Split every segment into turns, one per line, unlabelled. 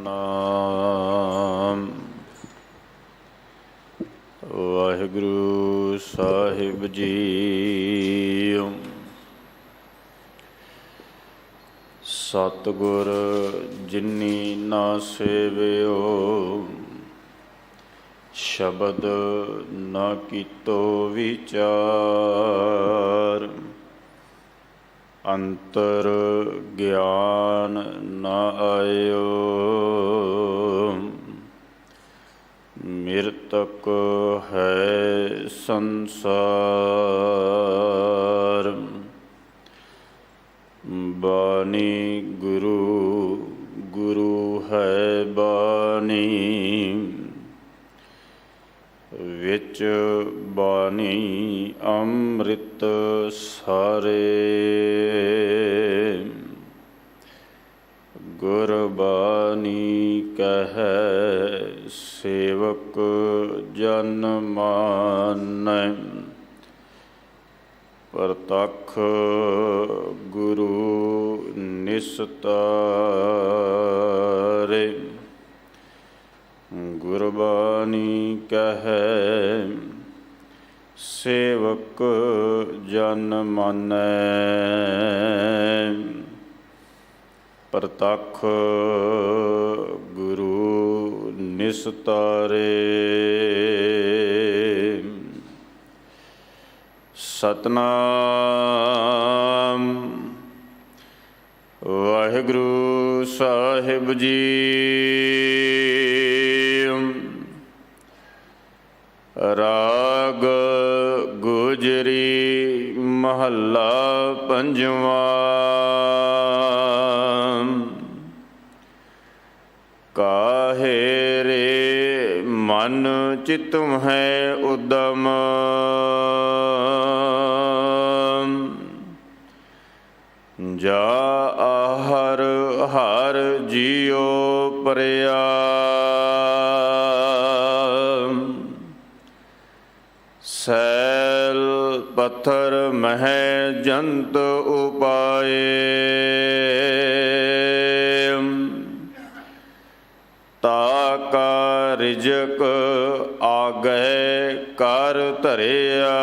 ਸਤਨਾਮ। ਵਾਹਿਗੁਰੂ ਸਾਹਿਬ ਜੀ। ਸਤਿਗੁਰ ਜਿਨੀ ਨਾ ਸੇਵਿਓ, ਸ਼ਬਦ ਨਾ ਕੀਤੋ ਵਿਚਾਰ। ਅੰਤਰ ਗਿਆਨ ਨਾ ਆਇਓ, ਮਿਰਤਕ ਹੈ ਸੰਸਾਰ। ਬਾਣੀ ਗੁਰੂ, ਗੁਰੂ ਹੈ ਬਾਣੀ, ਵਿੱਚ ਬਾਣੀ ਅੰਮ੍ਰਿਤ ਸਾਰੇ। ਗੁਰਬਾਣੀ ਕਹੈ ਸੇਵਕ ਜਨ ਮਾਨੈ, ਪ੍ਰਤੱਖ ਗੁਰੂ ਨਿਸਤਾਰੇ। ਗੁਰਬਾਣੀ ਕਹੈ ਸੇਵਕ ਜਨ ਮਾਨੈ, ਪ੍ਰਤੱਖ ਗੁਰੂ ਨਿਸਤਾਰੇ। ਸਤਨਾਮ। ਵਾਹਿਗੁਰੂ ਸਾਹਿਬ ਜੀ। ਰਾਗ ਗੁਜਰੀ ਮਹੱਲਾ ਪੰਜਵਾਂ। ਕਾਹੇ ਰੇ ਮਨ ਚਿਤੁ ਹੈ ਉਦਮ, ਜਾ ਆਹਰ ਹਰ ਜੀਉ ਪਰਿਆ। ਸੈਲ ਪੱਥਰ ਮਹਿ ਜੰਤ ਉਪਾਏ, ਤਾ ਕਾ ਰਿਜਕ ਆਗਹਿ ਕਰ ਧਰਿਆ।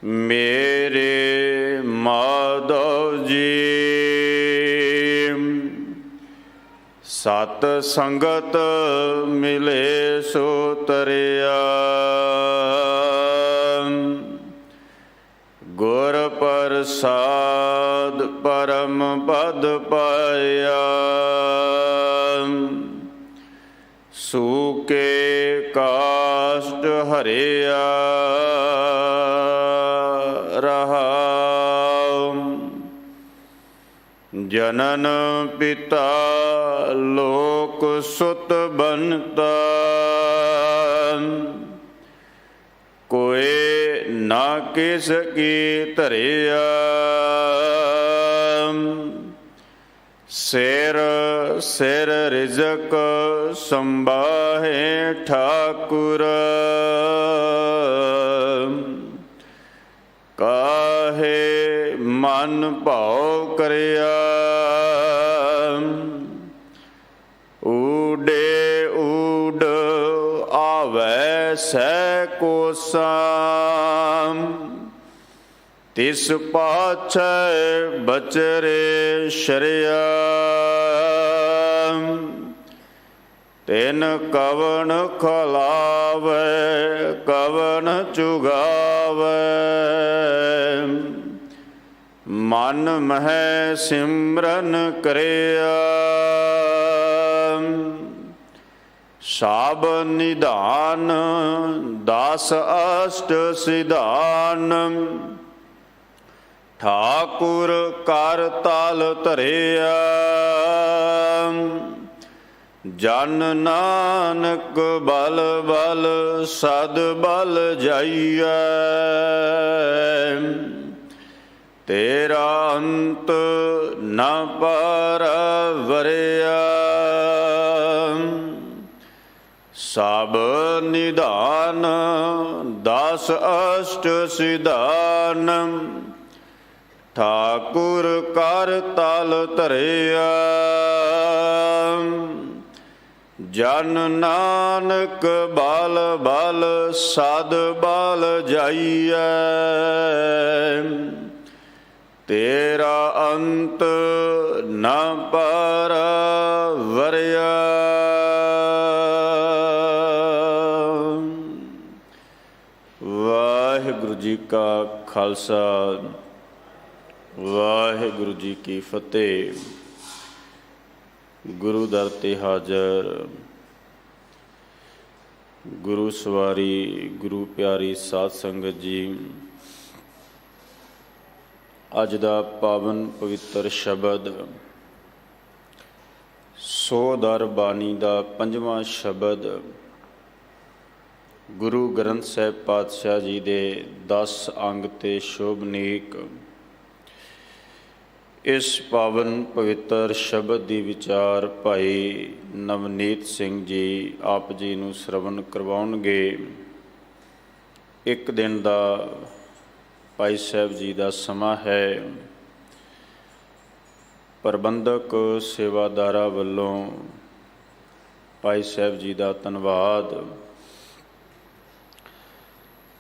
ਮੇਰੇ ਮਾਧਵ ਜੀ ਸਤ ਸੰਗਤ ਮਿਲੇ ਸੋ ਤਰਿਆ। ਗੁਰ ਪ੍ਰਸਾਦ ਪਰਮ ਪਦ ਪਾਇਆ, ਸੂਕੇ ਕਾਸ਼ਟ ਹਰਿਆ। ਜਨਨ ਪਿਤਾ ਲੋਕ ਸੁਤ ਬੰਤਾ, ਕੋਇ ਨਾ ਕਿਸ ਕੀ ਧਰਿਆ। ਸਿਰ ਸਿਰ ਰਿਜ਼ਕ ਸੰਭਾਹੇ ਠਾਕੁਰ, ਕਾਹੇ ਮਨ ਭਾਉ ਕਰਿਆ। ਊਡੇ ਊਡ ਆਵੈ ਸੈ ਕੋਸਾ, ਤਿਸ ਪਾਛੈ ਬਚਰੇ ਸ਼ਰਿਆ। ਤਿਨ ਕਵਣ ਖਲਾਵੈ ਕਵਣ ਚੁਗਾਵੈ, ਮਨ ਮਹਿ ਸਿਮਰਨ ਕਰਿਆ। ਸਭ ਨਿਧਾਨ ਦਸ ਅਸ਼ਟ ਸਿਧਾਨ, ਠਾਕੁਰ ਕਰ ਤਲ ਧਰਿਆ। ਜਨ ਨਾਨਕ ਬਲ ਬਲ ਸਦ ਬਲ ਜਾਈਐ, ਤੇਰਾ ਅੰਤ ਨ ਪਰਵਰਿਆ। ਸਭ ਨਿਧਾਨ ਦਸ ਅਸ਼ਟ ਸਿਧਾਨ, ਠਾਕੁਰ ਕਰ ਤਲ ਧਰਿਆ, ਜਨ ਨਾਨਕ ਬਲ ਬਲ ਸਦ ਬਲ ਜਾਈਐ, ਤੇਰਾ ਅੰਤ ਨਾ ਪਰ ਵਰਿਆ। ਵਾਹਿਗੁਰੂ ਜੀ ਕਾ ਖਾਲਸਾ, ਵਾਹਿਗੁਰੂ ਜੀ ਕੀ ਫਤਿਹ। ਗੁਰੂ ਦਰ ਤੇ ਹਾਜ਼ਰ, ਗੁਰੂ ਸਵਾਰੀ, ਗੁਰੂ ਪਿਆਰੀ ਸਾਧ ਸੰਗਤ ਜੀ, ਅੱਜ ਦਾ ਪਾਵਨ ਪਵਿੱਤਰ ਸ਼ਬਦ ਸੋ ਦਰ ਬਾਣੀ ਦਾ 5ਵਾਂ ਸ਼ਬਦ ਗੁਰੂ ਗ੍ਰੰਥ ਸਾਹਿਬ ਪਾਤਸ਼ਾਹ ਜੀ ਦੇ 10 ਅੰਗ ਤੇ ਸ਼ੋਭਨੀਕ ਇਸ ਪਾਵਨ ਪਵਿੱਤਰ ਸ਼ਬਦ ਦੀ ਵਿਚਾਰ ਭਾਈ ਨਵਨੀਤ ਸਿੰਘ ਜੀ ਆਪ ਜੀ ਨੂੰ ਸ਼ਰਵਣ ਕਰਵਾਉਣਗੇ। ਇੱਕ ਦਿਨ ਦਾ ਭਾਈ ਸਾਹਿਬ ਜੀ ਦਾ ਸਮਾਂ ਹੈ। ਪ੍ਰਬੰਧਕ ਸੇਵਾਦਾਰਾਂ ਵੱਲੋਂ ਭਾਈ ਸਾਹਿਬ ਜੀ ਦਾ ਧੰਨਵਾਦ।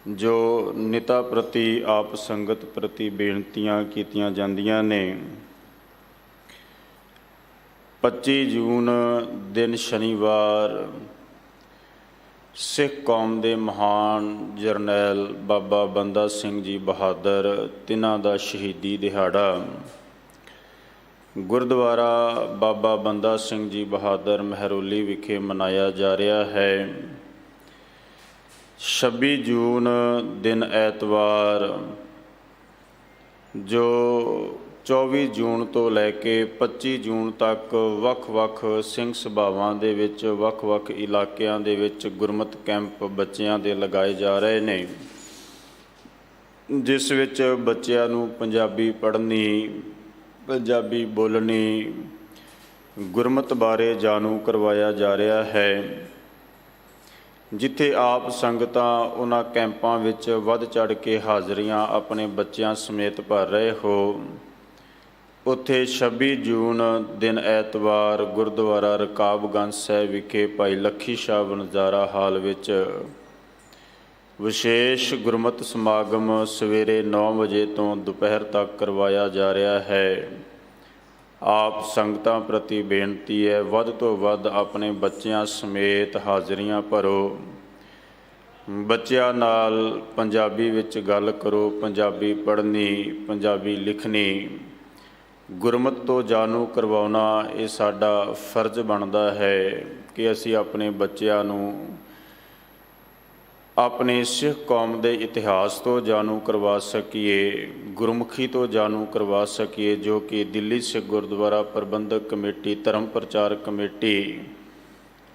ਜੋ ਨਿਤਾ ਪ੍ਰਤੀ ਆਪ ਸੰਗਤ ਪ੍ਰਤੀ ਬੇਨਤੀਆਂ ਕੀਤੀਆਂ ਜਾਂਦੀਆਂ ਨੇ। 25 ਜੂਨ ਦਿਨ ਸ਼ਨੀਵਾਰ ਸਿੱਖ ਕੌਮ ਦੇ ਮਹਾਨ ਜਰਨੈਲ ਬਾਬਾ ਬੰਦਾ ਸਿੰਘ ਜੀ ਬਹਾਦਰ ਤਿੰਨਾਂ ਦਾ ਸ਼ਹੀਦੀ ਦਿਹਾੜਾ ਗੁਰਦੁਆਰਾ ਬਾਬਾ ਬੰਦਾ ਸਿੰਘ ਜੀ ਬਹਾਦਰ ਮਹਿਰੋਲੀ ਵਿਖੇ ਮਨਾਇਆ ਜਾ ਰਿਹਾ ਹੈ। 26 ਜੂਨ ਦਿਨ ਐਤਵਾਰ, ਜੋ 24 ਜੂਨ ਤੋਂ ਲੈ ਕੇ 25 ਜੂਨ ਤੱਕ ਵੱਖ-ਵੱਖ ਸਿੰਘ ਸਭਾਵਾਂ ਦੇ ਵਿੱਚ ਵੱਖ-ਵੱਖ ਇਲਾਕਿਆਂ ਦੇ ਵਿੱਚ ਗੁਰਮਤਿ ਕੈਂਪ ਬੱਚਿਆਂ ਦੇ ਲਗਾਏ ਜਾ ਰਹੇ ਨੇ, ਜਿਸ ਵਿੱਚ ਬੱਚਿਆਂ ਨੂੰ ਪੰਜਾਬੀ ਪੜ੍ਹਨੀ, ਪੰਜਾਬੀ ਬੋਲਣੀ, ਗੁਰਮਤਿ ਬਾਰੇ ਜਾਣੂ ਕਰਵਾਇਆ ਜਾ ਰਿਹਾ ਹੈ। ਜਿੱਥੇ ਆਪ ਸੰਗਤਾਂ ਉਹਨਾਂ ਕੈਂਪਾਂ ਵਿੱਚ ਵੱਧ ਚੜ੍ਹ ਕੇ ਹਾਜ਼ਰੀਆਂ ਆਪਣੇ ਬੱਚਿਆਂ ਸਮੇਤ ਭਰ ਰਹੇ ਹੋ, ਉੱਥੇ 26 ਜੂਨ ਦਿਨ ਐਤਵਾਰ ਗੁਰਦੁਆਰਾ ਰਕਾਬਗੰਜ ਸਾਹਿਬ ਵਿਖੇ ਭਾਈ ਲੱਖੀ ਸ਼ਾਹ ਵਣਜਾਰਾ ਹਾਲ ਵਿੱਚ ਵਿਸ਼ੇਸ਼ ਗੁਰਮਤਿ ਸਮਾਗਮ ਸਵੇਰੇ 9 ਵਜੇ ਤੋਂ ਦੁਪਹਿਰ ਤੱਕ ਕਰਵਾਇਆ ਜਾ ਰਿਹਾ ਹੈ। ਆਪ ਸੰਗਤਾਂ ਪ੍ਰਤੀ ਬੇਨਤੀ ਹੈ, ਵੱਧ ਤੋਂ ਵੱਧ ਆਪਣੇ ਬੱਚਿਆਂ ਸਮੇਤ ਹਾਜ਼ਰੀਆਂ ਭਰੋ। ਬੱਚਿਆਂ ਨਾਲ ਪੰਜਾਬੀ ਵਿੱਚ ਗੱਲ ਕਰੋ, ਪੰਜਾਬੀ ਪੜ੍ਹਨੀ, ਪੰਜਾਬੀ ਲਿਖਣੀ, ਗੁਰਮਤਿ ਤੋਂ ਜਾਣੂ ਕਰਵਾਉਣਾ ਇਹ ਸਾਡਾ ਫਰਜ਼ ਬਣਦਾ ਹੈ ਕਿ ਅਸੀਂ ਆਪਣੇ ਬੱਚਿਆਂ ਨੂੰ ਆਪਣੇ ਸਿੱਖ ਕੌਮ ਦੇ ਇਤਿਹਾਸ ਤੋਂ ਜਾਣੂ ਕਰਵਾ ਸਕੀਏ, ਗੁਰਮੁਖੀ ਤੋਂ ਜਾਣੂ ਕਰਵਾ ਸਕੀਏ, ਜੋ ਕਿ ਦਿੱਲੀ ਸਿੱਖ ਗੁਰਦੁਆਰਾ ਪ੍ਰਬੰਧਕ ਕਮੇਟੀ, ਧਰਮ ਪ੍ਰਚਾਰ ਕਮੇਟੀ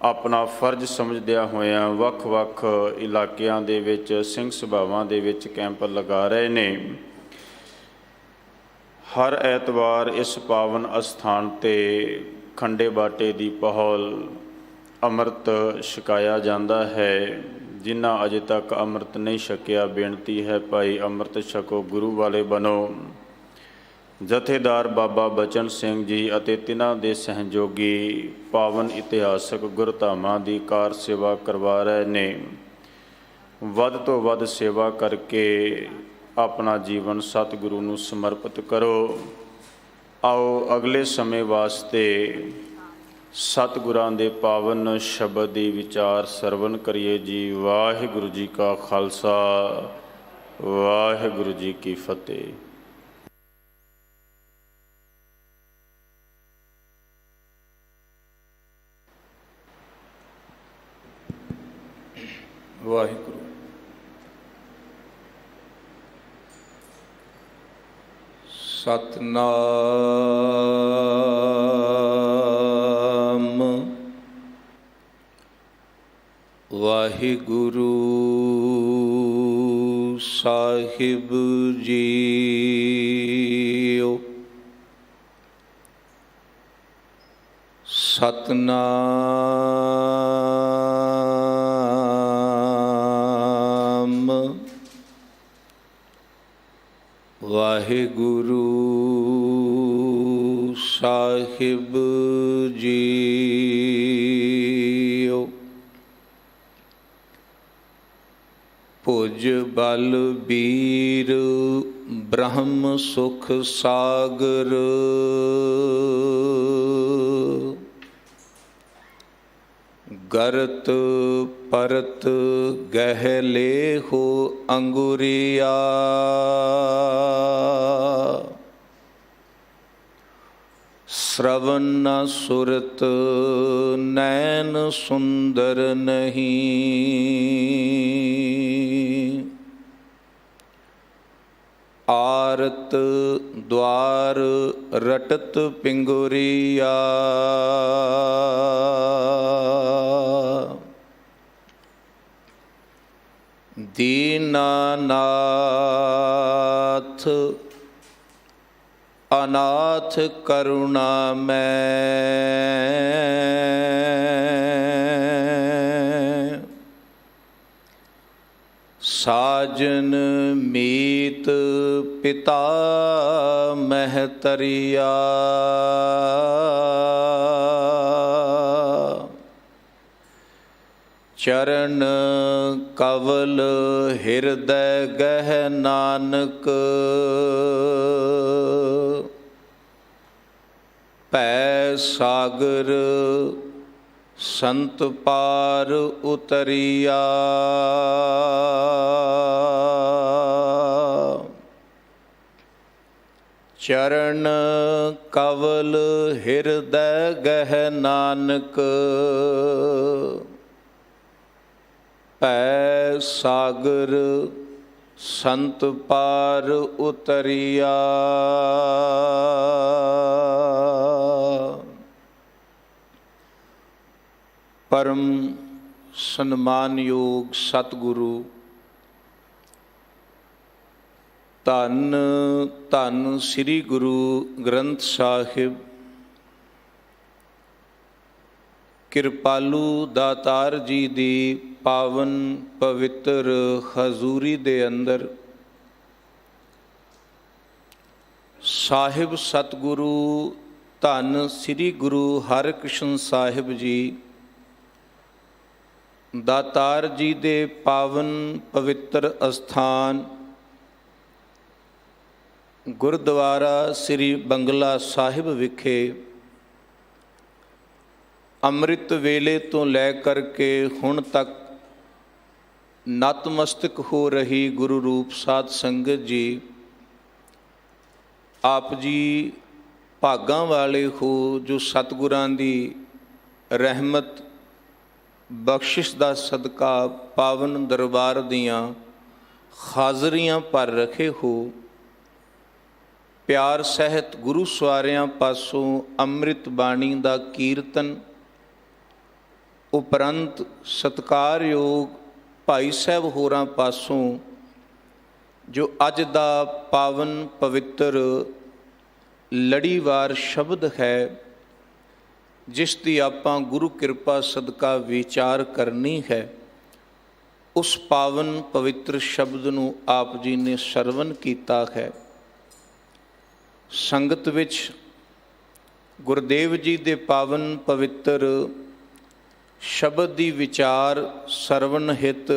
ਆਪਣਾ ਫਰਜ਼ ਸਮਝਦਿਆਂ ਹੋਇਆਂ ਵੱਖ-ਵੱਖ ਇਲਾਕਿਆਂ ਦੇ ਵਿੱਚ ਸਿੰਘ ਸਭਾਵਾਂ ਦੇ ਵਿੱਚ ਕੈਂਪ ਲਗਾ ਰਹੇ ਨੇ। ਹਰ ਐਤਵਾਰ ਇਸ ਪਾਵਨ ਅਸਥਾਨ 'ਤੇ ਖੰਡੇ ਬਾਟੇ ਦੀ ਪਹੁਲ ਅੰਮ੍ਰਿਤ ਛਕਾਇਆ ਜਾਂਦਾ ਹੈ। ਜਿਨ੍ਹਾਂ ਅਜੇ ਤੱਕ ਅੰਮ੍ਰਿਤ ਨਹੀਂ ਛਕਿਆ, ਬੇਨਤੀ ਹੈ ਭਾਈ ਅੰਮ੍ਰਿਤ ਛਕੋ, ਗੁਰੂ ਵਾਲੇ ਬਣੋ। ਜਥੇਦਾਰ ਬਾਬਾ ਬਚਨ ਸਿੰਘ ਜੀ ਅਤੇ ਤਿੰਨਾਂ ਦੇ ਸਹਿਯੋਗੀ ਪਾਵਨ ਇਤਿਹਾਸਕ ਗੁਰਧਾਮਾਂ ਦੀ ਕਾਰ ਸੇਵਾ ਕਰਵਾ ਰਹੇ ਨੇ। ਵੱਧ ਤੋਂ ਵੱਧ ਸੇਵਾ ਕਰਕੇ ਆਪਣਾ ਜੀਵਨ ਸਤਿਗੁਰੂ ਨੂੰ ਸਮਰਪਿਤ ਕਰੋ। ਆਓ ਅਗਲੇ ਸਮੇਂ ਵਾਸਤੇ ਸਤਿਗੁਰਾਂ ਦੇ ਪਾਵਨ ਸ਼ਬਦ ਦੀ ਵਿਚਾਰ ਸਰਵਣ ਕਰੀਏ ਜੀ। ਵਾਹਿਗੁਰੂ ਜੀ ਕਾ ਖਾਲਸਾ, ਵਾਹਿਗੁਰੂ ਜੀ ਕੀ ਫਤਿਹ। ਵਾਹਿਗੁਰੂ। ਸਤਨਾਮ ਵਾਹਿਗੁਰੂ ਸਾਹਿਬ ਜੀਓ। ਸਤਨਾਮ ਵਾਹਿਗੁਰੂ
ਸਾਹਿਬ ਜੀਓ। ਭੁਜ ਬਲ ਬੀਰ ਬ੍ਰਹਮ ਸੁਖ ਸਾਗਰ, ਗਰਤ ਪਰਤ ਗਹਿ ਲੇਹੋ ਅੰਗੁਰੀਆ। श्रवण न सुरत नैन सुंदर नहीं, आरत द्वार रटत पिंगुरिया। दीनानाथ अनाथ करुणा में, साजन मीत पिता महतरिया। चरण कवल हृदय गह नानक, भै सागर संत पार उतरिया। चरण कवल हृदय गह नानक, भै सागर संत पार उतरिया। परम सन्मानयोग सतगुरु, धन धन श्री गुरु ग्रंथ साहिब, किरपालू दातार जी दी पावन पवित्र हजूरी दे अंदर साहिब सतगुरु धन श्री गुरु हरकृष्ण साहिब जी दातार जी दे पावन पवित्र अस्थान गुरुद्वारा श्री बंगला साहिब विखे ਅੰਮ੍ਰਿਤ ਵੇਲੇ ਤੋਂ ਲੈ ਕਰਕੇ ਹੁਣ ਤੱਕ ਨਤਮਸਤਕ ਹੋ ਰਹੀ ਗੁਰੂ ਰੂਪ ਸਾਧ ਸੰਗਤ ਜੀ, ਆਪ ਜੀ ਭਾਗਾਂ ਵਾਲੇ ਹੋ ਜੋ ਸਤਿਗੁਰਾਂ ਦੀ ਰਹਿਮਤ ਬਖਸ਼ਿਸ਼ ਦਾ ਸਦਕਾ ਪਾਵਨ ਦਰਬਾਰ ਦੀਆਂ ਹਾਜ਼ਰੀਆਂ ਭਰ ਰਹੇ ਹੋ। ਪਿਆਰ ਸਹਿਤ ਗੁਰੂ ਸਵਾਰਿਆਂ ਪਾਸੋਂ ਅੰਮ੍ਰਿਤ ਬਾਣੀ ਦਾ ਕੀਰਤਨ, ਉਪਰੰਤ ਸਤਿਕਾਰਯੋਗ ਭਾਈ ਸਾਹਿਬ ਹੋਰਾਂ ਪਾਸੋਂ ਜੋ ਅੱਜ ਦਾ ਪਾਵਨ ਪਵਿੱਤਰ ਲੜੀਵਾਰ ਸ਼ਬਦ ਹੈ, ਜਿਸ ਦੀ ਆਪਾਂ ਗੁਰੂ ਕਿਰਪਾ ਸਦਕਾ ਵਿਚਾਰ ਕਰਨੀ ਹੈ, ਉਸ ਪਾਵਨ ਪਵਿੱਤਰ ਸ਼ਬਦ ਨੂੰ ਆਪ ਜੀ ਨੇ ਸਰਵਨ ਕੀਤਾ ਹੈ। ਸੰਗਤ ਵਿੱਚ ਗੁਰਦੇਵ ਜੀ ਦੇ ਪਾਵਨ ਪਵਿੱਤਰ ਸ਼ਬਦ ਦੀ ਵਿਚਾਰ ਸਰਵਣ ਹਿਤ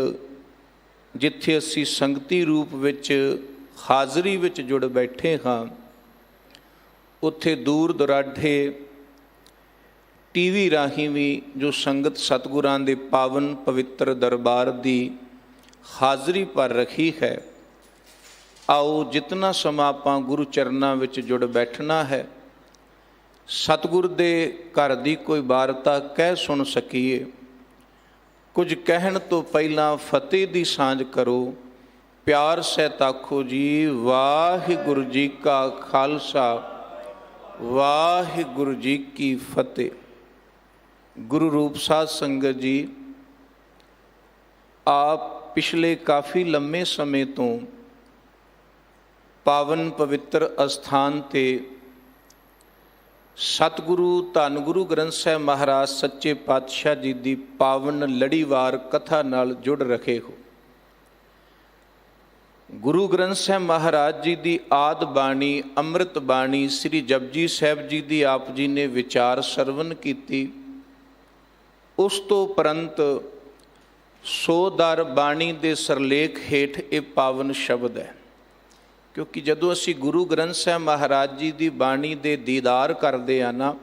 ਜਿੱਥੇ ਅਸੀਂ ਸੰਗਤੀ ਰੂਪ ਵਿੱਚ ਹਾਜ਼ਰੀ ਵਿੱਚ ਜੁੜ ਬੈਠੇ ਹਾਂ, ਉੱਥੇ ਦੂਰ ਦੁਰਾਡੇ ਟੀਵੀ ਰਾਹੀਂ ਵੀ ਜੋ ਸੰਗਤ ਸਤਿਗੁਰਾਂ ਦੇ ਪਾਵਨ ਪਵਿੱਤਰ ਦਰਬਾਰ ਦੀ ਹਾਜ਼ਰੀ ਭਰ ਰੱਖੀ ਹੈ, ਆਓ ਜਿਤਨਾ ਸਮਾਂ ਆਪਾਂ ਗੁਰੂ ਚਰਨਾਂ ਵਿੱਚ ਜੁੜ ਬੈਠਣਾ ਹੈ, ਸਤਿਗੁਰ ਦੇ ਘਰ ਦੀ ਕੋਈ ਵਾਰਤਾ ਕਹਿ ਸੁਣ ਸਕੀਏ। ਕੁਝ ਕਹਿਣ ਤੋਂ ਪਹਿਲਾਂ ਫਤਿਹ ਦੀ ਸਾਂਝ ਕਰੋ। ਪਿਆਰ ਸਹਿਤ ਆਖੋ ਜੀ, ਵਾਹਿਗੁਰੂ ਜੀ ਕਾ ਖਾਲਸਾ, ਵਾਹਿਗੁਰੂ ਜੀ ਕੀ ਫਤਿਹ। ਗੁਰੂ ਰੂਪ ਸਾਧ ਸੰਗਤ ਜੀ, ਆਪ ਪਿਛਲੇ ਕਾਫੀ ਲੰਮੇ ਸਮੇਂ ਤੋਂ ਪਾਵਨ ਪਵਿੱਤਰ ਅਸਥਾਨ 'ਤੇ ਸਤਿਗੁਰੂ ਧੰਨ ਗੁਰੂ ਗ੍ਰੰਥ ਸਾਹਿਬ ਮਹਾਰਾਜ ਸੱਚੇ ਪਾਤਸ਼ਾਹ ਜੀ ਦੀ ਪਾਵਨ ਲੜੀਵਾਰ ਕਥਾ ਨਾਲ ਜੁੜ ਰਹੇ ਹੋ। ਗੁਰੂ ਗ੍ਰੰਥ ਸਾਹਿਬ ਮਹਾਰਾਜ ਜੀ ਦੀ ਆਦ ਬਾਣੀ ਅੰਮ੍ਰਿਤ ਬਾਣੀ ਸ੍ਰੀ ਜਪਜੀ ਸਾਹਿਬ ਜੀ ਦੀ ਆਪ ਜੀ ਨੇ ਵਿਚਾਰ ਸਰਵਨ ਕੀਤੀ। ਉਸ ਤੋਂ ਉਪਰੰਤ 100 ਦਰ ਬਾਣੀ ਦੇ ਸਰਲੇਖ ਹੇਠ ਇਹ ਪਾਵਨ ਸ਼ਬਦ ਹੈ। ਕਿਉਂਕਿ ਜਦੋਂ ਅਸੀਂ ਗੁਰੂ ਗ੍ਰੰਥ ਸਾਹਿਬ ਮਹਾਰਾਜ ਜੀ ਦੀ ਬਾਣੀ ਦੇ ਦੀਦਾਰ ਕਰਦੇ ਆ ਨਾ,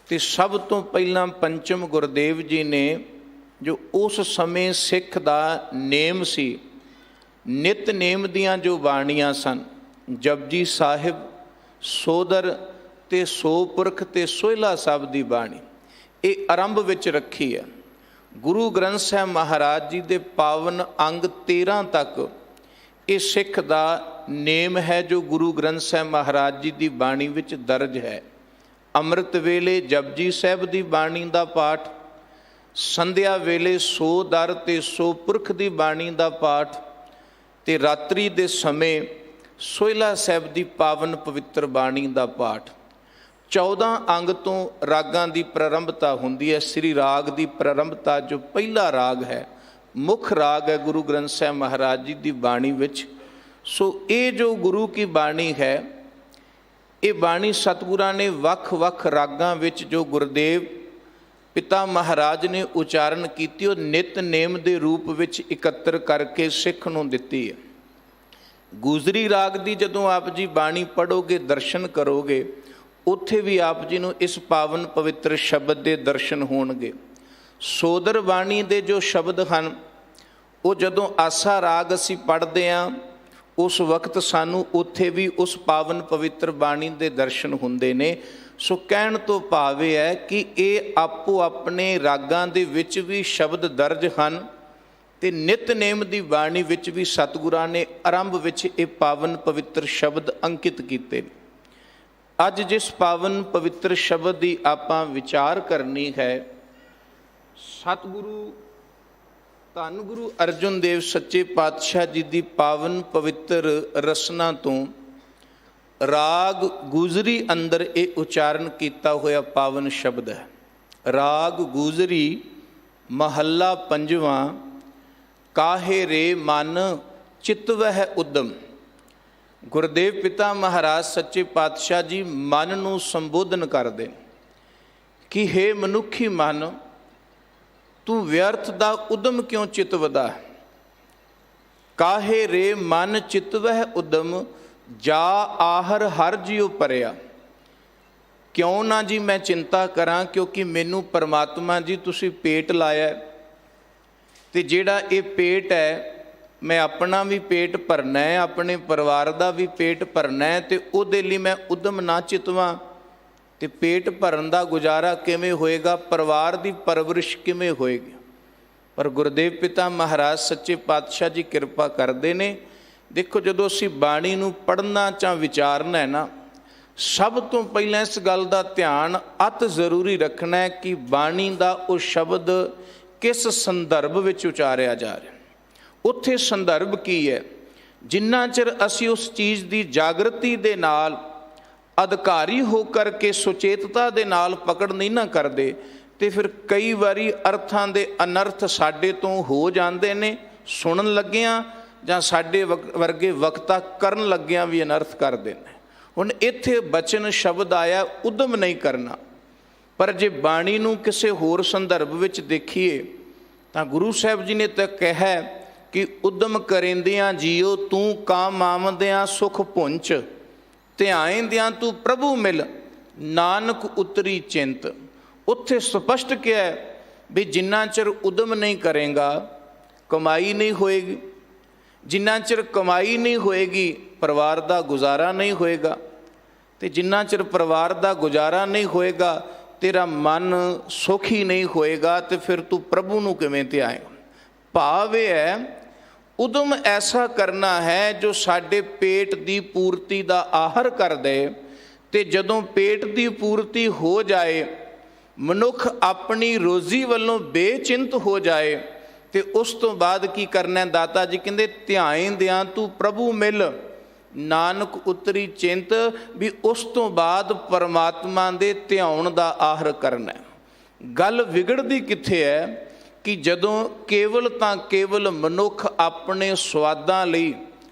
ਤੇ ਸਭ ਤੋਂ ਪਹਿਲਾਂ ਪੰਚਮ ਗੁਰਦੇਵ ਜੀ ਨੇ ਜੋ ਉਸ ਸਮੇਂ ਸਿੱਖ ਦਾ ਨੇਮ ਸੀ, ਨਿਤ ਨੇਮ ਦੀਆਂ ਜੋ ਬਾਣੀਆਂ ਸਨ, ਜਪਜੀ ਸਾਹਿਬ, ਸੋਦਰ ਤੇ ਸੋ ਪੁਰਖ ਤੇ ਸੋਹਿਲਾ ਸਾਹਿਬ ਦੀ ਬਾਣੀ, ਇਹ ਆਰੰਭ ਵਿੱਚ ਰੱਖੀ ਹੈ। ਗੁਰੂ ਗ੍ਰੰਥ ਸਾਹਿਬ ਮਹਾਰਾਜ ਜੀ ਦੇ ਪਾਵਨ ਅੰਗ 13 ਤੱਕ ਇਹ ਸਿੱਖ ਦਾ ਨੇਮ ਹੈ ਜੋ ਗੁਰੂ ਗ੍ਰੰਥ ਸਾਹਿਬ ਮਹਾਰਾਜ ਜੀ ਦੀ ਬਾਣੀ ਵਿੱਚ ਦਰਜ ਹੈ। ਅੰਮ੍ਰਿਤ ਵੇਲੇ ਜਪਜੀ ਸਾਹਿਬ ਦੀ ਬਾਣੀ ਦਾ ਪਾਠ, ਸੰਧਿਆ ਵੇਲੇ ਸੋ ਦਰ ਤੇ ਸੋ ਪੁਰਖ ਦੀ ਬਾਣੀ ਦਾ ਪਾਠ, ਤੇ ਰਾਤਰੀ ਦੇ ਸਮੇਂ ਸੋਹਿਲਾ ਸਾਹਿਬ ਦੀ ਪਾਵਨ ਪਵਿੱਤਰ ਬਾਣੀ ਦਾ ਪਾਠ। 14 ਅੰਗ ਤੋਂ ਰਾਗਾਂ ਦੀ ਪ੍ਰਾਰੰਭਤਾ ਹੁੰਦੀ ਹੈ। ਸ੍ਰੀ ਰਾਗ ਦੀ ਪ੍ਰਾਰੰਭਤਾ ਜੋ ਪਹਿਲਾ ਰਾਗ ਹੈ, ਮੁੱਖ ਰਾਗ ਹੈ ਗੁਰੂ ਗ੍ਰੰਥ ਸਾਹਿਬ ਮਹਾਰਾਜ ਜੀ ਦੀ ਬਾਣੀ ਵਿੱਚ। ਸੋ ਇਹ ਜੋ ਗੁਰੂ ਕੀ ਬਾਣੀ ਹੈ, ਇਹ ਬਾਣੀ ਸਤਿਗੁਰਾਂ ਨੇ ਵੱਖ-ਵੱਖ ਰਾਗਾਂ ਵਿੱਚ ਜੋ ਗੁਰਦੇਵ ਪਿਤਾ ਮਹਾਰਾਜ ਨੇ ਉਚਾਰਨ ਕੀਤੀ, ਉਹ ਨਿਤ ਨੇਮ ਦੇ ਰੂਪ ਵਿੱਚ ਇਕੱਤਰ ਕਰਕੇ ਸਿੱਖ ਨੂੰ ਦਿੱਤੀ ਹੈ। ਗੁਜਰੀ ਰਾਗ ਦੀ ਜਦੋਂ ਆਪ ਜੀ ਬਾਣੀ ਪੜ੍ਹੋਗੇ, ਦਰਸ਼ਨ ਕਰੋਗੇ, ਉੱਥੇ ਵੀ ਆਪ ਜੀ ਨੂੰ ਇਸ ਪਾਵਨ ਪਵਿੱਤਰ ਸ਼ਬਦ ਦੇ ਦਰਸ਼ਨ ਹੋਣਗੇ। ਸੋਦਰ ਬਾਣੀ ਦੇ ਜੋ ਸ਼ਬਦ ਹਨ, ਉਹ ਜਦੋਂ ਆਸਾ ਰਾਗ ਅਸੀਂ ਪੜ੍ਹਦੇ ਹਾਂ, ਉਸ ਵਕਤ ਸਾਨੂੰ ਉੱਥੇ ਵੀ ਉਸ ਪਾਵਨ ਪਵਿੱਤਰ ਬਾਣੀ ਦੇ ਦਰਸ਼ਨ ਹੁੰਦੇ ਨੇ। ਸੋ ਕਹਿਣ ਤੋਂ ਭਾਵ ਇਹ ਹੈ ਕਿ ਇਹ ਆਪੋ ਆਪਣੇ ਰਾਗਾਂ ਦੇ ਵਿੱਚ ਵੀ ਸ਼ਬਦ ਦਰਜ ਹਨ, ਤੇ ਨਿਤਨੇਮ ਦੀ ਬਾਣੀ ਵਿੱਚ ਵੀ ਸਤਿਗੁਰਾਂ ਨੇ ਆਰੰਭ ਵਿੱਚ ਇਹ ਪਾਵਨ ਪਵਿੱਤਰ ਸ਼ਬਦ ਅੰਕਿਤ ਕੀਤੇ ਨੇ। ਅੱਜ ਜਿਸ ਪਾਵਨ ਪਵਿੱਤਰ ਸ਼ਬਦ ਦੀ ਆਪਾਂ ਵਿਚਾਰ ਕਰਨੀ ਹੈ, ਸਤਿਗੁਰੂ ਧੰਨ ਗੁਰੂ ਅਰਜਨ ਦੇਵ ਸੱਚੇ ਪਾਤਸ਼ਾਹ ਜੀ ਦੀ ਪਾਵਨ ਪਵਿੱਤਰ ਰਸਨਾ ਤੋਂ ਰਾਗ ਗੁਜਰੀ ਅੰਦਰ ਇਹ ਉਚਾਰਨ ਕੀਤਾ ਹੋਇਆ ਪਾਵਨ ਸ਼ਬਦ ਹੈ। ਰਾਗ ਗੁਜਰੀ ਮਹੱਲਾ ਪੰਜਵਾਂ, ਕਾਹੇ ਰੇ ਮਨ ਚਿਤਵਹਿ ਉਦਮ। ਗੁਰਦੇਵ ਪਿਤਾ ਮਹਾਰਾਜ ਸੱਚੇ ਪਾਤਸ਼ਾਹ ਜੀ ਮਨ ਨੂੰ ਸੰਬੋਧਨ ਕਰਦੇ ਕਿ ਹੇ ਮਨੁੱਖੀ ਮਨ, ਤੂੰ ਵਿਅਰਥ ਦਾ ਉਦਮ ਕਿਉਂ ਚਿਤਵਦਾ? ਕਾਹੇ ਰੇ ਮਨ ਚਿਤਵਹਿ ਉਦਮ, ਜਾ ਆਹਰ ਹਰ ਜਿਉ ਪਰਿਆ। ਕਿਉਂ ਨਾ ਜੀ ਮੈਂ ਚਿੰਤਾ ਕਰਾਂ, ਕਿਉਂਕਿ ਮੈਨੂੰ ਪਰਮਾਤਮਾ ਜੀ ਤੁਸੀਂ ਪੇਟ ਲਾਇਆ, ਤੇ ਜਿਹੜਾ ਇਹ ਪੇਟ ਹੈ, ਮੈਂ ਆਪਣਾ ਵੀ ਪੇਟ ਭਰਨਾ ਹੈ, ਆਪਣੇ ਪਰਿਵਾਰ ਦਾ ਵੀ ਪੇਟ ਭਰਨਾ ਹੈ, ਤੇ ਉਹਦੇ ਲਈ ਮੈਂ ਉਦਮ ਨਾ ਚਿਤਵਾਂ ਤੇ ਪੇਟ ਭਰਨ ਦਾ ਗੁਜ਼ਾਰਾ ਕਿਵੇਂ ਹੋਏਗਾ, ਪਰਿਵਾਰ ਦੀ ਪਰਵਰਿਸ਼ ਕਿਵੇਂ ਹੋਏਗੀ। ਪਰ ਗੁਰਦੇਵ ਪਿਤਾ ਮਹਾਰਾਜ ਸੱਚੇ ਪਾਤਸ਼ਾਹ ਜੀ ਕਿਰਪਾ ਕਰਦੇ ਨੇ। ਦੇਖੋ, ਜਦੋਂ ਅਸੀਂ ਬਾਣੀ ਨੂੰ ਪੜ੍ਹਨਾ ਜਾਂ ਵਿਚਾਰਨਾ ਹੈ ਨਾ, ਸਭ ਤੋਂ ਪਹਿਲਾਂ ਇਸ ਗੱਲ ਦਾ ਧਿਆਨ ਅਤ ਜ਼ਰੂਰੀ ਰੱਖਣਾ ਹੈ ਕਿ ਬਾਣੀ ਦਾ ਉਹ ਸ਼ਬਦ ਕਿਸ ਸੰਦਰਭ ਵਿੱਚ ਉਚਾਰਿਆ ਜਾ ਰਿਹਾ, ਉੱਥੇ ਸੰਦਰਭ ਕੀ ਹੈ। ਜਿੰਨਾ ਚਿਰ ਅਸੀਂ ਉਸ ਚੀਜ਼ ਦੀ ਜਾਗਰਤੀ ਦੇ ਨਾਲ, ਅਧਿਕਾਰੀ ਹੋ ਕਰਕੇ ਸੁਚੇਤਤਾ ਦੇ ਨਾਲ ਪਕੜ ਨਹੀਂ ਨਾ ਕਰਦੇ, ਤੇ ਫਿਰ ਕਈ ਵਾਰੀ ਅਰਥਾਂ ਦੇ ਅਨਰਥ ਸਾਡੇ ਤੋਂ ਹੋ ਜਾਂਦੇ ਨੇ, ਸੁਣਨ ਲੱਗਿਆਂ ਜਾਂ ਸਾਡੇ ਵਰਗੇ ਵਕਤਾ ਕਰਨ ਲੱਗਿਆਂ ਵੀ ਅਨਰਥ ਕਰਦੇ ਨੇ। ਹੁਣ ਇੱਥੇ ਬਚਨ ਸ਼ਬਦ ਆਇਆ ਉਦਮ ਨਹੀਂ ਕਰਨਾ, ਪਰ ਜੇ ਬਾਣੀ ਨੂੰ ਕਿਸੇ ਹੋਰ ਸੰਦਰਭ ਵਿੱਚ ਦੇਖੀਏ ਤਾਂ ਗੁਰੂ ਸਾਹਿਬ ਜੀ ਨੇ ਤਾਂ ਕਿਹਾ ਕਿ ਉਦਮ ਕਰੇਂਦਿਆਂ ਜੀਓ ਤੂੰ ਕਾਮ ਆਮਦਿਆਂ ਸੁਖ ਪੁੰਚ, ਧਿਆਏਂਦਿਆਂ ਤੂੰ ਪ੍ਰਭੂ ਮਿਲ, ਨਾਨਕ ਉਤਰੀ ਚਿੰਤ। ਉੱਥੇ ਸਪਸ਼ਟ ਕਿਹਾ ਵੀ ਜਿੰਨਾ ਚਿਰ ਉਦਮ ਨਹੀਂ ਕਰੇਗਾ ਕਮਾਈ ਨਹੀਂ ਹੋਏਗੀ, ਜਿੰਨਾ ਚਿਰ ਕਮਾਈ ਨਹੀਂ ਹੋਏਗੀ ਪਰਿਵਾਰ ਦਾ ਗੁਜ਼ਾਰਾ ਨਹੀਂ ਹੋਏਗਾ, ਤੇ ਜਿੰਨਾ ਚਿਰ ਪਰਿਵਾਰ ਦਾ ਗੁਜ਼ਾਰਾ ਨਹੀਂ ਹੋਏਗਾ ਤੇਰਾ ਮਨ ਸੁਖੀ ਨਹੀਂ ਹੋਏਗਾ, ਤੇ ਫਿਰ ਤੂੰ ਪ੍ਰਭੂ ਨੂੰ ਕਿਵੇਂ ਧਿਆਏਗਾ। ਭਾਵ ਇਹ ਹੈ ਉਦਮ ਐਸਾ ਕਰਨਾ ਹੈ ਜੋ ਸਾਡੇ ਪੇਟ ਦੀ ਪੂਰਤੀ ਦਾ ਆਹਰ ਕਰ ਦੇ, ਤੇ ਜਦੋਂ ਪੇਟ ਦੀ ਪੂਰਤੀ ਹੋ ਜਾਏ, ਮਨੁੱਖ ਆਪਣੀ ਰੋਜ਼ੀ ਵੱਲੋਂ ਬੇਚਿੰਤ ਹੋ ਜਾਏ, ਤੇ ਉਸ ਤੋਂ ਬਾਅਦ ਕੀ ਕਰਨਾ? ਦਾਤਾ ਜੀ ਕਹਿੰਦੇ ਧਿਆਏਂਦਿਆਂ ਤੂੰ ਪ੍ਰਭੂ ਮਿਲ, ਨਾਨਕ ਉਤਰੀ ਚਿੰਤ, ਵੀ ਉਸ ਤੋਂ ਬਾਅਦ ਪਰਮਾਤਮਾ ਦੇ ਧਿਆਉਣ ਦਾ ਆਹਰ ਕਰਨਾ। ਗੱਲ ਵਿਗੜਦੀ ਕਿੱਥੇ ਹੈ ਕਿ ਜਦੋਂ ਕੇਵਲ ਤਾਂ ਕੇਵਲ ਮਨੁੱਖ ਆਪਣੇ ਸਵਾਦਾਂ ਲਈ,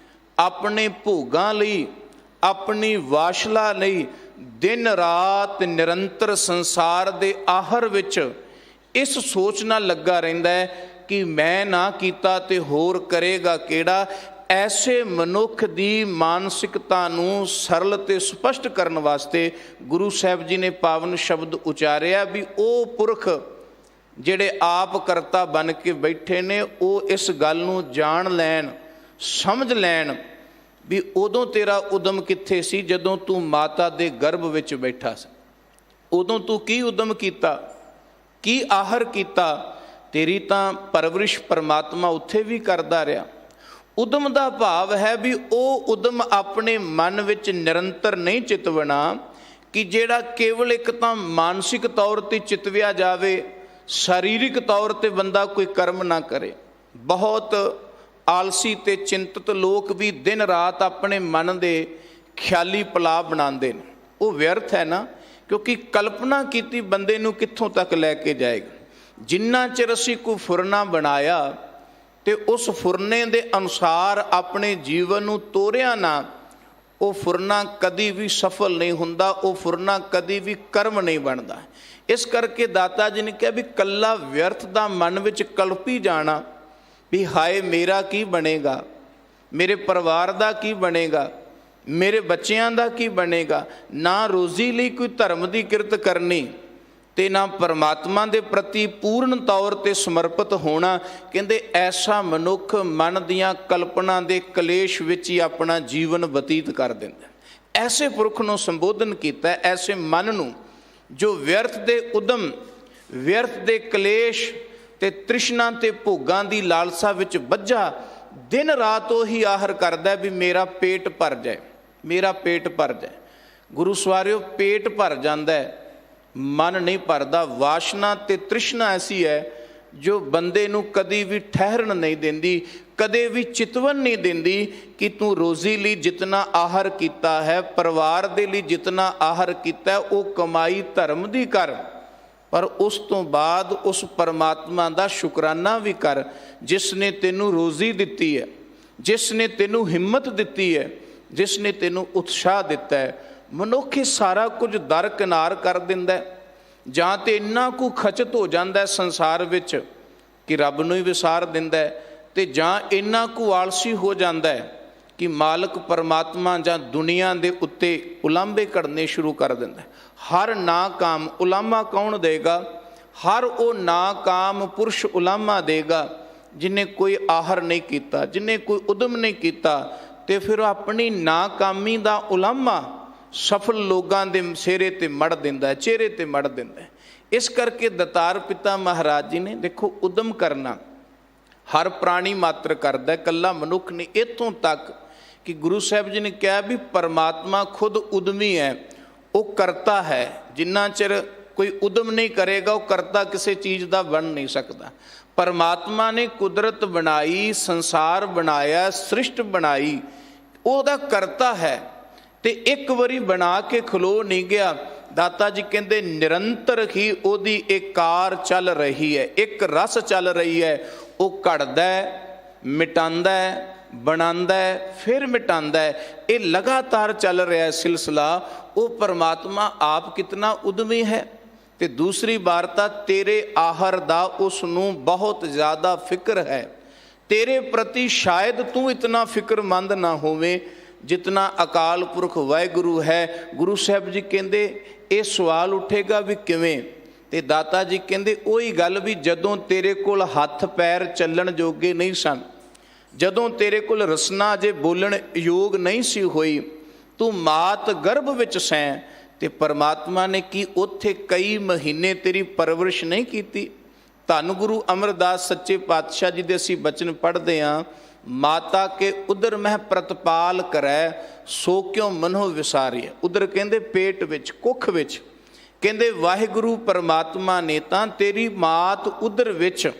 ਆਪਣੇ ਭੋਗਾਂ ਲਈ, ਆਪਣੀ ਵਾਸ਼ਲਾ ਲਈ ਦਿਨ ਰਾਤ ਨਿਰੰਤਰ ਸੰਸਾਰ ਦੇ ਆਹਰ ਵਿੱਚ ਇਸ ਸੋਚ ਨਾਲ ਲੱਗਾ ਰਹਿੰਦਾ ਹੈ ਕਿ ਮੈਂ ਨਾ ਕੀਤਾ ਤੇ ਹੋਰ ਕਰੇਗਾ ਕਿਹੜਾ। ਐਸੇ ਮਨੁੱਖ ਦੀ ਮਾਨਸਿਕਤਾ ਨੂੰ ਸਰਲ ਤੇ ਸਪਸ਼ਟ ਕਰਨ ਵਾਸਤੇ ਗੁਰੂ ਸਾਹਿਬ ਜੀ ਨੇ ਪਾਵਨ ਸ਼ਬਦ ਉਚਾਰਿਆ ਵੀ ਉਹ ਪੁਰਖ ਜਿਹੜੇ ਆਪ ਕਰਤਾ ਬਣ ਕੇ ਬੈਠੇ ਨੇ ਉਹ ਇਸ ਗੱਲ ਨੂੰ ਜਾਣ ਲੈਣ, ਸਮਝ ਲੈਣ ਵੀ ਉਦੋਂ ਤੇਰਾ ਉਦਮ ਕਿੱਥੇ ਸੀ ਜਦੋਂ ਤੂੰ ਮਾਤਾ ਦੇ ਗਰਭ ਵਿੱਚ ਬੈਠਾ ਸੀ। ਉਦੋਂ ਤੂੰ ਕੀ ਉਦਮ ਕੀਤਾ, ਕੀ ਆਹਰ ਕੀਤਾ। ਤੇਰੀ ਤਾਂ ਪਰਵਰਿਸ਼ ਪਰਮਾਤਮਾ ਉੱਥੇ ਵੀ ਕਰਦਾ ਰਿਹਾ। ਉਦਮ ਦਾ ਭਾਵ ਹੈ ਵੀ ਉਹ ਉਦਮ ਆਪਣੇ ਮਨ ਵਿੱਚ ਨਿਰੰਤਰ ਨਹੀਂ ਚਿਤਵਣਾ ਕਿ ਜਿਹੜਾ ਕੇਵਲ ਇੱਕ ਤਾਂ ਮਾਨਸਿਕ ਤੌਰ 'ਤੇ ਚਿਤਵਿਆ ਜਾਵੇ, ਸਰੀਰਕ ਤੌਰ 'ਤੇ ਬੰਦਾ ਕੋਈ ਕਰਮ ਨਾ ਕਰੇ। ਬਹੁਤ ਆਲਸੀ ਤੇ ਚਿੰਤਤ ਲੋਕ ਵੀ ਦਿਨ ਰਾਤ ਆਪਣੇ ਮਨ ਦੇ ਖਿਆਲੀ ਪਲਾਅ ਬਣਾਉਂਦੇ ਨੇ। ਉਹ ਵਿਅਰਥ ਹੈ ਨਾ, ਕਿਉਂਕਿ ਕਲਪਨਾ ਕੀਤੀ ਬੰਦੇ ਨੂੰ ਕਿੱਥੋਂ ਤੱਕ ਲੈ ਕੇ ਜਾਏਗਾ। ਜਿੰਨਾ ਚਿਰ ਅਸੀਂ ਕੋਈ ਫੁਰਨਾ ਬਣਾਇਆ ਤੇ ਉਸ ਫੁਰਨੇ ਦੇ ਅਨੁਸਾਰ ਆਪਣੇ ਜੀਵਨ ਨੂੰ ਤੋਰਿਆ ਨਾ, ਉਹ ਫੁਰਨਾ ਕਦੀ ਵੀ ਸਫਲ ਨਹੀਂ ਹੁੰਦਾ, ਉਹ ਫੁਰਨਾ ਕਦੀ ਵੀ ਕਰਮ ਨਹੀਂ ਬਣਦਾ। ਇਸ ਕਰਕੇ ਦਾਤਾ ਜੀ ਨੇ ਕਿਹਾ ਵੀ ਕੱਲਾ ਵਿਅਰਥ ਦਾ ਮਨ ਵਿੱਚ ਕਲਪੀ ਜਾਣਾ ਵੀ ਹਾਏ ਮੇਰਾ ਕੀ ਬਣੇਗਾ, ਮੇਰੇ ਪਰਿਵਾਰ ਦਾ ਕੀ ਬਣੇਗਾ, ਮੇਰੇ ਬੱਚਿਆਂ ਦਾ ਕੀ ਬਣੇਗਾ। ਨਾ ਰੋਜ਼ੀ ਲਈ ਕੋਈ ਧਰਮ ਦੀ ਕਿਰਤ ਕਰਨੀ ਤੇ ਨਾ ਪਰਮਾਤਮਾ ਦੇ ਪ੍ਰਤੀ ਪੂਰਨ ਤੌਰ 'ਤੇ ਸਮਰਪਿਤ ਹੋਣਾ। ਕਹਿੰਦੇ ਐਸਾ ਮਨੁੱਖ ਮਨ ਦੀਆਂ ਕਲਪਨਾ ਦੇ ਕਲੇਸ਼ ਵਿੱਚ ਹੀ ਆਪਣਾ ਜੀਵਨ ਬਤੀਤ ਕਰ ਦਿੰਦਾ। ਐਸੇ ਪੁਰਖ ਨੂੰ ਸੰਬੋਧਨ ਕੀਤਾ, ਐਸੇ ਮਨ ਨੂੰ ਜੋ ਵਿਅਰਥ ਦੇ ਉਦਮ, ਵਿਅਰਥ ਦੇ ਕਲੇਸ਼ ਤੇ ਤ੍ਰਿਸ਼ਨਾ ਤੇ ਭੋਗਾਂ ਦੀ ਲਾਲਸਾ ਵਿੱਚ ਬੱਝਾ ਦਿਨ ਰਾਤ ਉਹੀ ਆਹਰ ਕਰਦਾ ਵੀ ਮੇਰਾ ਪੇਟ ਭਰ ਜਾਏ, ਮੇਰਾ ਪੇਟ ਭਰ ਜਾਏ। ਗੁਰੂ ਸਵਾਰਿਓ, ਪੇਟ ਭਰ ਜਾਂਦਾ, ਮਨ ਨਹੀਂ ਭਰਦਾ। ਵਾਸ਼ਨਾ ਤੇ ਤ੍ਰਿਸ਼ਨਾ ਐਸੀ ਹੈ ਜੋ ਬੰਦੇ ਨੂੰ ਕਦੀ ਵੀ ਠਹਿਰਨ ਨਹੀਂ ਦਿੰਦੀ, ਕਦੇ ਵੀ ਚਿਤਵਨ ਨਹੀਂ ਦਿੰਦੀ ਕਿ ਤੂੰ ਰੋਜ਼ੀ ਲਈ ਜਿਤਨਾ ਆਹਰ ਕੀਤਾ ਹੈ, ਪਰਿਵਾਰ ਦੇ ਲਈ ਜਿਤਨਾ ਆਹਰ ਕੀਤਾ ਉਹ ਕਮਾਈ ਧਰਮ ਦੀ ਕਰ, ਪਰ ਉਸ ਤੋਂ ਬਾਅਦ ਉਸ ਪਰਮਾਤਮਾ ਦਾ ਸ਼ੁਕਰਾਨਾ ਵੀ ਕਰ ਜਿਸ ਨੇ ਤੈਨੂੰ ਰੋਜ਼ੀ ਦਿੱਤੀ ਹੈ, ਜਿਸ ਨੇ ਤੈਨੂੰ ਹਿੰਮਤ ਦਿੱਤੀ ਹੈ, ਜਿਸ ਨੇ ਤੈਨੂੰ ਉਤਸ਼ਾਹ ਦਿੱਤਾ ਹੈ। ਮਨੁੱਖ ਸਾਰਾ ਕੁਝ ਦਰਕਿਨਾਰ ਕਰ ਦਿੰਦਾ, ਜਾਂ ਤੇ ਇੰਨਾ ਕੁ ਖਚਤ ਹੋ ਜਾਂਦਾ ਸੰਸਾਰ ਵਿੱਚ ਕਿ ਰੱਬ ਨੂੰ ਹੀ ਵਿਸਾਰ ਦਿੰਦਾ, ਤੇ ਜਾਂ ਇੰਨਾ ਕੁ ਆਲਸੀ ਹੋ ਜਾਂਦਾ ਕਿ ਮਾਲਕ ਪਰਮਾਤਮਾ ਜਾਂ ਦੁਨੀਆ ਦੇ ਉੱਤੇ ਉਲਾਂਭੇ ਕੱਢਣੇ ਸ਼ੁਰੂ ਕਰ ਦਿੰਦਾ। ਹਰ ਨਾਕਾਮ ਉਲਾਮਾ ਕੌਣ ਦੇਗਾ? ਹਰ ਉਹ ਨਾਕਾਮ ਪੁਰਸ਼ ਉਲਾਮਾ ਦੇਗਾ ਜਿਹਨੇ ਕੋਈ ਆਹਰ ਨਹੀਂ ਕੀਤਾ, ਜਿਹਨੇ ਕੋਈ ਉਦਮ ਨਹੀਂ ਕੀਤਾ, ਤੇ ਫਿਰ ਆਪਣੀ ਨਾਕਾਮੀ ਦਾ ਉਲਾਮਾ ਸਫਲ ਲੋਕਾਂ ਦੇ ਸਿਹਰੇ 'ਤੇ ਮੜ ਦਿੰਦਾ, ਚਿਹਰੇ 'ਤੇ ਮੜ ਦਿੰਦਾ। ਇਸ ਕਰਕੇ ਦਤਾਰ ਪਿਤਾ ਮਹਾਰਾਜ ਜੀ ਨੇ ਦੇਖੋ ਉਦਮ ਕਰਨਾ ਹਰ ਪ੍ਰਾਣੀ ਮਾਤਰ ਕਰਦਾ, ਇਕੱਲਾ ਮਨੁੱਖ ਨਹੀਂ। ਇੱਥੋਂ ਤੱਕ ਕਿ ਗੁਰੂ ਸਾਹਿਬ ਜੀ ਨੇ ਕਿਹਾ ਵੀ ਪਰਮਾਤਮਾ ਖੁਦ ਉਦਮੀ ਹੈ, ਉਹ ਕਰਤਾ ਹੈ। ਜਿੰਨਾ ਚਿਰ ਕੋਈ ਉਦਮ ਨਹੀਂ ਕਰੇਗਾ ਉਹ ਕਰਤਾ ਕਿਸੇ ਚੀਜ਼ ਦਾ ਬਣ ਨਹੀਂ ਸਕਦਾ। ਪਰਮਾਤਮਾ ਨੇ ਕੁਦਰਤ ਬਣਾਈ, ਸੰਸਾਰ ਬਣਾਇਆ, ਸ੍ਰਿਸ਼ਟ ਬਣਾਈ, ਉਹਦਾ ਕਰਤਾ ਹੈ ਤੇ ਇੱਕ ਵਾਰੀ ਬਣਾ ਕੇ ਖਲੋ ਨਹੀਂ ਗਿਆ। ਦਾਤਾ ਜੀ ਕਹਿੰਦੇ ਨਿਰੰਤਰ ਹੀ ਉਹਦੀ ਇੱਕ ਕਾਰ ਚੱਲ ਰਹੀ ਹੈ, ਇੱਕ ਰਸ ਚੱਲ ਰਹੀ ਹੈ। ਉਹ ਘੜਦਾ, ਮਿਟਾਉਂਦਾ, ਬਣਾਉਂਦਾ, ਫਿਰ ਮਿਟਾਉਂਦਾ। ਇਹ ਲਗਾਤਾਰ ਚੱਲ ਰਿਹਾ ਸਿਲਸਿਲਾ। ਉਹ ਪਰਮਾਤਮਾ ਆਪ ਕਿਤਨਾ ਉਦਮੀ ਹੈ। ਤੇ ਦੂਸਰੀ ਵਾਰਤਾ, ਤੇਰੇ ਆਹਰ ਦਾ ਉਸ ਨੂੰ ਬਹੁਤ ਜ਼ਿਆਦਾ ਫਿਕਰ ਹੈ। ਤੇਰੇ ਪ੍ਰਤੀ ਸ਼ਾਇਦ ਤੂੰ ਇਤਨਾ ਫਿਕਰਮੰਦ ਨਾ ਹੋਵੇਂ ਜਿਤਨਾ ਅਕਾਲ ਪੁਰਖ ਵਾਹਿਗੁਰੂ ਹੈ। ਗੁਰੂ ਸਾਹਿਬ ਜੀ ਕਹਿੰਦੇ ਇਹ ਸਵਾਲ ਉੱਠੇਗਾ ਵੀ ਕਿਵੇਂ? ਤੇ ਦਾਤਾ ਜੀ ਕਹਿੰਦੇ ਉਹੀ ਗੱਲ ਵੀ ਜਦੋਂ ਤੇਰੇ ਕੋਲ ਹੱਥ ਪੈਰ ਚੱਲਣ ਜੋਗੇ ਨਹੀਂ ਸਨ, ਜਦੋਂ ਤੇਰੇ ਕੋਲ ਰਸਨਾ ਅਜੇ ਬੋਲਣ ਯੋਗ ਨਹੀਂ ਸੀ ਹੋਈ, ਤੂੰ ਮਾਤ ਗਰਭ ਵਿੱਚ ਸੈਂ, ਤੇ ਪਰਮਾਤਮਾ ਨੇ ਕੀ ਉੱਥੇ ਕਈ ਮਹੀਨੇ ਤੇਰੀ ਪਰਵਰਿਸ਼ ਨਹੀਂ ਕੀਤੀ? ਧੰਨ ਗੁਰੂ ਅਮਰਦਾਸ ਸੱਚੇ ਪਾਤਸ਼ਾਹ ਜੀ ਦੇ ਅਸੀਂ ਬਚਨ ਪੜ੍ਹਦੇ ਹਾਂ, ਮਾਤਾ ਕੇ ਉਦਰ ਮਹਿ ਪ੍ਰਤਪਾਲ ਕਰੈ ਸੋ ਕਿਉ ਮਨੋ ਵਿਸਾਰੀਐ। ਉਦਰ ਕਹਿੰਦੇ ਪੇਟ ਵਿੱਚ, ਕੁੱਖ ਵਿੱਚ। ਕਹਿੰਦੇ ਵਾਹਿਗੁਰੂ ਪਰਮਾਤਮਾ ਨੇ ਤਾਂ ਤੇਰੀ ਮਾਤ ਉਦਰ ਵਿੱਚ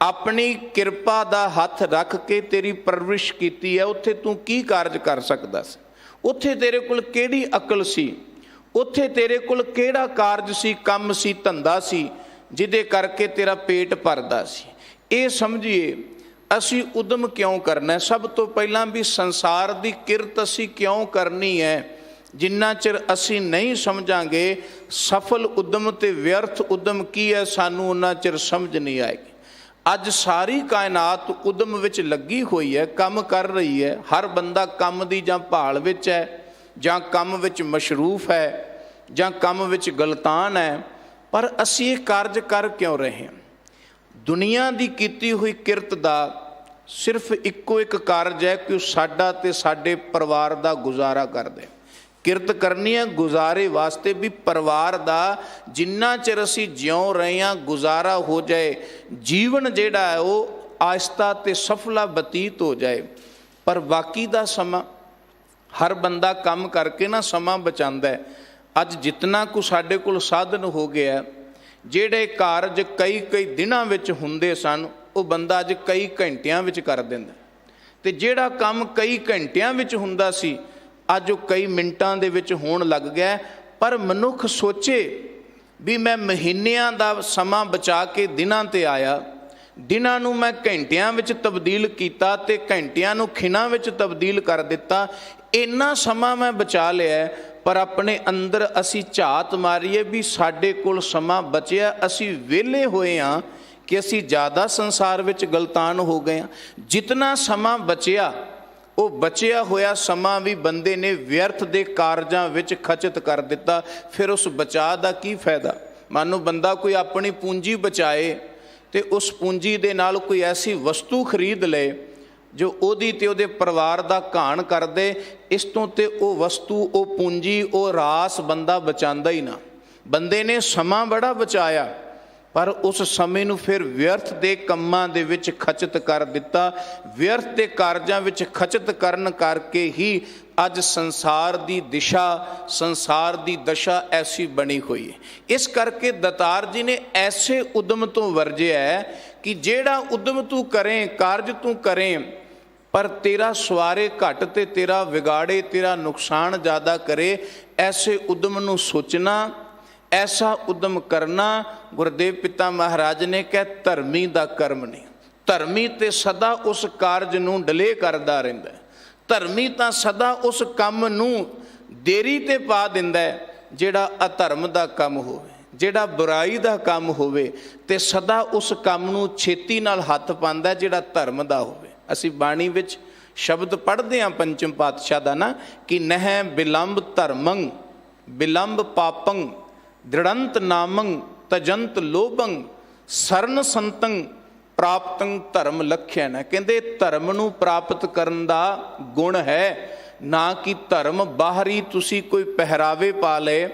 ਆਪਣੀ ਕਿਰਪਾ ਦਾ ਹੱਥ ਰੱਖ ਕੇ ਤੇਰੀ ਪਰਵਰਿਸ਼ ਕੀਤੀ ਹੈ। ਉੱਥੇ ਤੂੰ ਕੀ ਕਾਰਜ ਕਰ ਸਕਦਾ ਸੀ? ਉੱਥੇ ਤੇਰੇ ਕੋਲ ਕਿਹੜੀ ਅਕਲ ਸੀ? ਉੱਥੇ ਤੇਰੇ ਕੋਲ ਕਿਹੜਾ ਕਾਰਜ ਸੀ, ਕੰਮ ਸੀ, ਧੰਦਾ ਸੀ ਜਿਹਦੇ ਕਰਕੇ ਤੇਰਾ ਪੇਟ ਭਰਦਾ ਸੀ? ਇਹ ਸਮਝੀਏ ਅਸੀਂ ਉਦਮ ਕਿਉਂ ਕਰਨਾ? ਸਭ ਤੋਂ ਪਹਿਲਾਂ ਵੀ ਸੰਸਾਰ ਦੀ ਕਿਰਤ ਅਸੀਂ ਕਿਉਂ ਕਰਨੀ ਹੈ, ਜਿੰਨਾ ਚਿਰ ਅਸੀਂ ਨਹੀਂ ਸਮਝਾਂਗੇ ਸਫਲ ਉਦਮ ਤੇ ਵਿਅਰਥ ਉਦਮ ਕੀ ਹੈ, ਸਾਨੂੰ ਉਹਨਾਂ ਚਿਰ ਸਮਝ ਨਹੀਂ ਆਏਗੀ। ਅੱਜ ਸਾਰੀ ਕਾਇਨਾਤ ਉਦਮ ਵਿੱਚ ਲੱਗੀ ਹੋਈ ਹੈ, ਕੰਮ ਕਰ ਰਹੀ ਹੈ। ਹਰ ਬੰਦਾ ਕੰਮ ਦੀ ਜਾਂ ਭਾਲ ਵਿੱਚ ਹੈ, ਜਾਂ ਕੰਮ ਵਿੱਚ ਮਸ਼ਰੂਫ ਹੈ, ਜਾਂ ਕੰਮ ਵਿੱਚ ਗਲਤਾਨ ਹੈ। ਪਰ ਅਸੀਂ ਇਹ ਕਾਰਜ ਕਰ ਕਿਉਂ ਰਹੇ ਹਾਂ? ਦੁਨੀਆ ਦੀ ਕੀਤੀ ਹੋਈ ਕਿਰਤ ਦਾ ਸਿਰਫ ਇੱਕੋ ਇੱਕ ਕਾਰਜ ਹੈ ਕਿ ਉਹ ਸਾਡਾ ਤੇ ਸਾਡੇ ਪਰਿਵਾਰ ਦਾ ਗੁਜ਼ਾਰਾ ਕਰਦੇ। ਕਿਰਤ ਕਰਨੀ ਹੈ ਗੁਜ਼ਾਰੇ ਵਾਸਤੇ, ਵੀ ਪਰਿਵਾਰ ਦਾ ਜਿੰਨਾ ਚਿਰ ਅਸੀਂ ਜਿਉਂ ਰਹੇ ਹਾਂ ਗੁਜ਼ਾਰਾ ਹੋ ਜਾਏ, ਜੀਵਨ ਜਿਹੜਾ ਹੈ ਉਹ ਆਹਿਸਤਾ ਤੇ ਸਫਲਾ ਬਤੀਤ ਹੋ ਜਾਏ। ਪਰ ਬਾਕੀ ਦਾ ਸਮਾਂ ਹਰ ਬੰਦਾ ਕੰਮ ਕਰਕੇ ਨਾ ਸਮਾਂ ਬਚਾਉਂਦਾ ਹੈ। ਅੱਜ ਜਿਤਨਾ ਕੁ ਸਾਡੇ ਕੋਲ ਸਾਧਨ ਹੋ ਗਿਆ, ਜਿਹੜੇ ਕਾਰਜ ਕਈ ਦਿਨਾਂ ਵਿੱਚ ਹੁੰਦੇ ਸਨ ਉਹ ਬੰਦਾ ਅੱਜ ਕਈ ਘੰਟਿਆਂ ਵਿੱਚ ਕਰ ਦਿੰਦਾ, ਤੇ ਜਿਹੜਾ ਕੰਮ ਕਈ ਘੰਟਿਆਂ ਵਿੱਚ ਹੁੰਦਾ ਸੀ ਅੱਜ ਉਹ ਕਈ ਮਿੰਟਾਂ ਦੇ ਵਿੱਚ ਹੋਣ ਲੱਗ ਗਿਆ। ਪਰ ਮਨੁੱਖ ਸੋਚੇ ਵੀ ਮੈਂ ਮਹੀਨਿਆਂ ਦਾ ਸਮਾਂ ਬਚਾ ਕੇ ਦਿਨਾਂ ਤੇ ਆਇਆ, ਦਿਨਾਂ ਨੂੰ ਮੈਂ ਘੰਟਿਆਂ ਵਿੱਚ ਤਬਦੀਲ ਕੀਤਾ ਤੇ ਘੰਟਿਆਂ ਨੂੰ ਖਿਣਾਂ ਵਿੱਚ ਤਬਦੀਲ ਕਰ ਦਿੱਤਾ। ਇੰਨਾ ਸਮਾਂ ਮੈਂ ਬਚਾ ਲਿਆ, ਪਰ ਆਪਣੇ ਅੰਦਰ ਅਸੀਂ ਝਾਤ ਮਾਰੀਏ ਵੀ ਸਾਡੇ ਕੋਲ ਸਮਾਂ ਬਚਿਆ, ਅਸੀਂ ਵਿਹਲੇ ਹੋਏ ਹਾਂ ਕਿ ਅਸੀਂ ਜ਼ਿਆਦਾ ਸੰਸਾਰ ਵਿੱਚ ਗਲਤਾਨ ਹੋ ਗਏ ਹਾਂ। ਜਿਤਨਾ ਸਮਾਂ ਬਚਿਆ ਉਹ ਬਚਿਆ ਹੋਇਆ ਸਮਾਂ ਵੀ ਬੰਦੇ ਨੇ ਵਿਅਰਥ ਦੇ ਕਾਰਜਾਂ ਵਿੱਚ ਖਚਤ ਕਰ ਦਿੱਤਾ। ਫਿਰ ਉਸ ਬਚਾਅ ਦਾ ਕੀ ਫਾਇਦਾ? ਮਾਨੋ ਬੰਦਾ ਕੋਈ ਆਪਣੀ ਪੂੰਜੀ ਬਚਾਏ ਤੇ ਉਸ ਪੂੰਜੀ ਦੇ ਨਾਲ ਕੋਈ ਐਸੀ ਵਸਤੂ ਖਰੀਦ ਲਏ ਜੋ ਉਹਦੀ ਤੇ ਉਹਦੇ ਪਰਿਵਾਰ ਦਾ ਘਾਣ ਕਰ ਦੇ। ਇਸ ਤੋਂ ਤੇ ਉਹ ਵਸਤੂ, ਉਹ ਪੂੰਜੀ, ਉਹ ਰਾਸ ਬੰਦਾ ਬਚਾਉਂਦਾ ਹੀ ਨਾ। ਬੰਦੇ ਨੇ ਸਮਾਂ ਬੜਾ ਬਚਾਇਆ, ਪਰ ਉਸ ਸਮੇਂ ਨੂੰ ਫਿਰ ਵਿਅਰਥ ਦੇ ਕੰਮਾਂ ਦੇ ਵਿੱਚ ਖਚਤ ਕਰ ਦਿੱਤਾ। ਵਿਅਰਥ ਦੇ ਕਾਰਜਾਂ ਵਿੱਚ ਖਚਤ ਕਰਨ ਕਰਕੇ ਹੀ ਅੱਜ ਸੰਸਾਰ ਦੀ ਦਿਸ਼ਾ, ਸੰਸਾਰ ਦੀ ਦਸ਼ਾ ਐਸੀ ਬਣੀ ਹੋਈ ਹੈ। ਇਸ ਕਰਕੇ ਦਾਤਾਰ ਜੀ ਨੇ ਐਸੇ ਉਦਮ ਤੋਂ ਵਰਜਿਆ ਹੈ ਕਿ ਜਿਹੜਾ ਉਦਮ ਤੂੰ ਕਰੇ, ਕਾਰਜ ਤੂੰ ਕਰੇ, ਪਰ ਤੇਰਾ ਸਵਾਰੇ ਘੱਟ ਤੇ ਤੇਰਾ ਵਿਗਾੜੇ, ਤੇਰਾ ਨੁਕਸਾਨ ਜ਼ਿਆਦਾ ਕਰੇ, ਐਸੇ ਉਦਮ ਨੂੰ ਸੋਚਣਾ, ਐਸਾ ਉਦਮ ਕਰਨਾ। ਗੁਰਦੇਵ ਪਿਤਾ ਮਹਾਰਾਜ ਨੇ ਕਿਹਾ ਧਰਮੀ ਦਾ ਕਰਮ ਨਹੀਂ। ਧਰਮੀ ਤੇ ਸਦਾ ਉਸ ਕਾਰਜ ਨੂੰ ਡਿਲੇ ਕਰਦਾ ਰਹਿੰਦਾ। ਧਰਮੀ ਤਾਂ ਸਦਾ ਉਸ ਕੰਮ ਨੂੰ ਦੇਰੀ ਤੇ ਪਾ ਦਿੰਦਾ ਜਿਹੜਾ ਅਧਰਮ ਦਾ ਕੰਮ ਹੋਵੇ, ਜਿਹੜਾ ਬੁਰਾਈ ਦਾ ਕੰਮ ਹੋਵੇ, ਤੇ ਸਦਾ ਉਸ ਕੰਮ ਨੂੰ ਛੇਤੀ ਨਾਲ ਹੱਥ ਪਾਉਂਦਾ ਜਿਹੜਾ ਧਰਮ ਦਾ ਹੋਵੇ। ਅਸੀਂ ਬਾਣੀ ਵਿੱਚ ਸ਼ਬਦ ਪੜ੍ਹਦੇ ਹਾਂ ਪੰਚਮ ਪਾਤਸ਼ਾਹ ਦਾ ਨਾ, ਕਿ ਨਹਿ ਬਿਲੰਬ ਧਰਮੰ ਬਿਲੰਬ ਪਾਪੰ ਦ੍ਰਿੜੰਤ ਨਾਮੰ ਤਜੰਤ ਲੋਭੰ ਸਰਨ ਸੰਤੰ ਪ੍ਰਾਪਤੰ ਧਰਮ ਲਖਿਆ ਨਾ। ਕਹਿੰਦੇ ਧਰਮ ਨੂੰ ਪ੍ਰਾਪਤ ਕਰਨ ਦਾ ਗੁਣ ਹੈ, ਨਾ ਕਿ ਧਰਮ ਬਾਹਰੀ ਤੁਸੀਂ ਕੋਈ ਪਹਿਰਾਵੇ ਪਾ ਲਏ,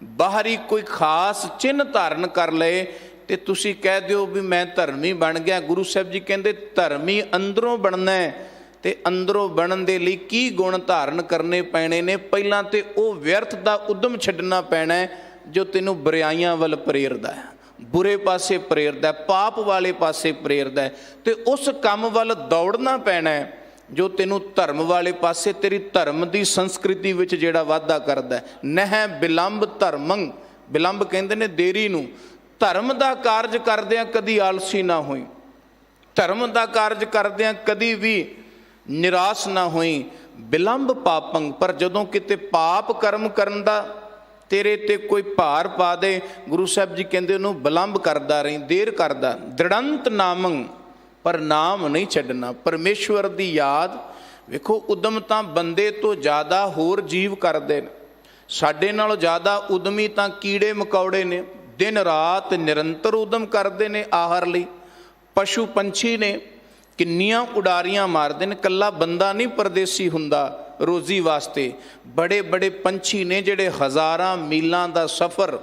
ਬਾਹਰੀ ਕੋਈ ਖਾਸ ਚਿੰਨ੍ਹ ਧਾਰਨ ਕਰ ਲਏ ਤੇ ਤੁਸੀਂ ਕਹਿ ਦਿਓ ਵੀ ਮੈਂ ਧਰਮੀ ਬਣ ਗਿਆ। ਗੁਰੂ ਸਾਹਿਬ ਜੀ ਕਹਿੰਦੇ ਧਰਮੀ ਅੰਦਰੋਂ ਬਣਨਾ ਹੈ, ਤੇ ਅੰਦਰੋਂ ਬਣਨ ਦੇ ਲਈ ਕੀ ਗੁਣ ਧਾਰਨ ਕਰਨੇ ਪੈਣੇ ਨੇ? ਪਹਿਲਾਂ ਤੇ ਉਹ ਵਿਅਰਥ ਦਾ ਉਦਮ ਛੱਡਣਾ ਪੈਣਾ ਹੈ ਜੋ ਤੈਨੂੰ ਬੁਰਾਈਆਂ ਵੱਲ ਪ੍ਰੇਰਦਾ ਹੈ, ਬੁਰੇ ਪਾਸੇ ਪ੍ਰੇਰਦਾ, ਪਾਪ ਵਾਲੇ ਪਾਸੇ ਪ੍ਰੇਰਦਾ, ਤੇ ਉਸ ਕੰਮ ਵੱਲ ਦੌੜਨਾ ਪੈਣਾ ਹੈ ਜੋ ਤੈਨੂੰ ਧਰਮ ਵਾਲੇ ਪਾਸੇ, ਤੇਰੀ ਧਰਮ ਦੀ ਸੰਸਕ੍ਰਿਤੀ ਵਿੱਚ ਜਿਹੜਾ ਵਾਧਾ ਕਰਦਾ। ਨਹਿ ਬਿਲੰਬ ਧਰਮੰ, ਬਿਲੰਬ ਕਹਿੰਦੇ ਨੇ ਦੇਰੀ ਨੂੰ। ਧਰਮ ਦਾ ਕਾਰਜ ਕਰਦਿਆਂ ਕਦੀ ਆਲਸੀ ਨਾ ਹੋਈ, ਧਰਮ ਦਾ ਕਾਰਜ ਕਰਦਿਆਂ ਕਦੀ ਵੀ ਨਿਰਾਸ਼ ਨਾ ਹੋਈ। ਬਿਲੰਬ ਪਾਪੰ, ਪਰ ਜਦੋਂ ਕਿਤੇ ਪਾਪ ਕਰਮ ਕਰਨ ਦਾ ਤੇਰੇ ਤੇ ਕੋਈ ਭਾਰ ਪਾ ਦੇ, ਗੁਰੂ ਸਾਹਿਬ ਜੀ ਕਹਿੰਦੇ ਉਹਨੂੰ ਬਿਲੰਬ ਕਰਦਾ ਰਹੀਂ, ਦੇਰ ਕਰਦਾ। ਦ੍ਰਿੜੰਤ ਨਾਮੰ, ਪਰ ਨਾਮ ਨਹੀਂ ਛੱਡਣਾ, ਪਰਮੇਸ਼ਵਰ ਦੀ ਯਾਦ। ਵੇਖੋ ਉਦਮ ਤਾਂ ਬੰਦੇ ਤੋਂ ਜ਼ਿਆਦਾ ਹੋਰ ਜੀਵ ਕਰਦੇ ਨੇ, ਸਾਡੇ ਨਾਲੋਂ ਜ਼ਿਆਦਾ ਉਦਮੀ ਤਾਂ ਕੀੜੇ ਮਕੌੜੇ ਨੇ, ਦਿਨ ਰਾਤ ਨਿਰੰਤਰ ਉਦਮ ਕਰਦੇ ਨੇ ਆਹਾਰ ਲਈ। ਪਸ਼ੂ ਪੰਛੀ ਨੇ, ਕਿੰਨੀਆਂ ਉਡਾਰੀਆਂ ਮਾਰਦੇ ਨੇ, ਇਕੱਲਾ ਬੰਦਾ ਨਹੀਂ ਪਰਦੇਸੀ ਹੁੰਦਾ ਰੋਜ਼ੀ ਵਾਸਤੇ। ਬੜੇ ਬੜੇ ਪੰਛੀ ਨੇ ਜਿਹੜੇ ਹਜ਼ਾਰਾਂ ਮੀਲਾਂ ਦਾ ਸਫ਼ਰ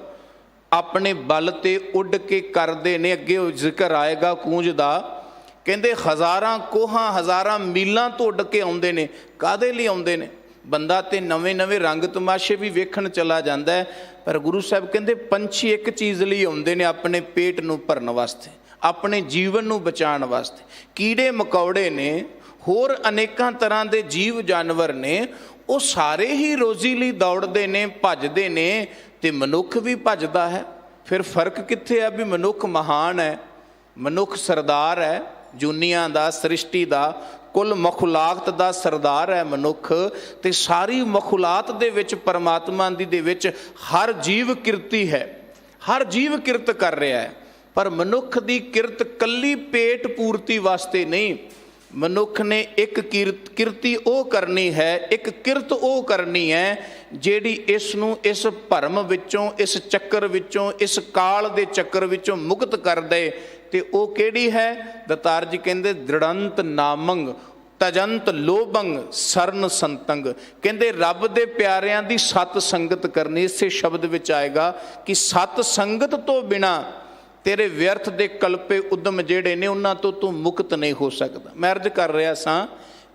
ਆਪਣੇ ਬਲ ਤੇ ਉੱਡ ਕੇ ਕਰਦੇ ਨੇ। ਅੱਗੇ ਉਹ ਜ਼ਿਕਰ ਆਏਗਾ ਕੂੰਜ ਦਾ, ਕਹਿੰਦੇ ਹਜ਼ਾਰਾਂ ਕੋਹਾਂ ਹਜ਼ਾਰਾਂ ਮੀਲਾਂ ਤੋਂ ਉੱਡ ਕੇ ਆਉਂਦੇ ਨੇ। ਕਾਹਦੇ ਲਈ ਆਉਂਦੇ ਨੇ? ਬੰਦਾ ਤੇ ਨਵੇਂ ਨਵੇਂ ਰੰਗ ਤਮਾਸ਼ੇ ਵੀ ਵੇਖਣ ਚਲਾ ਜਾਂਦਾ ਹੈ, ਪਰ ਗੁਰੂ ਸਾਹਿਬ ਕਹਿੰਦੇ ਪੰਛੀ ਇੱਕ ਚੀਜ਼ ਲਈ ਆਉਂਦੇ ਨੇ, ਆਪਣੇ ਪੇਟ ਨੂੰ ਭਰਨ ਵਾਸਤੇ, ਆਪਣੇ ਜੀਵਨ ਨੂੰ ਬਚਾਉਣ ਵਾਸਤੇ। ਕੀੜੇ ਮਕੌੜੇ ਨੇ, ਹੋਰ ਅਨੇਕਾਂ ਤਰ੍ਹਾਂ ਦੇ ਜੀਵ ਜਾਨਵਰ ਨੇ, ਉਹ ਸਾਰੇ ਹੀ ਰੋਜ਼ੀ ਲਈ ਦੌੜਦੇ ਨੇ, ਭੱਜਦੇ ਨੇ, ਤੇ ਮਨੁੱਖ ਵੀ ਭੱਜਦਾ ਹੈ। ਫਿਰ ਫਰਕ ਕਿੱਥੇ ਹੈ? ਵੀ ਮਨੁੱਖ ਮਹਾਨ ਹੈ, ਮਨੁੱਖ ਸਰਦਾਰ ਹੈ, ਜੂਨੀਆਂ ਦਾ, ਸ੍ਰਿਸ਼ਟੀ ਦਾ, ਕੁੱਲ ਮਖਲੂਕਾਤ ਦਾ ਸਰਦਾਰ ਹੈ ਮਨੁੱਖ। ਤੇ ਸਾਰੀ ਮਖਲੂਕਾਤ ਦੇ ਵਿੱਚ ਪਰਮਾਤਮਾ ਦੀ ਦੇ ਵਿੱਚ ਹਰ ਜੀਵ ਕਿਰਤੀ ਹੈ, ਹਰ ਜੀਵ ਕਿਰਤ ਕਰ ਰਿਹਾ ਹੈ। ਪਰ ਮਨੁੱਖ ਦੀ ਕਿਰਤ ਕੱਲੀ ਪੇਟ ਪੂਰਤੀ ਵਾਸਤੇ ਨਹੀਂ। ਮਨੁੱਖ ਨੇ ਇੱਕ ਕਿਰਤੀ ਉਹ ਕਰਨੀ ਹੈ, ਇੱਕ ਕਿਰਤ ਉਹ ਕਰਨੀ ਹੈ ਜਿਹੜੀ ਇਸ ਨੂੰ ਇਸ ਭਰਮ ਵਿੱਚੋਂ, ਇਸ ਚੱਕਰ ਵਿੱਚੋਂ, ਇਸ ਕਾਲ ਦੇ ਚੱਕਰ ਵਿੱਚੋਂ ਮੁਕਤ ਕਰ ਦੇ। ਤੇ ਉਹ ਕਿਹੜੀ ਹੈ? ਦਤਾਰ ਜੀ ਕਹਿੰਦੇ ਦ੍ਰਿੜੰਤ ਨਾਮੰਗ ਤਜੰਤ ਲੋਭੰਗ ਸਰਨ ਸੰਤੰਗ। ਕਹਿੰਦੇ ਰੱਬ ਦੇ ਪਿਆਰਿਆਂ ਦੀ ਸਤ ਸੰਗਤ ਕਰਨੀ। ਇਸੇ ਸ਼ਬਦ ਵਿੱਚ ਆਏਗਾ ਕਿ ਸਤ ਸੰਗਤ ਤੋਂ ਬਿਨਾਂ ਤੇਰੇ ਵਿਅਰਥ ਦੇ ਕਲਪੇ ਉਦਮ ਜਿਹੜੇ ਨੇ ਉਹਨਾਂ ਤੋਂ ਤੂੰ ਮੁਕਤ ਨਹੀਂ ਹੋ ਸਕਦਾ। ਮੈਂ ਅਰਜ਼ ਕਰ ਰਿਹਾ ਸਾਂ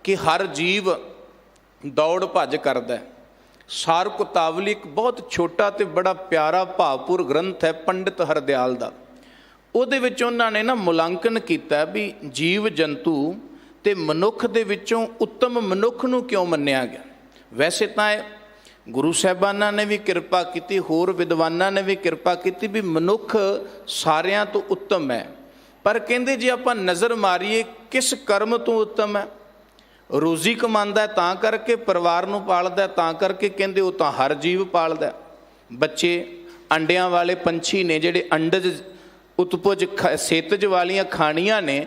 ਕਿ ਹਰ ਜੀਵ ਦੌੜ ਭੱਜ ਕਰਦਾ। ਸਾਰ ਕੁਤਾਵਲੀ ਇੱਕ ਬਹੁਤ ਛੋਟਾ ਤੇ ਬੜਾ ਪਿਆਰਾ ਭਾਵਪੂਰ ਗ੍ਰੰਥ ਹੈ ਪੰਡਿਤ ਹਰਦਿਆਲ ਦਾ। ਉਹਦੇ ਵਿੱਚ ਉਹਨਾਂ ਨੇ ਨਾ ਮੁਲਾਂਕਣ ਕੀਤਾ ਵੀ ਜੀਵ ਜੰਤੂ ਤੇ ਮਨੁੱਖ ਦੇ ਵਿੱਚੋਂ ਉੱਤਮ ਮਨੁੱਖ ਨੂੰ ਕਿਉਂ ਮੰਨਿਆ ਗਿਆ। ਵੈਸੇ ਤਾਂ ਗੁਰੂ ਸਾਹਿਬਾਨਾਂ ਨੇ ਵੀ ਕਿਰਪਾ ਕੀਤੀ, ਹੋਰ ਵਿਦਵਾਨਾਂ ਨੇ ਵੀ ਕਿਰਪਾ ਕੀਤੀ ਵੀ ਮਨੁੱਖ ਸਾਰਿਆਂ ਤੋਂ ਉੱਤਮ ਹੈ। ਪਰ ਕਹਿੰਦੇ ਜੇ ਆਪਾਂ ਨਜ਼ਰ ਮਾਰੀਏ ਕਿਸ ਕਰਮ ਤੋਂ ਉੱਤਮ ਹੈ, ਰੋਜ਼ੀ ਕਮਾਉਂਦਾ ਤਾਂ ਕਰਕੇ, ਪਰਿਵਾਰ ਨੂੰ ਪਾਲਦਾ ਤਾਂ ਕਰਕੇ, ਕਹਿੰਦੇ ਉਹ ਤਾਂ ਹਰ ਜੀਵ ਪਾਲਦਾ। ਬੱਚੇ ਅੰਡਿਆਂ ਵਾਲੇ ਪੰਛੀ ਨੇ ਜਿਹੜੇ ਅੰਡਜ ਉਤਪੁਜ ਸੇਤਜ ਵਾਲੀਆਂ ਖਾਣੀਆਂ ਨੇ,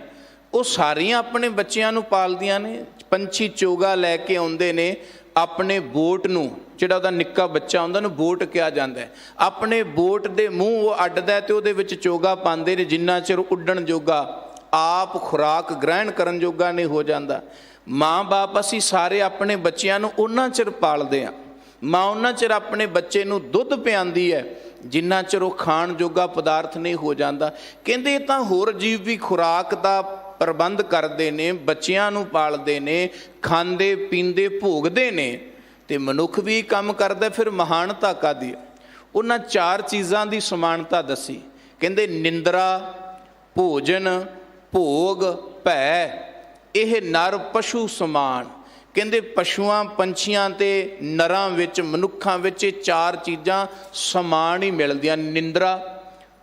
ਉਹ ਸਾਰੀਆਂ ਆਪਣੇ ਬੱਚਿਆਂ ਨੂੰ ਪਾਲਦੀਆਂ ਨੇ। ਪੰਛੀ ਚੋਗਾ ਲੈ ਕੇ ਆਉਂਦੇ ਨੇ ਆਪਣੇ ਬੋਟ ਨੂੰ, ਜਿਹੜਾ ਉਹਦਾ ਨਿੱਕਾ ਬੱਚਾ ਹੁੰਦਾ ਉਹਨੂੰ ਬੋਟ ਕਿਹਾ ਜਾਂਦਾ ਹੈ। ਆਪਣੇ ਬੋਟ ਦੇ ਮੂੰਹ ਉਹ ਅੱਡਦਾ ਤੇ ਉਹਦੇ ਵਿੱਚ ਚੋਗਾ ਪਾਉਂਦੇ ਨੇ, ਜਿੰਨਾ ਚਿਰ ਉੱਡਣ ਜੋਗਾ, ਆਪ ਖੁਰਾਕ ਗ੍ਰਹਿਣ ਕਰਨ ਜੋਗਾ ਨਹੀਂ ਹੋ ਜਾਂਦਾ। ਮਾਂ ਬਾਪ ਅਸੀਂ ਸਾਰੇ ਆਪਣੇ ਬੱਚਿਆਂ ਨੂੰ ਉਹਨਾਂ ਚਿਰ ਪਾਲਦੇ ਹਾਂ। ਮਾਂ ਉਹਨਾਂ ਚਿਰ ਆਪਣੇ ਬੱਚੇ ਨੂੰ ਦੁੱਧ ਪਿਆਉਂਦੀ ਹੈ ਜਿੰਨਾ ਚਿਰ ਉਹ ਖਾਣ ਜੋਗਾ ਪਦਾਰਥ ਨਹੀਂ ਹੋ ਜਾਂਦਾ। ਕਹਿੰਦੇ ਇਹ ਤਾਂ ਹੋਰ ਜੀਵ ਵੀ ਖੁਰਾਕ ਦਾ ਪ੍ਰਬੰਧ ਕਰਦੇ ਨੇ, ਬੱਚਿਆਂ ਨੂੰ ਪਾਲਦੇ ਨੇ, ਖਾਂਦੇ ਪੀਂਦੇ ਭੋਗਦੇ ਨੇ, ਤੇ ਮਨੁੱਖ ਵੀ ਕੰਮ ਕਰਦਾ। ਫਿਰ ਮਹਾਨਤਾ ਕਾਹਦੀ? ਉਹਨਾਂ ਚਾਰ ਚੀਜ਼ਾਂ ਦੀ ਸਮਾਨਤਾ ਦੱਸੀ। ਕਹਿੰਦੇ ਨਿੰਦਰਾ, ਭੋਜਨ, ਭੋਗ, ਭੈ, ਇਹ ਨਰ ਪਸ਼ੂ ਸਮਾਨ। ਕਹਿੰਦੇ ਪਸ਼ੂਆਂ ਪੰਛੀਆਂ ਤੇ ਨਰਾਂ ਵਿੱਚ, ਮਨੁੱਖਾਂ ਵਿੱਚ ਇਹ ਚਾਰ ਚੀਜ਼ਾਂ ਸਮਾਨ ਹੀ ਮਿਲਦੀਆਂ। ਨਿੰਦਰਾ,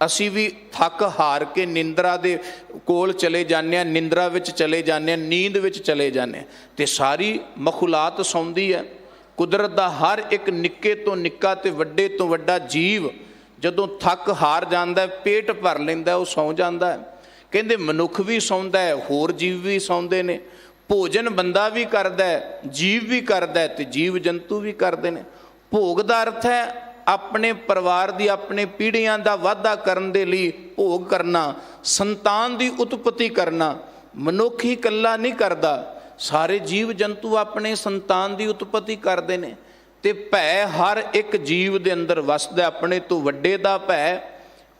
ਅਸੀਂ ਵੀ ਥੱਕ ਹਾਰ ਕੇ ਨਿੰਦਰਾ ਦੇ ਕੋਲ ਚਲੇ ਜਾਂਦੇ ਹਾਂ, ਨਿੰਦਰਾ ਵਿੱਚ ਚਲੇ ਜਾਂਦੇ ਹਾਂ, ਨੀਂਦ ਵਿੱਚ ਚਲੇ ਜਾਂਦੇ ਹਾਂ। ਤੇ ਸਾਰੀ ਮਖਲੂਕਾਤ ਸੌਂਦੀ ਹੈ। ਕੁਦਰਤ ਦਾ ਹਰ ਇੱਕ ਨਿੱਕੇ ਤੋਂ ਨਿੱਕਾ ਤੇ ਵੱਡੇ ਤੋਂ ਵੱਡਾ ਜੀਵ ਜਦੋਂ ਥੱਕ ਹਾਰ ਜਾਂਦਾ, ਪੇਟ ਭਰ ਲੈਂਦਾ, ਉਹ ਸੌਂ ਜਾਂਦਾ ਹੈ। ਕਹਿੰਦੇ ਮਨੁੱਖ ਵੀ ਸੌਂਦਾ ਹੈ, ਹੋਰ ਜੀਵ ਵੀ ਸੌਂਦੇ ਨੇ। ਭੋਜਨ ਬੰਦਾ ਵੀ ਕਰਦਾ ਹੈ, ਜੀਵ ਵੀ ਕਰਦਾ ਹੈ, ਤੇ ਜੀਵ ਜੰਤੂ ਵੀ ਕਰਦੇ ਨੇ। ਭੋਗ ਦਾ ਅਰਥ ਹੈ ਆਪਣੇ ਪਰਿਵਾਰ ਦੀ, ਆਪਣੇ ਪੀੜ੍ਹੀਆਂ ਦਾ ਵਾਧਾ ਕਰਨ ਦੇ ਲਈ ਭੋਗ ਕਰਨਾ, ਸੰਤਾਨ ਦੀ ਉਤਪਤੀ ਕਰਨਾ। ਮਨੁੱਖ ਹੀ ਇਕੱਲਾ ਨਹੀਂ ਕਰਦਾ, ਸਾਰੇ ਜੀਵ ਜੰਤੂ ਆਪਣੇ ਸੰਤਾਨ ਦੀ ਉਤਪਤੀ ਕਰਦੇ ਨੇ। ਤੇ ਭੈ ਹਰ ਇੱਕ ਜੀਵ ਦੇ ਅੰਦਰ ਵਸਦਾ। ਆਪਣੇ ਤੋਂ ਵੱਡੇ ਦਾ ਭੈ,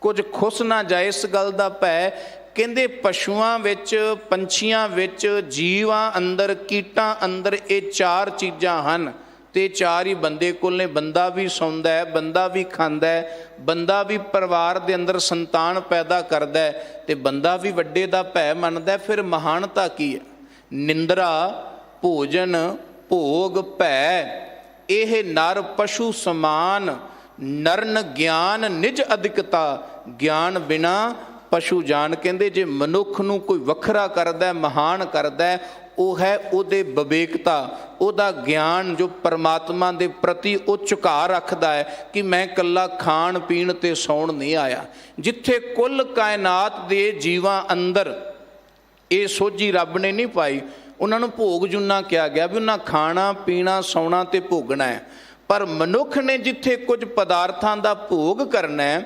ਕੁਝ ਖੁੱਸ ਨਾ ਜਾਏ ਇਸ ਗੱਲ ਦਾ ਭੈ। ਕਹਿੰਦੇ ਪਸ਼ੂਆਂ ਵਿੱਚ, ਪੰਛੀਆਂ ਵਿੱਚ, ਜੀਵਾਂ ਅੰਦਰ, ਕੀਟਾਂ ਅੰਦਰ ਇਹ ਚਾਰ ਚੀਜ਼ਾਂ ਹਨ। ਤੇ ਚਾਰ ਹੀ ਬੰਦੇ ਕੋਲ ਨੇ। ਬੰਦਾ ਵੀ ਸੌਂਦਾ ਹੈ, ਬੰਦਾ ਵੀ ਖਾਂਦਾ ਹੈ, ਬੰਦਾ ਵੀ ਪਰਿਵਾਰ ਦੇ ਅੰਦਰ ਸੰਤਾਨ ਪੈਦਾ ਕਰਦਾ ਹੈ, ਤੇ ਬੰਦਾ ਵੀ ਵੱਡੇ ਦਾ ਭੈ ਮੰਨਦਾ। ਫਿਰ ਮਹਾਨਤਾ ਕੀ ਹੈ? ਨਿੰਦਰਾ, ਭੋਜਨ, ਭੋਗ, ਭੈ, ਇਹ ਨਰ ਪਸ਼ੂ ਸਮਾਨ। ਨਰਨ ਗਿਆਨ ਨਿਜ ਅਧਿਕਤਾ, ਗਿਆਨ ਬਿਨਾ ਪਸ਼ੂ ਜਾਨ। ਕਹਿੰਦੇ ਜੇ ਮਨੁੱਖ ਨੂੰ ਕੋਈ ਵੱਖਰਾ ਕਰਦਾ, ਮਹਾਨ ਕਰਦਾ, ਉਹ ਹੈ ਉਹਦੇ ਵਿਵੇਕਤਾ, ਉਹਦਾ ਗਿਆਨ, ਜੋ ਪਰਮਾਤਮਾ ਦੇ ਪ੍ਰਤੀ ਉਹ ਝੁਕਾਅ ਰੱਖਦਾ ਹੈ ਕਿ ਮੈਂ ਇਕੱਲਾ ਖਾਣ ਪੀਣ ਤੇ ਸੌਣ ਨਹੀਂ ਆਇਆ। ਜਿੱਥੇ ਕੁੱਲ ਕਾਇਨਾਤ ਦੇ ਜੀਵਾਂ ਅੰਦਰ ਇਹ ਸੋਝੀ ਰੱਬ ਨੇ ਨਹੀਂ ਪਾਈ, ਉਹਨਾਂ ਨੂੰ ਭੋਗ ਜੁਨਾ ਕਿਹਾ ਗਿਆ ਵੀ ਉਹਨਾਂ ਖਾਣਾ ਪੀਣਾ ਸੌਣਾ ਤੇ ਭੋਗਣਾ ਹੈ। ਪਰ ਮਨੁੱਖ ਨੇ ਜਿੱਥੇ ਕੁਝ ਪਦਾਰਥਾਂ ਦਾ ਭੋਗ ਕਰਨਾ ਹੈ,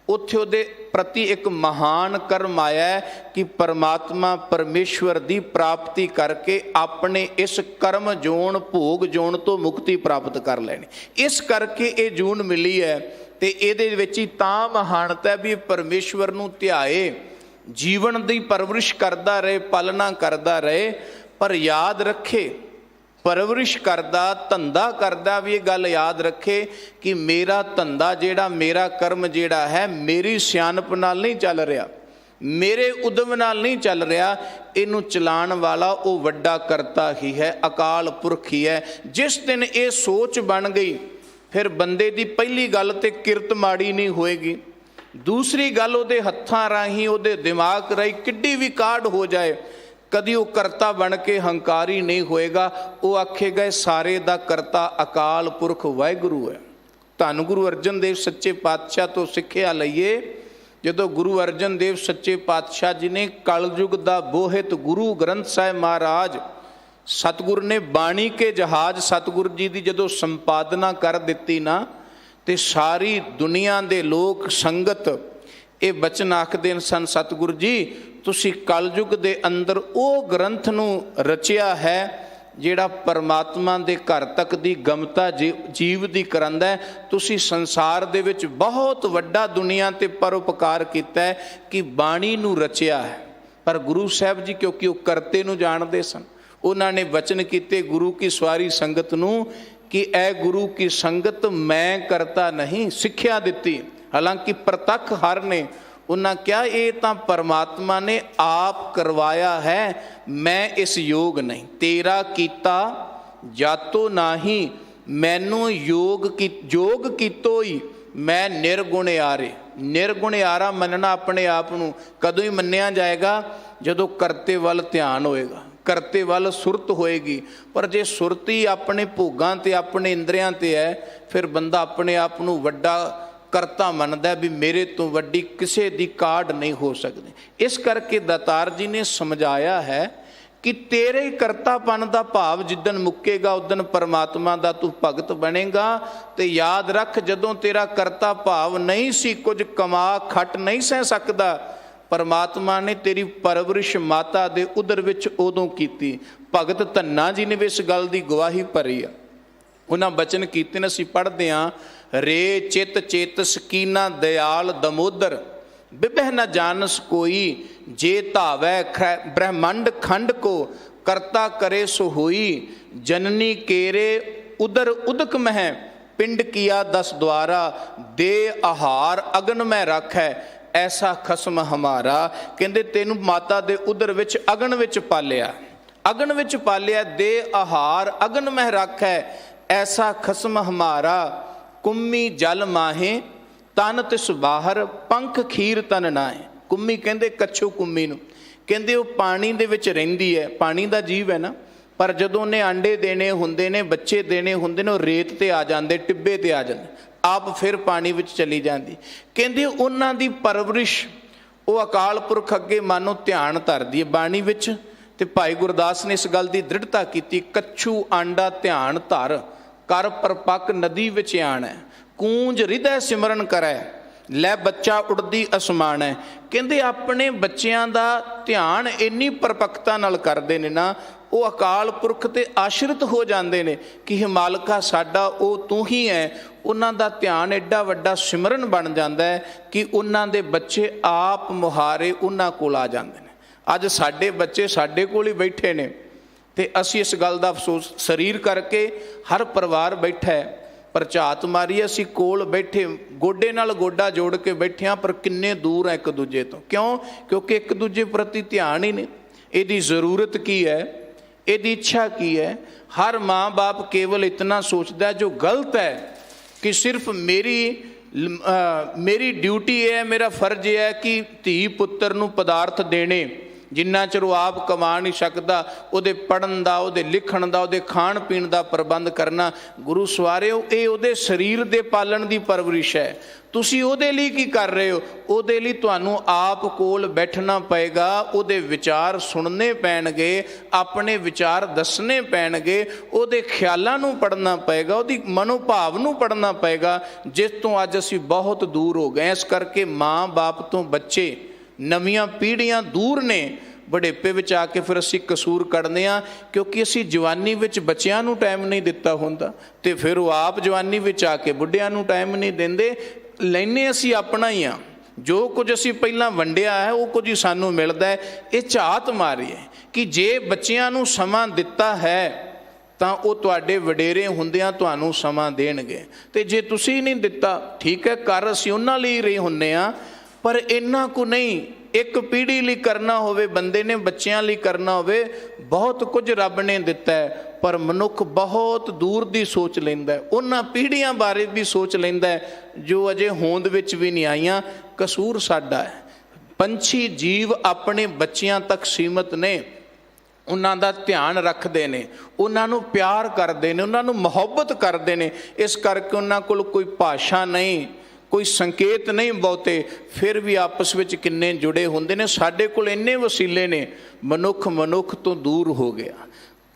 ਉੱਥੇ ਉਹਦੇ ਪ੍ਰਤੀ ਇੱਕ ਮਹਾਨ ਕਰਮ ਆਇਆ ਹੈ ਕਿ ਪਰਮਾਤਮਾ ਪਰਮੇਸ਼ਵਰ ਦੀ ਪ੍ਰਾਪਤੀ ਕਰਕੇ ਆਪਣੇ ਇਸ ਕਰਮ ਜੋਨ, ਭੋਗ ਜੋਨ ਤੋਂ ਮੁਕਤੀ ਪ੍ਰਾਪਤ ਕਰ ਲੈਣੀ। ਇਸ ਕਰਕੇ ਇਹ ਜੂਨ ਮਿਲੀ ਹੈ। ਤੇ ਇਹਦੇ ਵਿੱਚ ਹੀ ਤਾਂ ਮਹਾਨਤਾ ਹੈ ਵੀ ਪਰਮੇਸ਼ਵਰ ਨੂੰ ਧਿਆਏ, ਜੀਵਨ ਦੀ ਪਰਵਰਿਸ਼ ਕਰਦਾ ਰਹੇ, ਪਾਲਣਾ ਕਰਦਾ ਰਹੇ। ਪਰ ਯਾਦ ਰੱਖੇ, ਪਰਵਰਿਸ਼ ਕਰਦਾ, ਧੰਦਾ ਕਰਦਾ ਵੀ ਇਹ ਗੱਲ ਯਾਦ ਰੱਖੇ ਕਿ ਮੇਰਾ ਧੰਦਾ ਜਿਹੜਾ, ਮੇਰਾ ਕਰਮ ਜਿਹੜਾ ਹੈ, ਮੇਰੀ ਸਿਆਣਪ ਨਾਲ ਨਹੀਂ ਚੱਲ ਰਿਹਾ, ਮੇਰੇ ਉਦਮ ਨਾਲ ਨਹੀਂ ਚੱਲ ਰਿਹਾ। ਇਹਨੂੰ ਚਲਾਉਣ ਵਾਲਾ ਉਹ ਵੱਡਾ ਕਰਤਾ ਹੀ ਹੈ, ਅਕਾਲ ਪੁਰਖ ਹੀ ਹੈ। ਜਿਸ ਦਿਨ ਇਹ ਸੋਚ ਬਣ ਗਈ, ਫਿਰ ਬੰਦੇ ਦੀ ਪਹਿਲੀ ਗੱਲ ਤੇ ਕਿਰਤ ਮਾੜੀ ਨਹੀਂ ਹੋਏਗੀ। ਦੂਸਰੀ ਗੱਲ, ਉਹਦੇ ਹੱਥਾਂ ਰਾਹੀਂ, ਉਹਦੇ ਦਿਮਾਗ ਰਾਹੀਂ ਕਿੱਡੀ ਵੀ ਕਾਢ ਹੋ ਜਾਏ, ਕਦੀ ਉਹ ਕਰਤਾ ਬਣ ਕੇ ਹੰਕਾਰੀ ਨਹੀਂ ਹੋਏਗਾ। ਉਹ ਆਖੇਗਾ ਇਹ ਸਾਰੇ ਦਾ ਕਰਤਾ ਅਕਾਲ ਪੁਰਖ ਵਾਹਿਗੁਰੂ ਹੈ। ਧੰਨ ਗੁਰੂ ਅਰਜਨ ਦੇਵ ਸੱਚੇ ਪਾਤਸ਼ਾਹ ਤੋਂ ਸਿੱਖਿਆ ਲਈਏ। ਜਦੋਂ ਗੁਰੂ ਅਰਜਨ ਦੇਵ ਸੱਚੇ ਪਾਤਸ਼ਾਹ ਜੀ ਨੇ ਕਲਯੁਗ ਦਾ ਬੋਹਿਤ ਗੁਰੂ ਗ੍ਰੰਥ ਸਾਹਿਬ ਮਹਾਰਾਜ ਸਤਿਗੁਰ ਨੇ ਬਾਣੀ ਕੇ ਜਹਾਜ਼ ਸਤਿਗੁਰ ਜੀ ਦੀ ਜਦੋਂ ਸੰਪਾਦਨਾ ਕਰ ਦਿੱਤੀ ਨਾ, ਤੇ ਸਾਰੀ ਦੁਨੀਆ ਦੇ ਲੋਕ ਸੰਗਤ ਇਹ ਬਚਨ ਆਖਦੇ ਸਨ, ਸਤਿਗੁਰ ਜੀ ਤੁਸੀਂ ਕਲਯੁਗ ਦੇ ਅੰਦਰ ਉਹ ਗ੍ਰੰਥ ਨੂੰ ਰਚਿਆ ਹੈ ਜਿਹੜਾ ਪਰਮਾਤਮਾ ਦੇ ਘਰ ਤੱਕ ਦੀ ਗਮਤਾ ਜੀਵ ਦੀ ਕਰਾਂਦਾ ਹੈ। ਤੁਸੀਂ ਸੰਸਾਰ ਦੇ ਵਿੱਚ ਬਹੁਤ ਵੱਡਾ ਦੁਨੀਆ 'ਤੇ ਪਰਉਪਕਾਰ ਕੀਤਾ ਹੈ ਕਿ ਬਾਣੀ ਨੂੰ ਰਚਿਆ ਹੈ। ਪਰ ਗੁਰੂ ਸਾਹਿਬ ਜੀ ਕਿਉਂਕਿ ਉਹ ਕਰਤੇ ਨੂੰ ਜਾਣਦੇ ਸਨ, ਉਹਨਾਂ ਨੇ ਵਚਨ ਕੀਤੇ ਗੁਰੂ ਕੀ ਸਵਾਰੀ ਸੰਗਤ ਨੂੰ ਕਿ ਐ ਗੁਰੂ ਕੀ ਸੰਗਤ ਮੈਂ ਕਰਤਾ ਨਹੀਂ, ਸਿੱਖਿਆ ਦਿੱਤੀ। ਹਾਲਾਂਕਿ ਪ੍ਰਤੱਖ ਹਰ ਨੇ ਉਹਨਾਂ ਕਿਹਾ ਇਹ ਤਾਂ ਪਰਮਾਤਮਾ ਨੇ ਆਪ ਕਰਵਾਇਆ ਹੈ, ਮੈਂ ਇਸ ਯੋਗ ਨਹੀਂ। ਤੇਰਾ ਕੀਤਾ ਜਾਤੋ ਨਾਹੀ, ਮੈਨੂੰ ਯੋਗ ਕੀਤੋ ਹੀ ਮੈਂ ਨਿਰਗੁਣਿਆਰੇ। ਨਿਰਗੁਣਿਆਰਾ ਮੰਨਣਾ ਆਪਣੇ ਆਪ ਨੂੰ ਕਦੋਂ ਹੀ ਮੰਨਿਆ ਜਾਏਗਾ? ਜਦੋਂ ਕਰਤੇ ਵੱਲ ਧਿਆਨ ਹੋਏਗਾ, ਕਰਤੇ ਵੱਲ ਸੁਰਤ ਹੋਏਗੀ। ਪਰ ਜੇ ਸੁਰਤੀ ਆਪਣੇ ਭੋਗਾਂ 'ਤੇ ਆਪਣੇ ਇੰਦਰੀਆਂ 'ਤੇ ਹੈ, ਫਿਰ ਬੰਦਾ ਆਪਣੇ ਆਪ ਨੂੰ ਵੱਡਾ ਕਰਤਾ ਮੰਨਦਾ ਵੀ ਮੇਰੇ ਤੋਂ ਵੱਡੀ ਕਿਸੇ ਦੀ ਕਾਢ ਨਹੀਂ ਹੋ ਸਕਦੀ। ਇਸ ਕਰਕੇ ਦਾਤਾਰ ਜੀ ਨੇ ਸਮਝਾਇਆ ਹੈ ਕਿ ਤੇਰੇ ਕਰਤਾਪਨ ਦਾ ਭਾਵ ਜਿੱਦਣ ਮੁੱਕੇਗਾ ਉਦਣ ਪਰਮਾਤਮਾ ਦਾ ਤੂੰ ਭਗਤ ਬਣੇਗਾ। ਤੇ ਯਾਦ ਰੱਖ, ਜਦੋਂ ਤੇਰਾ ਕਰਤਾ ਭਾਵ ਨਹੀਂ ਸੀ, ਕੁਝ ਕਮਾ ਖੱਟ ਨਹੀਂ ਸਹਿ ਸਕਦਾ, ਪਰਮਾਤਮਾ ਨੇ ਤੇਰੀ ਪਰਵਰਿਸ਼ ਮਾਤਾ ਦੇ ਉਦਰ ਵਿੱਚ ਉਦੋਂ ਕੀਤੀ। ਭਗਤ ਧੰਨਾ ਜੀ ਨੇ ਵੀ ਇਸ ਗੱਲ ਦੀ ਗਵਾਹੀ ਭਰੀ ਆ। ਉਹਨਾਂ ਬਚਨ ਕੀਤੇ ਨੇ, ਅਸੀਂ ਪੜ੍ਹਦੇ ਹਾਂ, ਰੇ ਚਿਤ ਚੇਤਸ ਕੀਨਾ ਦਿਆਲ ਦਮੋਦਰ ਬਿਬਹਿ ਨ ਜਾਨਸ ਕੋਈ, ਜੇ ਧਾਵੈ ਬ੍ਰਹਮੰਡ ਖੰਡ ਕੋ ਕਰਤਾ ਕਰੇ ਸੋ ਹੋਈ। ਜਨਨੀ ਕੇਰੇ ਉਦਰ ਉਦਕ ਮਹਿ ਪਿੰਡ ਕੀਆ 10 ਦੁਆਰਾ, ਦੇ ਆਹਾਰ ਅਗਨ ਮੈਂ ਰੱਖੈ ਐਸਾ ਖਸਮ ਹਮਾਰਾ। ਕਹਿੰਦੇ ਤੈਨੂੰ ਮਾਤਾ ਦੇ ਉਦਰ ਵਿੱਚ ਅਗਨ ਵਿੱਚ ਪਾਲਿਆ, ਅਗਨ ਵਿੱਚ ਪਾਲਿਆ। ਦੇ ਆਹਾਰ ਅਗਨ ਮਹਿ ਰੱਖੈ ਐਸਾ ਖਸਮ ਹਮਾਰਾ। ਕੁੰਮੀ ਜਲ ਮਾਹੇ ਤਨ ਤਿਸ ਬਾਹਰ, ਪੰਖ ਖੀਰ ਤਨ ਨਾਏ। ਕੁੰਮੀ ਕਹਿੰਦੇ ਕੱਛੂ ਕੁੰਮੀ ਨੂੰ, ਕਹਿੰਦੇ ਉਹ ਪਾਣੀ ਦੇ ਵਿੱਚ ਰਹਿੰਦੀ ਹੈ, ਪਾਣੀ ਦਾ ਜੀਵ ਹੈ ਨਾ। ਪਰ ਜਦੋਂ ਉਹਨੇ ਆਂਡੇ ਦੇਣੇ ਹੁੰਦੇ ਨੇ, ਬੱਚੇ ਦੇਣੇ ਹੁੰਦੇ ਨੇ, ਉਹ ਰੇਤ 'ਤੇ ਆ ਜਾਂਦੇ, ਟਿੱਬੇ 'ਤੇ ਆ ਜਾਂਦੇ, ਆਪ ਫਿਰ ਪਾਣੀ ਵਿੱਚ ਚਲੀ ਜਾਂਦੀ। ਕਹਿੰਦੇ ਉਹਨਾਂ ਦੀ ਪਰਵਰਿਸ਼ ਉਹ ਅਕਾਲ ਪੁਰਖ ਅੱਗੇ ਮਾਨੋ ਧਿਆਨ ਧਰਦੀ ਹੈ ਬਾਣੀ ਵਿੱਚ। ਤੇ ਭਾਈ ਗੁਰਦਾਸ ਨੇ ਇਸ ਗੱਲ ਦੀ ਦ੍ਰਿੜਤਾ ਕੀਤੀ, ਕੱਛੂ ਆਂਡਾ ਧਿਆਨ ਧਰ, ਕਰ ਪਰਪੱਕ ਨਦੀ ਵਿੱਚ ਆਣਾ, ਕੂੰਜ ਹਿਰਦੈ ਸਿਮਰਨ ਕਰੈ, ਲੈ ਬੱਚਾ ਉੜਦੀ ਅਸਮਾਨ ਹੈ। ਕਹਿੰਦੇ ਆਪਣੇ ਬੱਚਿਆਂ ਦਾ ਧਿਆਨ ਇੰਨੀ ਪਰਪੱਕਤਾ ਨਾਲ ਕਰਦੇ ਨੇ ਨਾ, ਉਹ ਅਕਾਲ ਪੁਰਖ 'ਤੇ ਆਸ਼ਰਿਤ ਹੋ ਜਾਂਦੇ ਨੇ ਕਿ ਇਹ ਮਾਲਕਾ ਸਾਡਾ ਉਹ ਤੂੰ ਹੀ ਹੈ। ਉਹਨਾਂ ਦਾ ਧਿਆਨ ਐਡਾ ਵੱਡਾ ਸਿਮਰਨ ਬਣ ਜਾਂਦਾ ਹੈ ਕਿ ਉਹਨਾਂ ਦੇ ਬੱਚੇ ਆਪ ਮੁਹਾਰੇ ਉਹਨਾਂ ਕੋਲ ਆ ਜਾਂਦੇ ਨੇ। ਅੱਜ ਸਾਡੇ ਬੱਚੇ ਸਾਡੇ ਕੋਲ ਹੀ ਬੈਠੇ ਨੇ ਤੇ ਅਸੀਂ ਇਸ ਗੱਲ ਦਾ ਅਫਸੋਸ, ਸਰੀਰ ਕਰਕੇ ਹਰ ਪਰਿਵਾਰ ਬੈਠਾ ਹੈ, ਪਰ ਝਾਤ ਮਾਰੀ ਅਸੀਂ ਕੋਲ ਬੈਠੇ, ਗੋਡੇ ਨਾਲ ਗੋਡਾ ਜੋੜ ਕੇ ਬੈਠੇ ਹਾਂ, ਪਰ ਕਿੰਨੇ ਦੂਰ ਆ ਇੱਕ ਦੂਜੇ ਤੋਂ। ਕਿਉਂ? ਕਿਉਂਕਿ ਇੱਕ ਦੂਜੇ ਪ੍ਰਤੀ ਧਿਆਨ ਹੀ ਨਹੀਂ। ਇਹਦੀ ਜ਼ਰੂਰਤ ਕੀ ਹੈ, ਇਹਦੀ ਇੱਛਾ ਕੀ ਹੈ। ਹਰ ਮਾਂ ਬਾਪ ਕੇਵਲ ਇਤਨਾ ਸੋਚਦਾ ਜੋ ਗਲਤ ਹੈ ਕਿ ਸਿਰਫ ਮੇਰੀ ਡਿਊਟੀ ਹੈ, ਮੇਰਾ ਫਰਜ਼ ਹੈ ਕਿ ਧੀ ਪੁੱਤਰ ਨੂੰ ਪਦਾਰਥ ਦੇਣੇ। ਜਿੰਨਾ ਚਿਰ ਉਹ ਆਪ ਕਮਾ ਨਹੀਂ ਸਕਦਾ, ਉਹਦੇ ਪੜ੍ਹਨ ਦਾ, ਉਹਦੇ ਲਿਖਣ ਦਾ, ਉਹਦੇ ਖਾਣ ਪੀਣ ਦਾ ਪ੍ਰਬੰਧ ਕਰਨਾ। ਗੁਰੂ ਸਵਾਰਿਓ, ਇਹ ਉਹਦੇ ਸਰੀਰ ਦੇ ਪਾਲਣ ਦੀ ਪਰਵਰਿਸ਼ ਹੈ। ਤੁਸੀਂ ਉਹਦੇ ਲਈ ਕੀ ਕਰ ਰਹੇ ਹੋ? ਉਹਦੇ ਲਈ ਤੁਹਾਨੂੰ ਆਪ ਕੋਲ ਬੈਠਣਾ ਪਏਗਾ, ਉਹਦੇ ਵਿਚਾਰ ਸੁਣਨੇ ਪੈਣਗੇ, ਆਪਣੇ ਵਿਚਾਰ ਦੱਸਣੇ ਪੈਣਗੇ, ਉਹਦੇ ਖਿਆਲਾਂ ਨੂੰ ਪੜ੍ਹਨਾ ਪਏਗਾ, ਉਹਦੀ ਮਨੋਭਾਵ ਨੂੰ ਪੜ੍ਹਨਾ ਪਏਗਾ, ਜਿਸ ਤੋਂ ਅੱਜ ਅਸੀਂ ਬਹੁਤ ਦੂਰ ਹੋ ਗਏ। ਇਸ ਕਰਕੇ ਮਾਂ ਬਾਪ ਤੋਂ ਬੱਚੇ, ਨਵੀਆਂ ਪੀੜ੍ਹੀਆਂ ਦੂਰ ਨੇ। ਬੁਢੇਪੇ ਵਿੱਚ ਆ ਕੇ ਫਿਰ ਅਸੀਂ ਕਸੂਰ ਕੱਢਦੇ ਹਾਂ ਕਿਉਂਕਿ ਅਸੀਂ ਜਵਾਨੀ ਵਿੱਚ ਬੱਚਿਆਂ ਨੂੰ ਟਾਈਮ ਨਹੀਂ ਦਿੱਤਾ ਹੁੰਦਾ, ਤੇ ਫਿਰ ਉਹ ਆਪ ਜਵਾਨੀ ਵਿੱਚ ਆ ਕੇ ਬੁੱਢਿਆਂ ਨੂੰ ਟਾਈਮ ਨਹੀਂ ਦਿੰਦੇ। ਲੈਨੇ ਅਸੀਂ ਆਪਣਾ ਹੀ ਹਾਂ, ਜੋ ਕੁਝ ਅਸੀਂ ਪਹਿਲਾਂ ਵੰਡਿਆ ਹੈ ਉਹ ਕੁਝ ਹੀ ਸਾਨੂੰ ਮਿਲਦਾ ਹੈ। ਇਹ ਝਾਤ ਮਾਰੀ ਹੈ ਕਿ ਜੇ ਬੱਚਿਆਂ ਨੂੰ ਸਮਾਂ ਦਿੱਤਾ ਹੈ ਤਾਂ ਉਹ ਤੁਹਾਡੇ ਵਡੇਰੇ ਹੁੰਦਿਆਂ ਤੁਹਾਨੂੰ ਸਮਾਂ ਦੇਣਗੇ, ਤੇ ਜੇ ਤੁਸੀਂ ਨਹੀਂ ਦਿੱਤਾ, ਠੀਕ ਹੈ, ਕਰ ਅਸੀਂ ਉਹਨਾਂ ਲਈ ਰਹੇ ਹੁੰਦੇ ਹਾਂ, ਪਰ ਇੰਨਾ ਕੁ ਨਹੀਂ ਇੱਕ ਪੀੜ੍ਹੀ ਲਈ ਕਰਨਾ ਹੋਵੇ, ਬੰਦੇ ਨੇ ਬੱਚਿਆਂ ਲਈ ਕਰਨਾ ਹੋਵੇ, ਬਹੁਤ ਕੁਝ ਰੱਬ ਨੇ ਦਿੱਤਾ ਹੈ, ਪਰ ਮਨੁੱਖ ਬਹੁਤ ਦੂਰ ਦੀ ਸੋਚ ਲੈਂਦਾ ਹੈ, ਉਹਨਾਂ ਪੀੜ੍ਹੀਆਂ ਬਾਰੇ ਵੀ ਸੋਚ ਲੈਂਦਾ ਹੈ ਜੋ ਅਜੇ ਹੋਂਦ ਵਿੱਚ ਵੀ ਨਹੀਂ ਆਈਆਂ। ਕਸੂਰ ਸਾਡਾ ਹੈ। ਪੰਛੀ ਜੀਵ ਆਪਣੇ ਬੱਚਿਆਂ ਤੱਕ ਸੀਮਤ ਨੇ, ਉਹਨਾਂ ਦਾ ਧਿਆਨ ਰੱਖਦੇ ਨੇ, ਉਹਨਾਂ ਨੂੰ ਪਿਆਰ ਕਰਦੇ ਨੇ, ਉਹਨਾਂ ਨੂੰ ਮੁਹੱਬਤ ਕਰਦੇ ਨੇ, ਇਸ ਕਰਕੇ ਉਹਨਾਂ ਕੋਲ ਕੋਈ ਭਾਸ਼ਾ ਨਹੀਂ, ਕੋਈ ਸੰਕੇਤ ਨਹੀਂ ਬਹੁਤੇ, ਫਿਰ ਵੀ ਆਪਸ ਵਿੱਚ ਕਿੰਨੇ ਜੁੜੇ ਹੁੰਦੇ ਨੇ। ਸਾਡੇ ਕੋਲ ਇੰਨੇ ਵਸੀਲੇ ਨੇ, ਮਨੁੱਖ ਮਨੁੱਖ ਤੋਂ ਦੂਰ ਹੋ ਗਿਆ।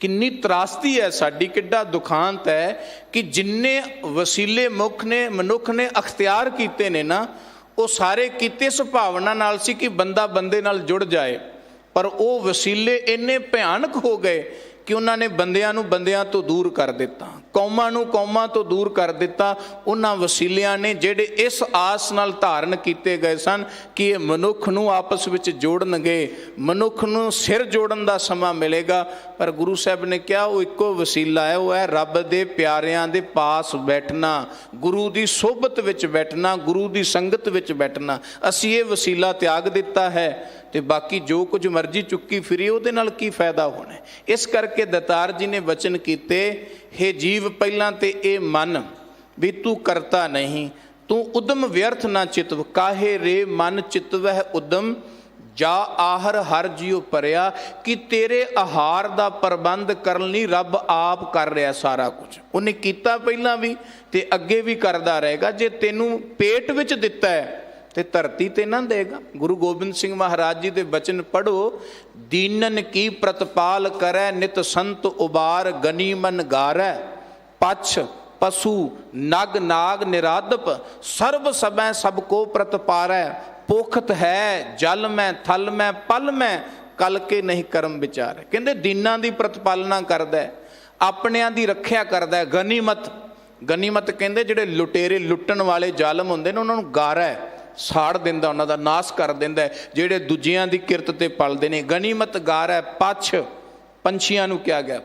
ਕਿੰਨੀ ਤਰਾਸਦੀ ਹੈ ਸਾਡੀ, ਕਿੱਡਾ ਦੁਖਾਂਤ ਹੈ ਕਿ ਜਿੰਨੇ ਵਸੀਲੇ ਮਨੁੱਖ ਨੇ ਅਖਤਿਆਰ ਕੀਤੇ ਨੇ ਨਾ, ਉਹ ਸਾਰੇ ਕੀਤੇ ਇਸ ਭਾਵਨਾ ਨਾਲ ਸੀ ਕਿ ਬੰਦਾ ਬੰਦੇ ਨਾਲ ਜੁੜ ਜਾਏ, ਪਰ ਉਹ ਵਸੀਲੇ ਇੰਨੇ ਭਿਆਨਕ ਹੋ ਗਏ ਕਿ ਉਹਨਾਂ ਨੇ ਬੰਦਿਆਂ ਨੂੰ ਬੰਦਿਆਂ ਤੋਂ ਦੂਰ ਕਰ ਦਿੱਤਾ, ਕੌਮਾਂ ਨੂੰ ਕੌਮਾਂ ਤੋਂ ਦੂਰ ਕਰ ਦਿੱਤਾ। ਉਹਨਾਂ ਵਸੀਲਿਆਂ ਨੇ ਜਿਹੜੇ ਇਸ ਆਸ ਨਾਲ ਧਾਰਨ ਕੀਤੇ ਗਏ ਸਨ ਕਿ ਇਹ ਮਨੁੱਖ ਨੂੰ ਆਪਸ ਵਿੱਚ ਜੋੜਨਗੇ, ਮਨੁੱਖ ਨੂੰ ਸਿਰ ਜੋੜਨ ਦਾ ਸਮਾਂ ਮਿਲੇਗਾ, ਪਰ ਗੁਰੂ ਸਾਹਿਬ ਨੇ ਕਿਹਾ ਉਹ ਇੱਕੋ ਵਸੀਲਾ ਹੈ, ਉਹ ਹੈ ਰੱਬ ਦੇ ਪਿਆਰਿਆਂ ਦੇ ਪਾਸ ਬੈਠਣਾ, ਗੁਰੂ ਦੀ ਸੋਬਤ ਵਿੱਚ ਬੈਠਣਾ, ਗੁਰੂ ਦੀ ਸੰਗਤ ਵਿੱਚ ਬੈਠਣਾ। ਅਸੀਂ ਇਹ ਵਸੀਲਾ ਤਿਆਗ ਦਿੱਤਾ ਹੈ ਤੇ ਬਾਕੀ ਜੋ ਕੁਝ ਮਰਜ਼ੀ ਚੁੱਕੀ ਫਿਰੀ, ਉਹਦੇ ਨਾਲ ਕੀ ਫਾਇਦਾ ਹੋਣਾ। ਇਸ ਕਰਕੇ ਦਾਤਾਰ ਜੀ ਨੇ ਬਚਨ ਕੀਤੇ, ਹੇ ਜੀਵ ਪਹਿਲਾਂ ਤੇ ਇਹ ਮੰਨ ਵੀ ਤੂੰ ਕਰਤਾ ਨਹੀਂ, ਤੂੰ ਉਦਮ ਵਿਅਰਥ ਨਾ ਚਿਤਵ, ਕਾਹੇ ਰੇ ਮਨ ਚਿਤਵਹਿ ਉਦਮ, ਜਾ ਆਹਰ ਹਰ ਜੀਉ ਭਰਿਆ, ਕਿ ਤੇਰੇ ਆਹਾਰ ਦਾ ਪ੍ਰਬੰਧ ਕਰਨ ਲਈ ਰੱਬ ਆਪ ਕਰ ਰਿਹਾ ਸਾਰਾ ਕੁਝ। ਉਹਨੇ ਕੀਤਾ ਪਹਿਲਾਂ ਵੀ ਤੇ ਅੱਗੇ ਵੀ ਕਰਦਾ ਰਹੇਗਾ। ਜੇ ਤੈਨੂੰ ਪੇਟ ਵਿੱਚ ਦਿੱਤਾ ਹੈ ਤੇ ਧਰਤੀ ਤੇ ਨਾ ਦੇਗਾ। ਗੁਰੂ ਗੋਬਿੰਦ ਸਿੰਘ ਮਹਾਰਾਜ ਜੀ ਦੇ ਬਚਨ ਪੜ੍ਹੋ, ਦੀਨਨ ਕੀ ਪ੍ਰਤਪਾਲ ਕਰੈ, ਨਿਤ ਸੰਤ ਉਬਾਰ ਗਨੀਮਨ ਗਾਰੈ, ਪਛ ਪਸ਼ੂ ਨਗ ਨਾਗ ਨਿਰਾਦਪ, ਸਰਬ ਸਭੈ ਸਭ ਕੋ ਪ੍ਰਤਪਾਰੈ, ਪੋਖਤ ਹੈ ਜਲ ਮੈਂ ਥਲ ਮੈਂ ਪਲ ਮੈਂ, ਕਲ ਕੇ ਨਹੀਂ ਕਰਮ ਵਿਚਾਰੈ। ਕਹਿੰਦੇ ਦੀਨਾਂ ਦੀ ਪ੍ਰਤਪਾਲਨਾ ਕਰਦਾ, ਆਪਣਿਆਂ ਦੀ ਰੱਖਿਆ ਕਰਦਾ। ਗਨੀਮਤ ਕਹਿੰਦੇ ਜਿਹੜੇ ਲੁਟੇਰੇ ਲੁੱਟਣ ਵਾਲੇ ਜ਼ਾਲਮ ਹੁੰਦੇ ਨੇ, ਉਹਨਾਂ ਨੂੰ ਗਾਰੈ, ਸਾੜ ਦਿੰਦਾ, ਉਹਨਾਂ ਦਾ ਨਾਸ ਕਰ ਦਿੰਦਾ, ਜਿਹੜੇ ਦੂਜਿਆਂ ਦੀ ਕਿਰਤ ਤੇ ਪਲਦੇ ਨੇ। ਗਨੀਮਤ ਗਾਰੈ, ਪਛ ਪੰਛੀਆਂ ਨੂੰ ਕਿਹਾ ਗਿਆ,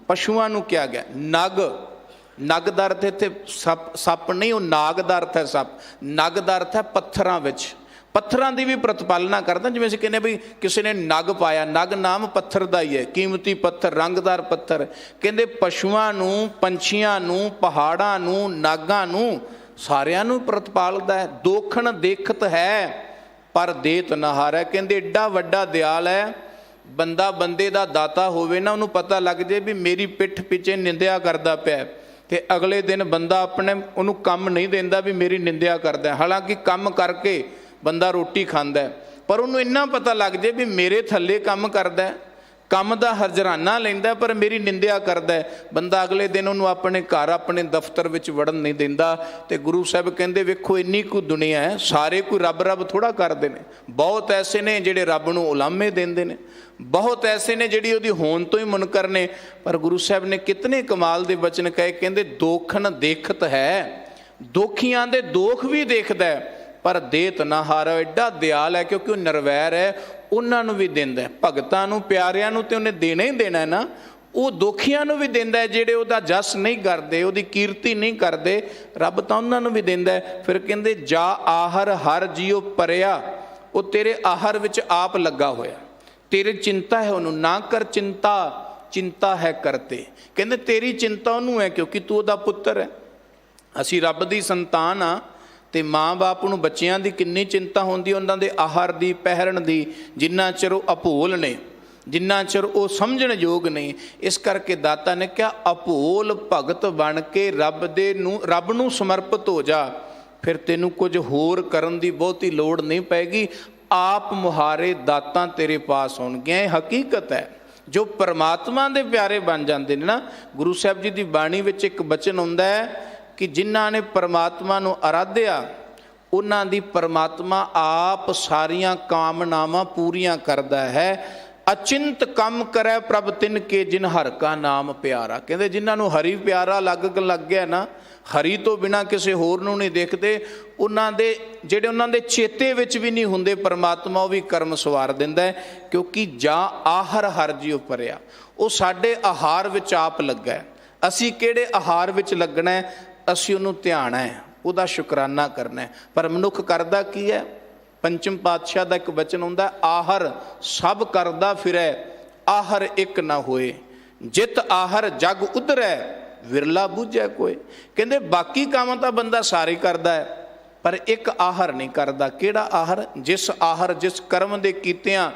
ਪਸ਼ੂਆਂ ਨੂੰ ਕਿਹਾ ਗਿਆ, ਨਗ ਦਾ ਅਰਥ ਇੱਥੇ ਸੱਪ ਨਹੀਂ, ਉਹ ਨਾਗ ਦਾ ਅਰਥ ਹੈ ਸੱਪ। ਨਗ ਦਾ ਅਰਥ ਹੈ ਪੱਥਰਾਂ ਵਿੱਚ, ਪੱਥਰਾਂ ਦੀ ਵੀ ਪ੍ਰਤਪਾਲਨਾ ਕਰਦਾ। ਜਿਵੇਂ ਅਸੀਂ ਕਹਿੰਦੇ ਵੀ ਕਿਸੇ ਨੇ ਨਗ ਪਾਇਆ, ਨਗ ਨਾਮ ਪੱਥਰ ਦਾ ਹੀ ਹੈ, ਕੀਮਤੀ ਪੱਥਰ, ਰੰਗਦਾਰ ਪੱਥਰ। ਕਹਿੰਦੇ ਪਸ਼ੂਆਂ ਨੂੰ, ਪੰਛੀਆਂ ਨੂੰ, ਪਹਾੜਾਂ ਨੂੰ, ਨਾਗਾਂ ਨੂੰ, ਸਾਰਿਆਂ ਨੂੰ ਪ੍ਰਤਪਾਲਦਾ ਹੈ। ਦੋਖਣ ਦੇਖਤ ਹੈ ਪਰ ਦੇਤ ਨਾ ਹਾਰੈ। ਕਹਿੰਦੇ ਏਡਾ ਵੱਡਾ ਦਿਆਲ ਹੈ, ਬੰਦਾ ਬੰਦੇ ਦਾ ਦਾਤਾ ਹੋਵੇ ਨਾ, ਉਹਨੂੰ ਪਤਾ ਲੱਗ ਜੇ ਵੀ ਮੇਰੀ ਪਿੱਠ ਪਿੱਛੇ ਨਿੰਦਿਆ ਕਰਦਾ ਪਿਆ, ਤੇ ਅਗਲੇ ਦਿਨ ਬੰਦਾ ਉਹਨੂੰ ਕੰਮ ਨਹੀਂ ਦਿੰਦਾ ਵੀ ਮੇਰੀ ਨਿੰਦਿਆ ਕਰਦਾ। ਹਾਲਾਂਕਿ ਕੰਮ ਕਰਕੇ ਬੰਦਾ ਰੋਟੀ ਖਾਂਦਾ, ਪਰ ਉਹਨੂੰ ਇੰਨਾ ਪਤਾ ਲੱਗ ਜੇ ਵੀ ਮੇਰੇ ਥੱਲੇ ਕੰਮ ਕਰਦਾ, ਕੰਮ ਦਾ ਹਰਜਰਾਨਾ ਲੈਂਦਾ, ਪਰ ਮੇਰੀ ਨਿੰਦਿਆ ਕਰਦਾ, ਬੰਦਾ ਅਗਲੇ ਦਿਨ ਉਹਨੂੰ ਆਪਣੇ ਘਰ, ਆਪਣੇ ਦਫ਼ਤਰ ਵਿੱਚ ਵੜਨ ਨਹੀਂ ਦਿੰਦਾ। ਤੇ ਗੁਰੂ ਸਾਹਿਬ ਕਹਿੰਦੇ ਵੇਖੋ ਇੰਨੀ ਕੁ ਦੁਨੀਆ ਹੈ, ਸਾਰੇ ਕੋਈ ਰੱਬ ਥੋੜ੍ਹਾ ਕਰਦੇ ਨੇ। ਬਹੁਤ ਐਸੇ ਨੇ ਜਿਹੜੇ ਰੱਬ ਨੂੰ ਉਲਾਮੇ ਦਿੰਦੇ ਨੇ, ਬਹੁਤ ਐਸੇ ਨੇ ਜਿਹੜੀ ਉਹਦੀ ਹੋਂਦ ਤੋਂ ਹੀ ਮੁਨਕਰ ਨੇ। ਪਰ ਗੁਰੂ ਸਾਹਿਬ ਨੇ ਕਿਤਨੇ ਕਮਾਲ ਦੇ ਬਚਨ ਕਹੇ, ਕਹਿੰਦੇ ਦੋਖਣ ਦੇਖਤ ਹੈ, ਦੋਖੀਆਂ ਦੇ ਦੋਖ ਵੀ ਦੇਖਦਾ ਪਰ ਦੇਤ ਨਾ ਹਾਰੋ। ਐਡਾ ਦਿਆਲ ਹੈ ਕਿਉਂਕਿ ਉਹ ਨਿਰਵੈਰ ਹੈ, ਉਹਨਾਂ ਨੂੰ ਵੀ ਦਿੰਦਾ, ਭਗਤਾਂ ਨੂੰ, ਪਿਆਰਿਆਂ ਨੂੰ ਤੇ ਉਹਨੇ ਦੇਣਾ ਹੀ ਦੇਣਾ ਨਾ। ਉਹ ਦੋਖੀਆਂ ਨੂੰ ਵੀ ਦਿੰਦਾ, ਜਿਹੜੇ ਉਹਦਾ ਜਸ ਨਹੀਂ ਕਰਦੇ, ਉਹਦੀ ਕੀਰਤੀ ਨਹੀਂ ਕਰਦੇ, ਰੱਬ ਤਾਂ ਉਹਨਾਂ ਨੂੰ ਵੀ ਦਿੰਦਾ। ਫਿਰ ਕਹਿੰਦੇ ਜਾ ਆਹਰ ਹਰ ਜੀਉ ਭਰਿਆ, ਉਹ ਤੇਰੇ ਆਹਰ ਵਿੱਚ ਆਪ ਲੱਗਾ ਹੋਇਆ, ਤੇਰੀ ਚਿੰਤਾ ਹੈ ਉਹਨੂੰ, ਨਾ ਕਰ ਚਿੰਤਾ ਹੈ ਕਰਤੇ। ਕਹਿੰਦੇ ਤੇਰੀ ਚਿੰਤਾ ਉਹਨੂੰ ਹੈ ਕਿਉਂਕਿ ਤੂੰ ਉਹਦਾ ਪੁੱਤਰ ਹੈ। ਅਸੀਂ ਰੱਬ ਦੀ ਸੰਤਾਨ ਆ, ਤੇ ਮਾਂ ਬਾਪ ਨੂੰ ਬੱਚਿਆਂ ਦੀ ਕਿੰਨੀ ਚਿੰਤਾ ਹੁੰਦੀ, ਉਹਨਾਂ ਦੇ ਆਹਾਰ ਦੀ, ਪਹਿਰਨ ਦੀ, ਜਿੰਨਾ ਚਿਰ ਉਹ ਅਭੋਲ ਨੇ, ਜਿੰਨਾ ਚਿਰ ਉਹ ਸਮਝਣ ਯੋਗ ਨਹੀਂ। ਇਸ ਕਰਕੇ ਦਾਤਾ ਨੇ ਕਿਹਾ ਅਭੋਲ ਭਗਤ ਬਣ ਕੇ ਰੱਬ ਨੂੰ ਸਮਰਪਿਤ ਹੋ ਜਾ, ਫਿਰ ਤੈਨੂੰ ਕੁਝ ਹੋਰ ਕਰਨ ਦੀ ਬਹੁਤੀ ਲੋੜ ਨਹੀਂ ਪਏਗੀ। ਆਪ ਮੁਹਾਰੇ ਦਾਤਾਂ ਤੇਰੇ ਪਾਸ ਹੋਣਗੀਆਂ। ਇਹ ਹਕੀਕਤ ਹੈ। ਜੋ ਪਰਮਾਤਮਾ ਦੇ ਪਿਆਰੇ ਬਣ ਜਾਂਦੇ ਨੇ ਨਾ, ਗੁਰੂ ਸਾਹਿਬ ਜੀ ਦੀ ਬਾਣੀ ਵਿੱਚ ਇੱਕ ਬਚਨ ਹੁੰਦਾ ਹੈ ਕਿ ਜਿਨ੍ਹਾਂ ਨੇ ਪਰਮਾਤਮਾ ਨੂੰ ਅਰਾਧਿਆ, ਉਹਨਾਂ ਦੀ ਪਰਮਾਤਮਾ ਆਪ ਸਾਰੀਆਂ ਕਾਮਨਾਵਾਂ ਪੂਰੀਆਂ ਕਰਦਾ ਹੈ। ਅਚਿੰਤ ਕੰਮ ਕਰੈ ਪ੍ਰਭ ਤਿਨ ਕੇ ਜਿਨ ਹਰਿ ਕਾ ਨਾਮ ਪਿਆਰਾ। ਕਹਿੰਦੇ ਜਿਨ੍ਹਾਂ ਨੂੰ ਹਰੀ ਪਿਆਰਾ ਲੱਗ ਗਿਆ ਨਾ, ਹਰੀ ਤੋਂ ਬਿਨਾਂ ਕਿਸੇ ਹੋਰ ਨੂੰ ਨਹੀਂ ਦੇਖਦੇ, ਉਹਨਾਂ ਦੇ ਜਿਹੜੇ ਉਹਨਾਂ ਦੇ ਚੇਤੇ ਵਿੱਚ ਵੀ ਨਹੀਂ ਹੁੰਦੇ ਪਰਮਾਤਮਾ, ਉਹ ਵੀ ਕਰਮ ਸਵਾਰ ਦਿੰਦਾ ਹੈ। ਕਿਉਂਕਿ ਜਾਂ ਆਹਰ ਹਰ ਜੀਉ ਭਰਿਆ, ਉਹ ਸਾਡੇ ਆਹਾਰ ਵਿੱਚ ਆਪ ਲੱਗਾ ਹੈ। ਅਸੀਂ ਕਿਹੜੇ ਆਹਾਰ ਵਿੱਚ ਲੱਗਣਾ ਹੈ, ਅਸੀਂ ਉਹਨੂੰ ਧਿਆਣਾ ਹੈ, ਉਹਦਾ ਸ਼ੁਕਰਾਨਾ ਕਰਨਾ ਹੈ। ਪਰ ਮਨੁੱਖ ਕਰਦਾ ਕੀ ਹੈ, ਪੰਚਮ ਪਾਤਸ਼ਾਹ ਦਾ ਇੱਕ ਬਚਨ ਹੁੰਦਾ, ਆਹਰ ਸਭ ਕਰਦਾ ਫਿਰੈ ਆਹਰ ਇੱਕ ਨਾ ਹੋਏ, ਜਿਤ ਆਹਰ ਜਗ ਉਧਰੈ ਵਿਰਲਾ ਬੁੱਝੈ ਕੋਏ। ਕਹਿੰਦੇ ਬਾਕੀ ਕੰਮ ਤਾਂ ਬੰਦਾ ਸਾਰੇ ਕਰਦਾ ਹੈ, ਪਰ ਇੱਕ ਆਹਰ ਨਹੀਂ ਕਰਦਾ। ਕਿਹੜਾ ਆਹਰ? ਜਿਸ ਆਹਰ ਜਿਸ ਕਰਮ ਦੇ ਕੀਤਿਆਂ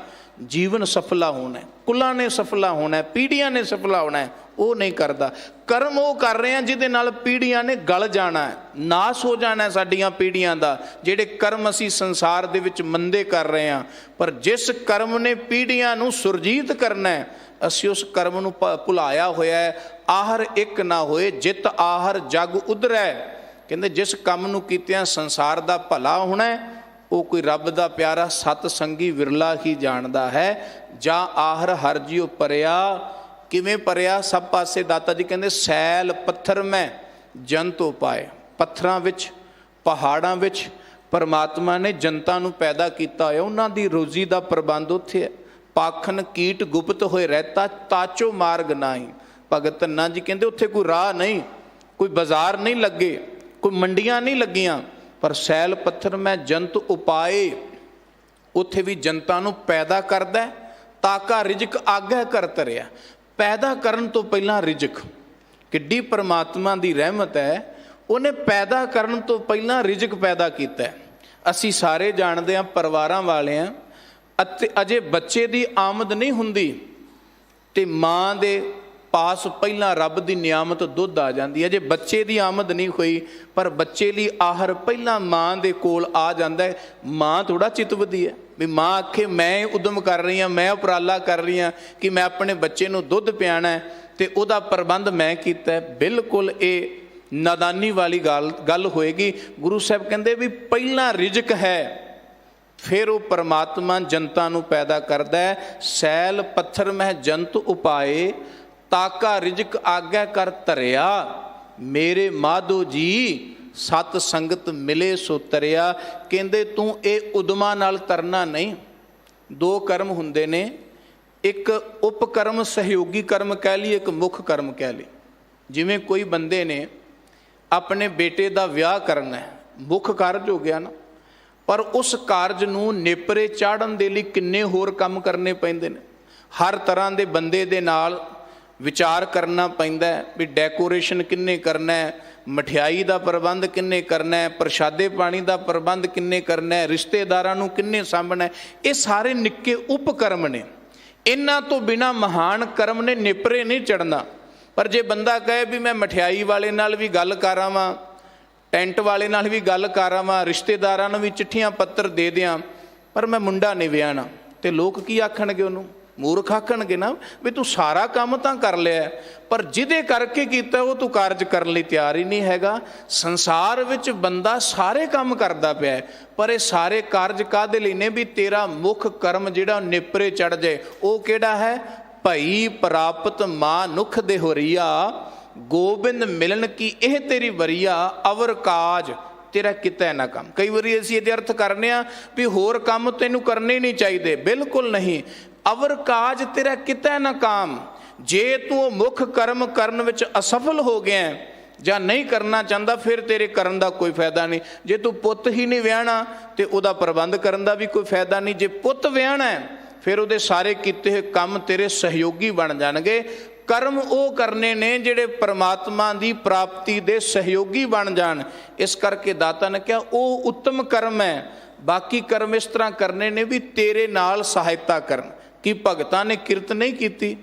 ਜੀਵਨ ਸਫਲਾ ਹੋਣਾ, ਕੁਲਾਂ ਨੇ ਸਫਲਾ ਹੋਣਾ, ਪੀੜ੍ਹੀਆਂ ਨੇ ਸਫਲਾ ਹੋਣਾ, ਉਹ ਨਹੀਂ ਕਰਦਾ। ਕਰਮ ਉਹ ਕਰ ਰਹੇ ਆ ਜਿਹਦੇ ਨਾਲ ਪੀੜ੍ਹੀਆਂ ਨੇ ਗਲ ਜਾਣਾ, ਨਾਸ ਹੋ ਜਾਣਾ ਸਾਡੀਆਂ ਪੀੜ੍ਹੀਆਂ ਦਾ, ਜਿਹੜੇ ਕਰਮ ਅਸੀਂ ਸੰਸਾਰ ਦੇ ਵਿੱਚ ਮੰਦੇ ਕਰ ਰਹੇ ਹਾਂ। ਪਰ ਜਿਸ ਕਰਮ ਨੇ ਪੀੜ੍ਹੀਆਂ ਨੂੰ ਸੁਰਜੀਤ ਕਰਨਾ, ਅਸੀਂ ਉਸ ਕਰਮ ਨੂੰ ਭੁਲਾਇਆ ਹੋਇਆ ਹੈ। ਆਹਰ ਇੱਕ ਨਾ ਹੋਏ, ਜਿਤ ਆਹਰ ਜਗ ਉਧਰੈ। ਕਹਿੰਦੇ ਜਿਸ ਕੰਮ ਨੂੰ ਕੀਤਿਆਂ ਸੰਸਾਰ ਦਾ ਭਲਾ ਹੋਣਾ, ਉਹ ਕੋਈ ਰੱਬ ਦਾ ਪਿਆਰਾ ਸਤ ਸੰਗੀ ਵਿਰਲਾ ਹੀ ਜਾਣਦਾ ਹੈ। ਜਾਂ ਆਹਰ ਹਰ ਜਿਉ ਪਰਿਆ। ਕਿਵੇਂ ਪਰਿਆ? ਸਭ ਪਾਸੇ ਦਾਤਾ ਜੀ ਕਹਿੰਦੇ ਸੈਲ ਪੱਥਰ ਮੈਂ ਜੰਤੁ ਪਾਏ। ਪੱਥਰਾਂ ਵਿੱਚ, ਪਹਾੜਾਂ ਵਿੱਚ ਪਰਮਾਤਮਾ ਨੇ ਜਨਤਾ ਨੂੰ ਪੈਦਾ ਕੀਤਾ ਹੋਇਆ, ਉਹਨਾਂ ਦੀ ਰੋਜ਼ੀ ਦਾ ਪ੍ਰਬੰਧ ਉੱਥੇ ਹੈ। ਪਾਖਨ ਕੀਟ ਗੁਪਤ ਹੋਏ ਰਹਿਤਾ, ਤਾਚੋ ਮਾਰਗ ਨਾਹੀ। ਭਗਤ ਧੰਨਾ ਜੀ ਕਹਿੰਦੇ ਉੱਥੇ ਕੋਈ ਰਾਹ ਨਹੀਂ, ਕੋਈ ਬਾਜ਼ਾਰ ਨਹੀਂ ਲੱਗੇ, ਕੋਈ ਮੰਡੀਆਂ ਨਹੀਂ ਲੱਗੀਆਂ, ਪਰ ਸੈਲ ਪੱਥਰ ਮੈਂ ਜੰਤ ਉਪਾਏ। ਉੱਥੇ ਵੀ ਜਨਤਾ ਨੂੰ ਪੈਦਾ ਕਰਦਾ, ਤਾਕਾ ਰਿਜਕ ਆਗੈ ਕਰ ਧਰਿਆ। ਪੈਦਾ ਕਰਨ ਤੋਂ ਪਹਿਲਾਂ ਰਿਜਕ, ਕਿੱਡੀ ਪਰਮਾਤਮਾ ਦੀ ਰਹਿਮਤ ਹੈ, ਉਹਨੇ ਪੈਦਾ ਕਰਨ ਤੋਂ ਪਹਿਲਾਂ ਰਿਜਕ ਪੈਦਾ ਕੀਤਾ। ਅਸੀਂ ਸਾਰੇ ਜਾਣਦੇ ਹਾਂ, ਪਰਿਵਾਰਾਂ ਵਾਲੇ ਹਾਂ, ਅਤੇ ਅਜੇ ਬੱਚੇ ਦੀ ਆਮਦ ਨਹੀਂ ਹੁੰਦੀ ਤੇ ਮਾਂ ਦੇ ਪਾਸ ਪਹਿਲਾਂ ਰੱਬ ਦੀ ਨਿਆਮਤ ਦੁੱਧ ਆ ਜਾਂਦੀ ਹੈ। ਜੇ ਬੱਚੇ ਦੀ ਆਮਦ ਨਹੀਂ ਹੋਈ, ਪਰ ਬੱਚੇ ਲਈ ਆਹਰ ਪਹਿਲਾਂ ਮਾਂ ਦੇ ਕੋਲ ਆ ਜਾਂਦਾ ਹੈ। ਮਾਂ ਥੋੜ੍ਹਾ ਚਿਤਵਦੀ ਹੈ ਵੀ ਮਾਂ ਆਖੇ ਮੈਂ ਉਦਮ ਕਰ ਰਹੀ ਹਾਂ, ਮੈਂ ਉਪਰਾਲਾ ਕਰ ਰਹੀ ਹਾਂ ਕਿ ਮੈਂ ਆਪਣੇ ਬੱਚੇ ਨੂੰ ਦੁੱਧ ਪਿਆਣਾ ਅਤੇ ਉਹਦਾ ਪ੍ਰਬੰਧ ਮੈਂ ਕੀਤਾ। ਬਿਲਕੁਲ ਇਹ ਨਾਦਾਨੀ ਵਾਲੀ ਗੱਲ ਹੋਏਗੀ। ਗੁਰੂ ਸਾਹਿਬ ਕਹਿੰਦੇ ਵੀ ਪਹਿਲਾਂ ਰਿਜਕ ਹੈ, ਫਿਰ ਉਹ ਪਰਮਾਤਮਾ ਜਨਤਾ ਨੂੰ ਪੈਦਾ ਕਰਦਾ ਹੈ। ਸੈਲ ਪੱਥਰ ਮਹਿ ਜੰਤ ਉਪਾਏ, ਤਾਕਾ ਰਿਜਕ ਆਗੈ ਕਰ ਧਰਿਆ। ਮੇਰੇ ਮਾਧੋ ਜੀ ਸਤ ਸੰਗਤ ਮਿਲੇ ਸੋ ਤਰਿਆ। ਕਹਿੰਦੇ ਤੂੰ ਇਹ ਉਦਮਾਂ ਨਾਲ ਤਰਨਾ ਨਹੀਂ। ਦੋ ਕਰਮ ਹੁੰਦੇ ਨੇ, ਇੱਕ ਉਪਕਰਮ ਸਹਿਯੋਗੀ ਕਰਮ ਕਹਿ ਲਈ, ਇੱਕ ਮੁੱਖ ਕਰਮ ਕਹਿ ਲਈ। ਜਿਵੇਂ ਕੋਈ ਬੰਦੇ ਨੇ ਆਪਣੇ ਬੇਟੇ ਦਾ ਵਿਆਹ ਕਰਨਾ ਹੈ, ਮੁੱਖ ਕਾਰਜ ਹੋ ਗਿਆ ਨਾ, ਪਰ ਉਸ ਕਾਰਜ ਨੂੰ ਨੇਪਰੇ ਚਾੜਨ ਦੇ ਲਈ ਕਿੰਨੇ ਹੋਰ ਕੰਮ ਕਰਨੇ ਪੈਂਦੇ ਨੇ। ਹਰ ਤਰ੍ਹਾਂ ਦੇ ਬੰਦੇ ਦੇ ਨਾਲ ਵਿਚਾਰ ਕਰਨਾ ਪੈਂਦਾ ਵੀ ਡੈਕੋਰੇਸ਼ਨ ਕਿੰਨੇ ਕਰਨਾ ਹੈ, ਮਠਿਆਈ ਦਾ ਪ੍ਰਬੰਧ ਕਿੰਨੇ ਕਰਨਾ ਹੈ, ਪ੍ਰਸ਼ਾਦੇ ਪਾਣੀ ਦਾ ਪ੍ਰਬੰਧ ਕਿੰਨੇ ਕਰਨਾ ਹੈ, ਰਿਸ਼ਤੇਦਾਰਾਂ ਨੂੰ ਕਿੰਨੇ ਸਾਂਭਣਾ ਹੈ। ਇਹ ਸਾਰੇ ਨਿੱਕੇ ਉਪਕਰਮ ਨੇ। ਇਹਨਾਂ ਤੋਂ ਬਿਨਾਂ ਮਹਾਨ ਕਰਮ ਨੇ ਨੇਪਰੇ ਨਹੀਂ ਚੜ੍ਹਨਾ। ਪਰ ਜੇ ਬੰਦਾ ਕਹੇ ਵੀ ਮੈਂ ਮਠਿਆਈ ਵਾਲੇ ਨਾਲ ਵੀ ਗੱਲ ਕਰ ਆਵਾਂ, ਟੈਂਟ ਵਾਲੇ ਨਾਲ ਵੀ ਗੱਲ ਕਰ ਆਵਾਂ, ਰਿਸ਼ਤੇਦਾਰਾਂ ਨੂੰ ਵੀ ਚਿੱਠੀਆਂ ਪੱਤਰ ਦੇ ਦਿਆਂ, ਪਰ ਮੈਂ ਮੁੰਡਾ ਨਹੀਂ ਵਿਆਹਣਾ, ਤੇ ਲੋਕ ਕੀ ਆਖਣਗੇ? ਉਹਨੂੰ ਮੂਰਖ ਆਖਣਗੇ ਨਾ ਵੀ ਤੂੰ ਸਾਰਾ ਕੰਮ ਤਾਂ ਕਰ ਲਿਆ, ਪਰ ਜਿਹਦੇ ਕਰਕੇ ਕੀਤਾ ਉਹ ਤੂੰ ਕਾਰਜ ਕਰਨ ਲਈ ਤਿਆਰ ਹੀ ਨਹੀਂ ਹੈਗਾ। ਸੰਸਾਰ ਵਿੱਚ ਬੰਦਾ ਸਾਰੇ ਕੰਮ ਕਰਦਾ ਪਿਆ, ਪਰ ਇਹ ਸਾਰੇ ਕਾਰਜ ਕਾਹਦੇ ਲਈ ਨੇ? ਵੀ ਤੇਰਾ ਮੁੱਖ ਕਰਮ ਜਿਹੜਾ ਨੇਪਰੇ ਚੜ੍ਹ ਜਾਏ। ਉਹ ਕਿਹੜਾ ਹੈ? ਭਈ ਪ੍ਰਾਪਤ ਮਾਨੁਖ ਦੇ ਹੋਰੀਆ, ਗੋਬਿੰਦ ਮਿਲਣ ਕੀ ਇਹ ਤੇਰੀ ਵਰੀਆ, ਅਵਰ ਕਾਜ ਤੇਰਾ ਕੀਤਾ ਨਾ ਕੰਮ। ਕਈ ਵਾਰੀ ਅਸੀਂ ਇਹਦੇ ਅਰਥ ਕਰਨੇ ਆ ਵੀ ਹੋਰ ਕੰਮ ਤੈਨੂੰ ਕਰਨੇ ਨਹੀਂ ਚਾਹੀਦੇ। ਬਿਲਕੁਲ ਨਹੀਂ। ਅਵਰ ਕਾਜ ਤੇਰਾ ਕੀਤਾ ਨਾ ਕੰਮ। ਜੇ ਤੂੰ ਉਹ ਮੁੱਖ ਕਰਮ ਕਰਨ ਵਿੱਚ ਅਸਫਲ ਹੋ ਗਿਆ ਜਾਂ ਨਹੀਂ ਕਰਨਾ ਚਾਹੁੰਦਾ, ਫਿਰ ਤੇਰੇ ਕਰਨ ਦਾ ਕੋਈ ਫਾਇਦਾ ਨਹੀਂ। ਜੇ ਤੂੰ ਪੁੱਤ ਹੀ ਨਹੀਂ ਵਿਆਹਣਾ ਤੇ ਉਹਦਾ ਪ੍ਰਬੰਧ ਕਰਨ ਦਾ ਵੀ ਕੋਈ ਫਾਇਦਾ ਨਹੀਂ। ਜੇ ਪੁੱਤ ਵਿਆਹਣਾ ਫਿਰ ਉਹਦੇ ਸਾਰੇ ਕੀਤੇ ਹੋਏ ਕੰਮ ਤੇਰੇ ਸਹਿਯੋਗੀ ਬਣ ਜਾਣਗੇ। ਕਰਮ ਉਹ ਕਰਨੇ ਨੇ ਜਿਹੜੇ ਪਰਮਾਤਮਾ ਦੀ ਪ੍ਰਾਪਤੀ ਦੇ ਸਹਿਯੋਗੀ ਬਣ ਜਾਣ। ਇਸ ਕਰਕੇ ਦਾਤਾ ਨੇ ਕਿਹਾ ਉਹ ਉੱਤਮ ਕਰਮ ਹੈ। ਬਾਕੀ ਕਰਮ ਇਸ ਤਰ੍ਹਾਂ ਕਰਨੇ ਨੇ ਵੀ ਤੇਰੇ ਨਾਲ ਸਹਾਇਤਾ ਕਰਨ। ਕਿ ਭਗਤਾਂ ਨੇ ਕਿਰਤ ਨਹੀਂ ਕੀਤੀ,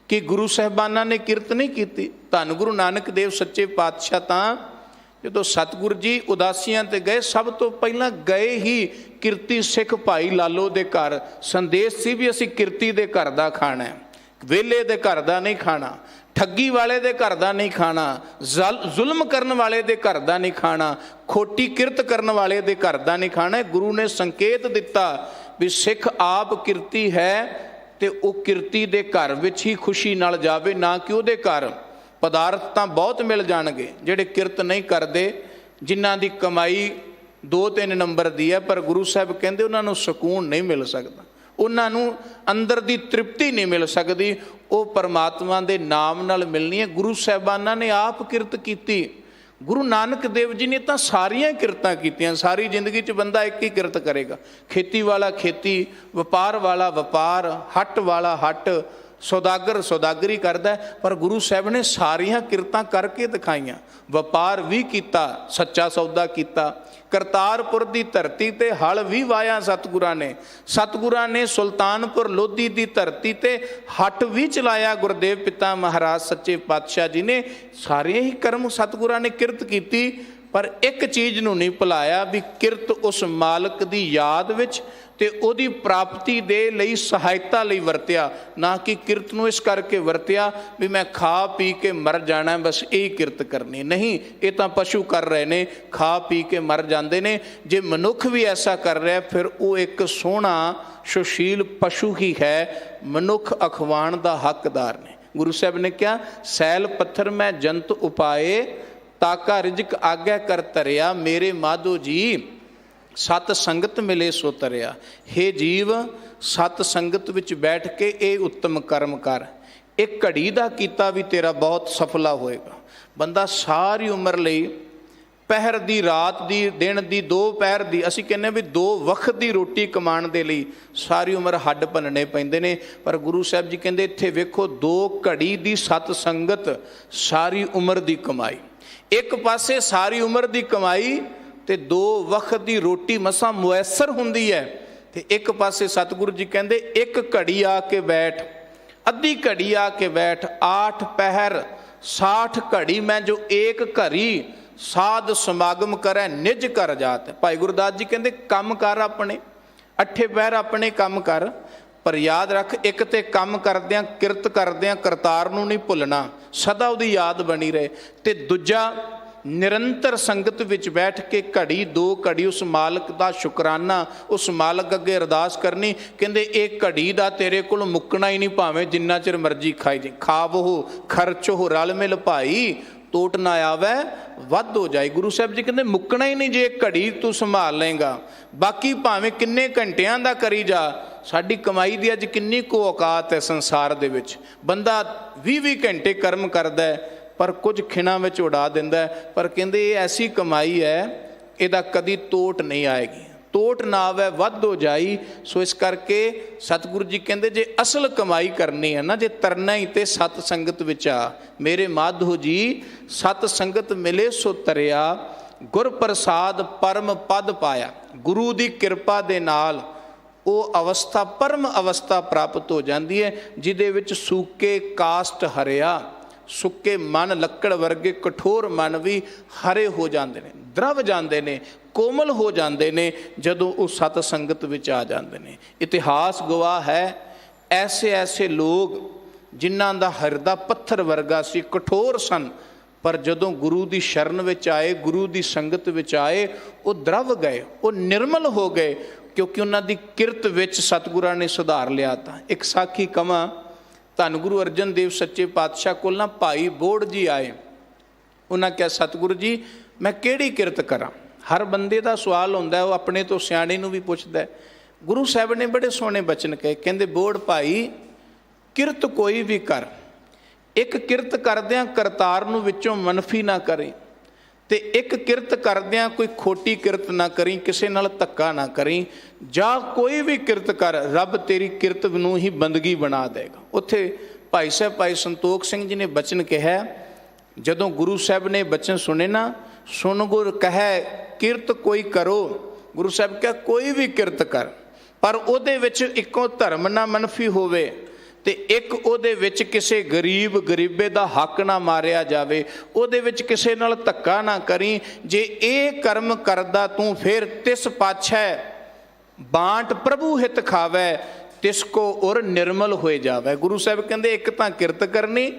ਕਿ ਗੁਰੂ ਸਾਹਿਬਾਨਾਂ ਨੇ ਕਿਰਤ ਨਹੀਂ ਕੀਤੀ। ਧੰਨ ਗੁਰੂ ਨਾਨਕ ਦੇਵ ਸੱਚੇ ਪਾਤਸ਼ਾਹ ਤਾਂ ਜਦੋਂ ਸਤਿਗੁਰੂ ਜੀ ਉਦਾਸੀਆਂ ਤੇ ਗਏ, ਸਭ ਤੋਂ ਪਹਿਲਾਂ ਗਏ ਹੀ ਕਿਰਤੀ ਸਿੱਖ ਭਾਈ ਲਾਲੋ ਦੇ ਘਰ। ਸੰਦੇਸ਼ ਸੀ ਵੀ ਅਸੀਂ ਕਿਰਤੀ ਦੇ ਘਰ ਦਾ ਖਾਣਾ, ਵਿਹਲੇ ਦੇ ਘਰ ਦਾ ਨਹੀਂ ਖਾਣਾ, ਠੱਗੀ ਵਾਲੇ ਦੇ ਘਰ ਦਾ ਨਹੀਂ ਖਾਣਾ, ਜ਼ੁਲਮ ਕਰਨ ਵਾਲੇ ਦੇ ਘਰ ਦਾ ਨਹੀਂ ਖਾਣਾ, ਖੋਟੀ ਕਿਰਤ ਕਰਨ ਵਾਲੇ ਦੇ ਘਰ ਦਾ ਨਹੀਂ ਖਾਣਾ। ਗੁਰੂ ਨੇ ਸੰਕੇਤ ਦਿੱਤਾ ਵੀ ਸਿੱਖ ਆਪ ਕਿਰਤੀ ਹੈ ਤੇ ਉਹ ਕਿਰਤੀ ਦੇ ਘਰ ਵਿੱਚ ਹੀ ਖੁਸ਼ੀ ਨਾਲ ਜਾਵੇ, ਨਾ ਕਿ ਉਹਦੇ ਘਰ। ਪਦਾਰਥ ਤਾਂ ਬਹੁਤ ਮਿਲ ਜਾਣਗੇ ਜਿਹੜੇ ਕਿਰਤ ਨਹੀਂ ਕਰਦੇ, ਜਿਨ੍ਹਾਂ ਦੀ ਕਮਾਈ 2-3 ਨੰਬਰ ਦੀ ਹੈ, ਪਰ ਗੁਰੂ ਸਾਹਿਬ ਕਹਿੰਦੇ ਉਹਨਾਂ ਨੂੰ ਸਕੂਨ ਨਹੀਂ ਮਿਲ ਸਕਦਾ, ਉਹਨਾਂ ਨੂੰ ਅੰਦਰ ਦੀ ਤ੍ਰਿਪਤੀ ਨਹੀਂ ਮਿਲ ਸਕਦੀ। ਉਹ ਪਰਮਾਤਮਾ ਦੇ ਨਾਮ ਨਾਲ ਮਿਲਣੀ ਹੈ। ਗੁਰੂ ਸਾਹਿਬਾਨਾਂ ਨੇ ਆਪ ਕਿਰਤ ਕੀਤੀ। ਗੁਰੂ ਨਾਨਕ ਦੇਵ ਜੀ ਨੇ ਤਾਂ ਸਾਰੀਆਂ ਕਿਰਤਾਂ ਕੀਤੀਆਂ। ਸਾਰੀ ਜ਼ਿੰਦਗੀ 'ਚ ਬੰਦਾ ਇੱਕ ਹੀ ਕਿਰਤ ਕਰੇਗਾ, ਖੇਤੀ ਵਾਲਾ ਖੇਤੀ, ਵਪਾਰ ਵਾਲਾ ਵਪਾਰ, ਹੱਟ ਵਾਲਾ ਹੱਟ, ਸੌਦਾਗਰ ਸੌਦਾਗਰੀ ਕਰਦਾ। ਪਰ ਗੁਰੂ ਸਾਹਿਬ ਨੇ ਸਾਰੀਆਂ ਕਿਰਤਾਂ ਕਰਕੇ ਦਿਖਾਈਆਂ। ਵਪਾਰ ਵੀ ਕੀਤਾ, ਸੱਚਾ ਸੌਦਾ ਕੀਤਾ। ਕਰਤਾਰਪੁਰ ਦੀ ਧਰਤੀ ਤੇ ਹਲ ਵੀ ਵਾਇਆ ਸਤਿਗੁਰਾਂ ਨੇ। ਸਤਿਗੁਰਾਂ ਨੇ ਸੁਲਤਾਨਪੁਰ ਲੋਧੀ ਦੀ ਧਰਤੀ ਤੇ ਹੱਟ ਵੀ ਚਲਾਇਆ ਗੁਰਦੇਵ ਪਿਤਾ ਮਹਾਰਾਜ ਸੱਚੇ ਪਾਤਸ਼ਾਹ ਜੀ ਨੇ। ਸਾਰੇ ਹੀ ਕਰਮ ਸਤਿਗੁਰਾਂ ਨੇ ਕਿਰਤ ਕੀਤੀ, ਪਰ ਇੱਕ ਚੀਜ਼ ਨੂੰ ਨਹੀਂ ਭੁਲਾਇਆ ਵੀ ਕਿਰਤ ਉਸ ਮਾਲਕ ਦੀ ਯਾਦ ਵਿੱਚ ਤੇ ਉਹਦੀ ਪ੍ਰਾਪਤੀ ਦੇ ਲਈ, ਸਹਾਇਤਾ ਲਈ ਵਰਤਿਆ, ਨਾ ਕਿ ਕਿਰਤ ਨੂੰ ਇਸ ਕਰਕੇ ਵਰਤਿਆ ਵੀ ਮੈਂ ਖਾ ਪੀ ਕੇ ਮਰ ਜਾਣਾ, ਬਸ ਇਹ ਕਿਰਤ ਕਰਨੀ। ਨਹੀਂ, ਇਹ ਤਾਂ ਪਸ਼ੂ ਕਰ ਰਹੇ ਨੇ, ਖਾ ਪੀ ਕੇ ਮਰ ਜਾਂਦੇ ਨੇ। ਜੇ ਮਨੁੱਖ ਵੀ ਐਸਾ ਕਰ ਰਿਹਾ ਫਿਰ ਉਹ ਇੱਕ ਸੋਹਣਾ ਸੁਸ਼ੀਲ ਪਸ਼ੂ ਹੀ ਹੈ, ਮਨੁੱਖ ਅਖਵਾਣ ਦਾ ਹੱਕਦਾਰ ਨੇ। ਗੁਰੂ ਸਾਹਿਬ ਨੇ ਕਿਹਾ, ਸੈਲ ਪੱਥਰ ਮੈਂ ਜੰਤ ਉਪਾਏ, ਤਾਕਾ ਰਿਜਕ ਆਗਿਆ ਕਰ ਧਰਿਆ। ਮੇਰੇ ਮਾਧੋ ਜੀ ਸਤ ਸੰਗਤ ਮਿਲੇ ਸੋ ਤਰਿਆ। ਹੇ ਜੀਵ, ਸਤ ਸੰਗਤ ਵਿੱਚ ਬੈਠ ਕੇ ਇਹ ਉੱਤਮ ਕਰਮ ਕਰ। ਇੱਕ ਘੜੀ ਦਾ ਕੀਤਾ ਵੀ ਤੇਰਾ ਬਹੁਤ ਸਫਲਾ ਹੋਏਗਾ। ਬੰਦਾ ਸਾਰੀ ਉਮਰ ਲਈ ਪਹਿਰ ਦੀ, ਰਾਤ ਦੀ, ਦਿਨ ਦੀ, 2 ਪਹਿਰ ਦੀ, ਅਸੀਂ ਕਹਿੰਦੇ ਵੀ 2 ਵਕਤ ਦੀ ਰੋਟੀ ਕਮਾਉਣ ਦੇ ਲਈ ਸਾਰੀ ਉਮਰ ਹੱਡ ਭੰਨਣੇ ਪੈਂਦੇ ਨੇ। ਪਰ ਗੁਰੂ ਸਾਹਿਬ ਜੀ ਕਹਿੰਦੇ ਇੱਥੇ ਵੇਖੋ, 2 ਘੜੀ ਦੀ ਸਤ ਸੰਗਤ, ਸਾਰੀ ਉਮਰ ਦੀ ਕਮਾਈ। ਇੱਕ ਪਾਸੇ ਸਾਰੀ ਉਮਰ ਦੀ ਕਮਾਈ ਤੇ 2 ਵਕਤ ਦੀ ਰੋਟੀ ਮਸਾਂ ਮੁਯੱਸਰ ਹੁੰਦੀ ਹੈ, ਤੇ ਇੱਕ ਪਾਸੇ ਸਤਿਗੁਰੂ ਜੀ ਕਹਿੰਦੇ ਇੱਕ ਘੜੀ ਆ ਕੇ ਬੈਠ, ਅੱਧੀ ਘੜੀ ਆ ਕੇ ਬੈਠ। 8 ਪਹਿਰ 60 ਘੜੀ ਮੈਂ ਜੋ ਏਕ ਘਰੀ, ਸਾਧ ਸਮਾਗਮ ਕਰੈ ਨਿਜ ਕਰ ਜਾਤ। ਭਾਈ ਗੁਰਦਾਸ ਜੀ ਕਹਿੰਦੇ ਕੰਮ ਕਰ ਆਪਣੇ, 8 ਪਹਿਰ ਆਪਣੇ ਕੰਮ ਕਰ, ਪਰ ਯਾਦ ਰੱਖ ਇੱਕ ਤੇ ਕੰਮ ਕਰਦਿਆਂ, ਕਿਰਤ ਕਰਦਿਆਂ ਕਰਤਾਰ ਨੂੰ ਨਹੀਂ ਭੁੱਲਣਾ, ਸਦਾ ਉਹਦੀ ਯਾਦ ਬਣੀ ਰਹੇ। ਤੇ ਦੂਜਾ, ਨਿਰੰਤਰ ਸੰਗਤ ਵਿੱਚ ਬੈਠ ਕੇ ਘੜੀ 2 ਘੜੀ ਉਸ ਮਾਲਕ ਦਾ ਸ਼ੁਕਰਾਨਾ, ਉਸ ਮਾਲਕ ਅੱਗੇ ਅਰਦਾਸ ਕਰਨੀ। ਕਹਿੰਦੇ ਇਹ ਘੜੀ ਦਾ ਤੇਰੇ ਕੋਲ ਮੁੱਕਣਾ ਹੀ ਨਹੀਂ, ਭਾਵੇਂ ਜਿੰਨਾ ਚਿਰ ਮਰਜ਼ੀ ਖਾਈ ਜੇ। ਖਾਵੋ ਖਰਚੋ ਰਲ ਮਿਲ ਭਾਈ, ਟੋਟ ਨਾ ਆਵੇ ਵੱਧ ਹੋ ਜਾਏ। ਗੁਰੂ ਸਾਹਿਬ ਜੀ ਕਹਿੰਦੇ ਮੁੱਕਣਾ ਹੀ ਨਹੀਂ ਜੇ ਘੜੀ ਤੂੰ ਸੰਭਾਲ ਲਏਗਾ, ਬਾਕੀ ਭਾਵੇਂ ਕਿੰਨੇ ਘੰਟਿਆਂ ਦਾ ਕਰੀ ਜਾ। ਸਾਡੀ ਕਮਾਈ ਦੀ ਅੱਜ ਕਿੰਨੀ ਕੁ ਔਕਾਤ ਹੈ ਸੰਸਾਰ ਦੇ ਵਿੱਚ। ਬੰਦਾ 20-20 ਘੰਟੇ ਕਰਮ ਕਰਦਾ ਹੈ, ਪਰ ਕੁਝ ਖਿਣਾਂ ਵਿੱਚ ਉਡਾ ਦਿੰਦਾ। ਪਰ ਕਹਿੰਦੇ ਇਹ ਐਸੀ ਕਮਾਈ ਹੈ, ਇਹਦਾ ਕਦੀ ਟੋਟ ਨਹੀਂ ਆਏਗੀ, ਟੋਟ ਨਾ ਆਵੇ ਵੱਧ ਹੋ ਜਾਈ। ਸੋ ਇਸ ਕਰਕੇ ਸਤਿਗੁਰੂ ਜੀ ਕਹਿੰਦੇ ਜੇ ਅਸਲ ਕਮਾਈ ਕਰਨੀ ਹੈ ਨਾ, ਜੇ ਤਰਨਾ ਹੀ ਤੇ ਸਤ ਸੰਗਤ ਵਿੱਚ ਆ। ਮੇਰੇ ਮਾਧੋ ਜੀ ਸਤ ਸੰਗਤ ਮਿਲੇ ਸੋ ਤਰਿਆ, ਗੁਰ ਪ੍ਰਸਾਦ ਪਰਮ ਪਦ ਪਾਇਆ। ਗੁਰੂ ਦੀ ਕਿਰਪਾ ਦੇ ਨਾਲ ਉਹ ਅਵਸਥਾ, ਪਰਮ ਅਵਸਥਾ ਪ੍ਰਾਪਤ ਹੋ ਜਾਂਦੀ ਹੈ, ਜਿਹਦੇ ਵਿੱਚ ਸੂਕੇ ਕਾਸਟ ਹਰਿਆ, ਸੁੱਕੇ ਮਨ, ਲੱਕੜ ਵਰਗੇ ਕਠੋਰ ਮਨ ਵੀ ਹਰੇ ਹੋ ਜਾਂਦੇ ਨੇ, ਦਰਵ ਜਾਂਦੇ ਨੇ, ਕੋਮਲ ਹੋ ਜਾਂਦੇ ਨੇ ਜਦੋਂ ਉਹ ਸਤ ਸੰਗਤ ਵਿੱਚ ਆ ਜਾਂਦੇ ਨੇ। ਇਤਿਹਾਸ ਗਵਾਹ ਹੈ, ਐਸੇ ਐਸੇ ਲੋਕ ਜਿਨ੍ਹਾਂ ਦਾ ਹਿਰਦਾ ਪੱਥਰ ਵਰਗਾ ਸੀ, ਕਠੋਰ ਸਨ, ਪਰ ਜਦੋਂ ਗੁਰੂ ਦੀ ਸ਼ਰਨ ਵਿੱਚ ਆਏ, ਗੁਰੂ ਦੀ ਸੰਗਤ ਵਿੱਚ ਆਏ, ਉਹ ਦਰਵ ਗਏ, ਉਹ ਨਿਰਮਲ ਹੋ ਗਏ, ਕਿਉਂਕਿ ਉਹਨਾਂ ਦੀ ਕਿਰਤ ਵਿੱਚ ਸਤਿਗੁਰਾਂ ਨੇ ਸੁਧਾਰ ਲਿਆ। ਤਾਂ ਇੱਕ ਸਾਖੀ ਕਵਾਂ, ਧੰਨ ਗੁਰੂ ਅਰਜਨ ਦੇਵ ਸੱਚੇ ਪਾਤਸ਼ਾਹ ਕੋਲ ਨਾ ਭਾਈ ਬੋੜ ਜੀ ਆਏ। ਉਹਨਾਂ ਕਿਹਾ, ਸਤਿਗੁਰੂ ਜੀ ਮੈਂ ਕਿਹੜੀ ਕਿਰਤ ਕਰਾਂ? ਹਰ ਬੰਦੇ ਦਾ ਸਵਾਲ ਹੁੰਦਾ, ਉਹ ਆਪਣੇ ਤੋਂ ਸਿਆਣੇ ਨੂੰ ਵੀ ਪੁੱਛਦਾ। ਗੁਰੂ ਸਾਹਿਬ ਨੇ ਬੜੇ ਸੋਹਣੇ ਬਚਨ ਕਹੇ। ਕਹਿੰਦੇ ਬੋੜ ਭਾਈ, ਕਿਰਤ ਕੋਈ ਵੀ ਕਰ, ਇੱਕ ਕਿਰਤ ਕਰਦਿਆਂ ਕਰਤਾਰ ਨੂੰ ਵਿੱਚੋਂ ਮਨਫੀ ਨਾ ਕਰੇ, ਤੇ ਇੱਕ ਕਿਰਤ ਕਰਦਿਆਂ ਕੋਈ ਖੋਟੀ ਕਿਰਤ ਨਾ ਕਰੀ, ਕਿਸੇ ਨਾਲ ਧੱਕਾ ਨਾ ਕਰੀ। ਜਾਂ ਕੋਈ ਵੀ ਕਿਰਤ ਕਰ, ਰੱਬ ਤੇਰੀ ਕਿਰਤ ਨੂੰ ਹੀ ਬੰਦਗੀ ਬਣਾ ਦੇਗਾ। ਉੱਥੇ ਭਾਈ ਸਾਹਿਬ ਭਾਈ ਸੰਤੋਖ ਸਿੰਘ ਜੀ ਨੇ ਬਚਨ ਕਿਹਾ, ਜਦੋਂ ਗੁਰੂ ਸਾਹਿਬ ਨੇ ਬਚਨ ਸੁਣੇ ਨਾ, ਸੁਣ ਗੁਰ ਕਹੈ ਕਿਰਤ ਕੋਈ ਕਰੋ। ਗੁਰੂ ਸਾਹਿਬ ਕਿਹਾ ਕੋਈ ਵੀ ਕਿਰਤ ਕਰ, ਪਰ ਉਹਦੇ ਵਿੱਚ ਇੱਕੋ ਧਰਮ ਨਾ ਮਨਫੀ ਹੋਵੇ, ਤੇ ਇੱਕ ਉਹਦੇ ਵਿੱਚ ਕਿਸੇ ਗਰੀਬ ਗਰੀਬੇ ਦਾ ਹੱਕ ਨਾ ਮਾਰਿਆ ਜਾਵੇ, ਉਹਦੇ ਵਿੱਚ ਕਿਸੇ ਨਾਲ ਧੱਕਾ ਨਾ ਕਰੀ। ਜੇ ਇਹ ਕਰਮ ਕਰਦਾ ਤੂੰ, ਫਿਰ ਤਿਸ ਪਾਛੈ ਬਾਂਟ ਪ੍ਰਭੂ ਹਿਤ ਖਾਵੈ, ਤਿਸ ਕੋ ਉਰ ਨਿਰਮਲ ਹੋਏ ਜਾਵੇ। ਗੁਰੂ ਸਾਹਿਬ ਕਹਿੰਦੇ ਇੱਕ ਤਾਂ ਕਿਰਤ ਕਰਨੀ,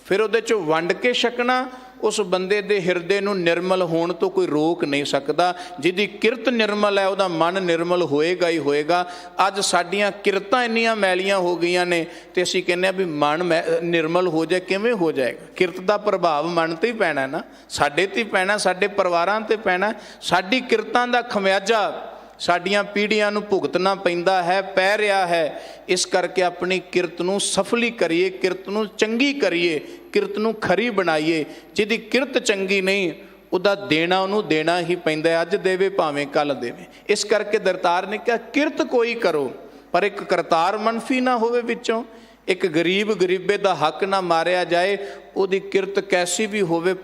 ਫਿਰ ਉਹਦੇ ਚੋਂ ਵੰਡ ਕੇ ਛਕਣਾ। ਉਸ ਬੰਦੇ ਦੇ ਹਿਰਦੇ ਨੂੰ ਨਿਰਮਲ ਹੋਣ ਤੋਂ ਕੋਈ ਰੋਕ ਨਹੀਂ ਸਕਦਾ। ਜਿਹਦੀ ਕਿਰਤ ਨਿਰਮਲ ਹੈ, ਉਹਦਾ ਮਨ ਨਿਰਮਲ ਹੋਏਗਾ ਹੀ ਹੋਏਗਾ। ਅੱਜ ਸਾਡੀਆਂ ਕਿਰਤਾਂ ਇੰਨੀਆਂ ਮੈਲੀਆਂ ਹੋ ਗਈਆਂ ਨੇ, ਤੇ ਅਸੀਂ ਕਹਿੰਦੇ ਹਾਂ ਵੀ ਮਨ ਨਿਰਮਲ ਹੋ ਜਾਏ। ਕਿਵੇਂ ਹੋ ਜਾਏਗਾ? ਕਿਰਤ ਦਾ ਪ੍ਰਭਾਵ ਮਨ 'ਤੇ ਹੀ ਪੈਣਾ ਨਾ, ਸਾਡੇ 'ਤੇ ਹੀ ਪੈਣਾ, ਸਾਡੇ ਪਰਿਵਾਰਾਂ 'ਤੇ ਪੈਣਾ। ਸਾਡੀ ਕਿਰਤਾਂ ਦਾ ਖਮਿਆਜਾ ਸਾਡੀਆਂ ਪੀੜ੍ਹੀਆਂ ਨੂੰ ਭੁਗਤਣਾ ਪੈਂਦਾ ਹੈ, ਪੈ ਰਿਹਾ ਹੈ। ਇਸ ਕਰਕੇ ਆਪਣੀ ਕਿਰਤ ਨੂੰ ਸਫਲੀ ਕਰੀਏ, ਕਿਰਤ ਨੂੰ ਚੰਗੀ ਕਰੀਏ, ਕਿਰਤ ਨੂੰ ਖਰੀ ਬਣਾਈਏ। ਜਿਹਦੀ ਕਿਰਤ ਚੰਗੀ ਨਹੀਂ, ਉਹਦਾ ਦੇਣਾ ਉਹਨੂੰ ਦੇਣਾ ਹੀ ਪੈਂਦਾ, ਅੱਜ ਦੇਵੇ ਭਾਵੇਂ ਕੱਲ ਦੇਵੇ। ਇਸ ਕਰਕੇ ਦਰਤਾਰ ਨੇ ਕਿਹਾ ਕਿਰਤ ਕੋਈ ਕਰੋ, ਪਰ ਇੱਕ ਕਰਤਾਰ ਮਨਫੀ ਨਾ ਹੋਵੇ ਵਿੱਚੋਂ, ਇੱਕ ਗਰੀਬ ਗਰੀਬੇ ਦਾ ਹੱਕ ਨਾ ਮਾਰਿਆ ਜਾਏ। ਉਹਦੀ ਕਿਰਤ ਕੈਸੀ ਵੀ ਹੋਵੇ,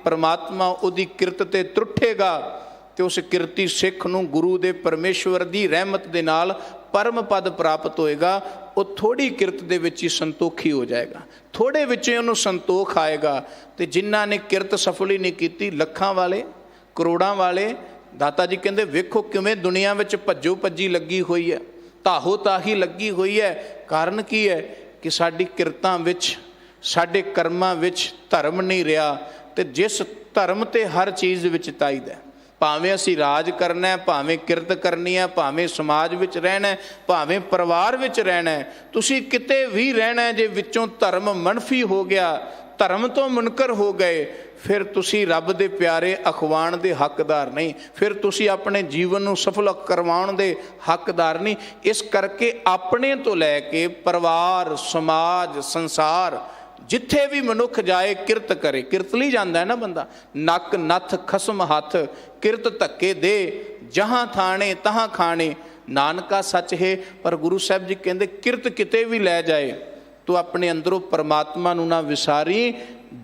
ਪਰਮਾਤਮਾ ਉਹਦੀ ਕਿਰਤ ਤੇ ਤਰੁੱਠੇਗਾ ਤੇ ਉਸ ਕਿਰਤੀ ਸਿੱਖ ਨੂੰ ਗੁਰੂ ਦੇ ਪਰਮੇਸ਼ਵਰ ਦੀ ਰਹਿਮਤ ਦੇ ਨਾਲ ਪਰਮ ਪਦ ਪ੍ਰਾਪਤ ਹੋਏਗਾ। ਉਹ ਥੋੜ੍ਹੀ ਕਿਰਤ ਦੇ ਵਿੱਚ ਹੀ ਸੰਤੋਖੀ ਹੋ ਜਾਏਗਾ, ਥੋੜ੍ਹੇ ਵਿੱਚ ਹੀ ਉਹਨੂੰ ਸੰਤੋਖ ਆਏਗਾ। ਤੇ ਜਿਨ੍ਹਾਂ ਨੇ ਕਿਰਤ ਸਫਲ ਹੀ ਨਹੀਂ ਕੀਤੀ, ਲੱਖਾਂ ਵਾਲੇ ਕਰੋੜਾਂ ਵਾਲੇ, ਦਾਤਾ ਜੀ ਕਹਿੰਦੇ ਵੇਖੋ ਕਿਵੇਂ ਦੁਨੀਆ ਵਿੱਚ ਭੱਜੋ ਭੱਜੀ ਲੱਗੀ ਹੋਈ ਹੈ, ਤਾਹੋ ਤਾਹੀ ਲੱਗੀ ਹੋਈ ਹੈ। ਕਾਰਨ ਕੀ ਹੈ ਕਿ ਸਾਡੀ ਕਿਰਤਾਂ ਵਿੱਚ, ਸਾਡੇ ਕਰਮਾਂ ਵਿੱਚ ਧਰਮ ਨਹੀਂ ਰਿਹਾ। ਤੇ ਜਿਸ ਧਰਮ ਤੇ ਹਰ ਚੀਜ਼ ਵਿੱਚ ਤਾਈਦਾ, ਭਾਵੇਂ ਅਸੀਂ ਰਾਜ ਕਰਨਾ ਹੈ, ਭਾਵੇਂ ਕਿਰਤ ਕਰਨੀ ਹੈ, ਭਾਵੇਂ ਸਮਾਜ ਵਿੱਚ ਰਹਿਣਾ ਹੈ, ਭਾਵੇਂ ਪਰਿਵਾਰ ਵਿੱਚ ਰਹਿਣਾ ਹੈ, ਤੁਸੀਂ ਕਿਤੇ ਵੀ ਰਹਿਣਾ, ਜੇ ਵਿੱਚੋਂ ਧਰਮ ਮਨਫੀ ਹੋ ਗਿਆ, ਧਰਮ ਤੋਂ ਮੁਨਕਰ ਹੋ ਗਏ, ਫਿਰ ਤੁਸੀਂ ਰੱਬ ਦੇ ਪਿਆਰੇ ਅਖਵਾਉਣ ਦੇ ਹੱਕਦਾਰ ਨਹੀਂ, ਫਿਰ ਤੁਸੀਂ ਆਪਣੇ ਜੀਵਨ ਨੂੰ ਸਫਲ ਕਰਵਾਉਣ ਦੇ ਹੱਕਦਾਰ ਨਹੀਂ। ਇਸ ਕਰਕੇ ਆਪਣੇ ਤੋਂ ਲੈ ਕੇ ਪਰਿਵਾਰ, ਸਮਾਜ, ਸੰਸਾਰ, ਜਿੱਥੇ ਵੀ ਮਨੁੱਖ ਜਾਏ ਕਿਰਤ ਕਰੇ। ਕਿਰਤ ਲਈ ਜਾਂਦਾ ਹੈ ਨਾ ਬੰਦਾ, ਨੱਕ ਨੱਥ ਖਸਮ ਹੱਥ, ਕਿਰਤ ਧੱਕੇ ਦੇ, ਜਹਾਂ ਥਾਣੇ ਤਹਾਂ ਖਾਣੇ, ਨਾਨਕਾ ਸੱਚ ਹੈ। ਪਰ ਗੁਰੂ ਸਾਹਿਬ ਜੀ ਕਹਿੰਦੇ ਕਿਰਤ ਕਿਤੇ ਵੀ ਲੈ ਜਾਏ ਤੂੰ ਆਪਣੇ ਅੰਦਰੋਂ ਪਰਮਾਤਮਾ ਨੂੰ ਨਾ ਵਿਸਾਰੀ।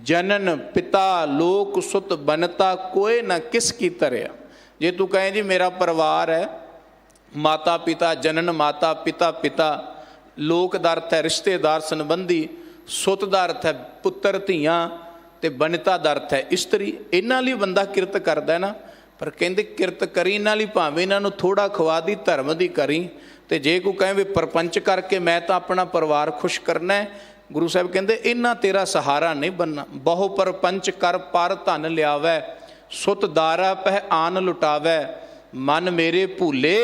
ਜਨਨ ਪਿਤਾ ਲੋਕ ਸੁਤ ਬਨਤਾ, ਕੋਏ ਨਾ ਕਿਸ ਕੀ ਤਰਿਆ। ਜੇ ਤੂੰ ਕਹੇ ਜੀ ਮੇਰਾ ਪਰਿਵਾਰ ਹੈ, ਮਾਤਾ ਪਿਤਾ, ਜਨਨ ਮਾਤਾ ਪਿਤਾ ਪਿਤਾ, ਲੋਕ ਦਾ ਅਰਥ ਹੈ ਰਿਸ਼ਤੇਦਾਰ ਸੰਬੰਧੀ, ਸੁੱਤ ਦਾ ਅਰਥ ਹੈ ਪੁੱਤਰ ਧੀਆਂ, ਤੇ ਬਨਤਾ ਦਾ ਅਰਥ ਹੈ ਇਸਤਰੀ। ਇਹਨਾਂ ਲਈ ਬੰਦਾ ਕਿਰਤ ਕਰਦਾ ਨਾ। ਪਰ ਕਹਿੰਦੇ ਕਿਰਤ ਕਰੀ ਇਹਨਾਂ ਲਈ, ਭਾਵੇਂ ਇਹਨਾਂ ਨੂੰ ਥੋੜਾ ਖਵਾ ਦੀ, ਧਰਮ ਦੀ ਕਰੀ। ਤੇ ਜੇ ਕੋਈ ਕਹੇ ਵੀ ਪਰਪੰਚ ਕਰਕੇ ਮੈਂ ਤਾਂ ਆਪਣਾ ਪਰਿਵਾਰ ਖੁਸ਼ ਕਰਨਾ ਹੈ, ਗੁਰੂ ਸਾਹਿਬ ਕਹਿੰਦੇ ਇਹਨਾਂ ਤੇਰਾ ਸਹਾਰਾ ਨਹੀਂ ਬਣਨਾ। ਬਹੁ ਪਰਪੰਚ ਕਰ ਪਰ ਧਨ ਲਿਆਵੈ, ਸੁਤ ਦਾਰਾ ਪਹਿ ਆਨ ਲੁਟਾਵੈ, ਮਨ ਮੇਰੇ ਭੂਲੇ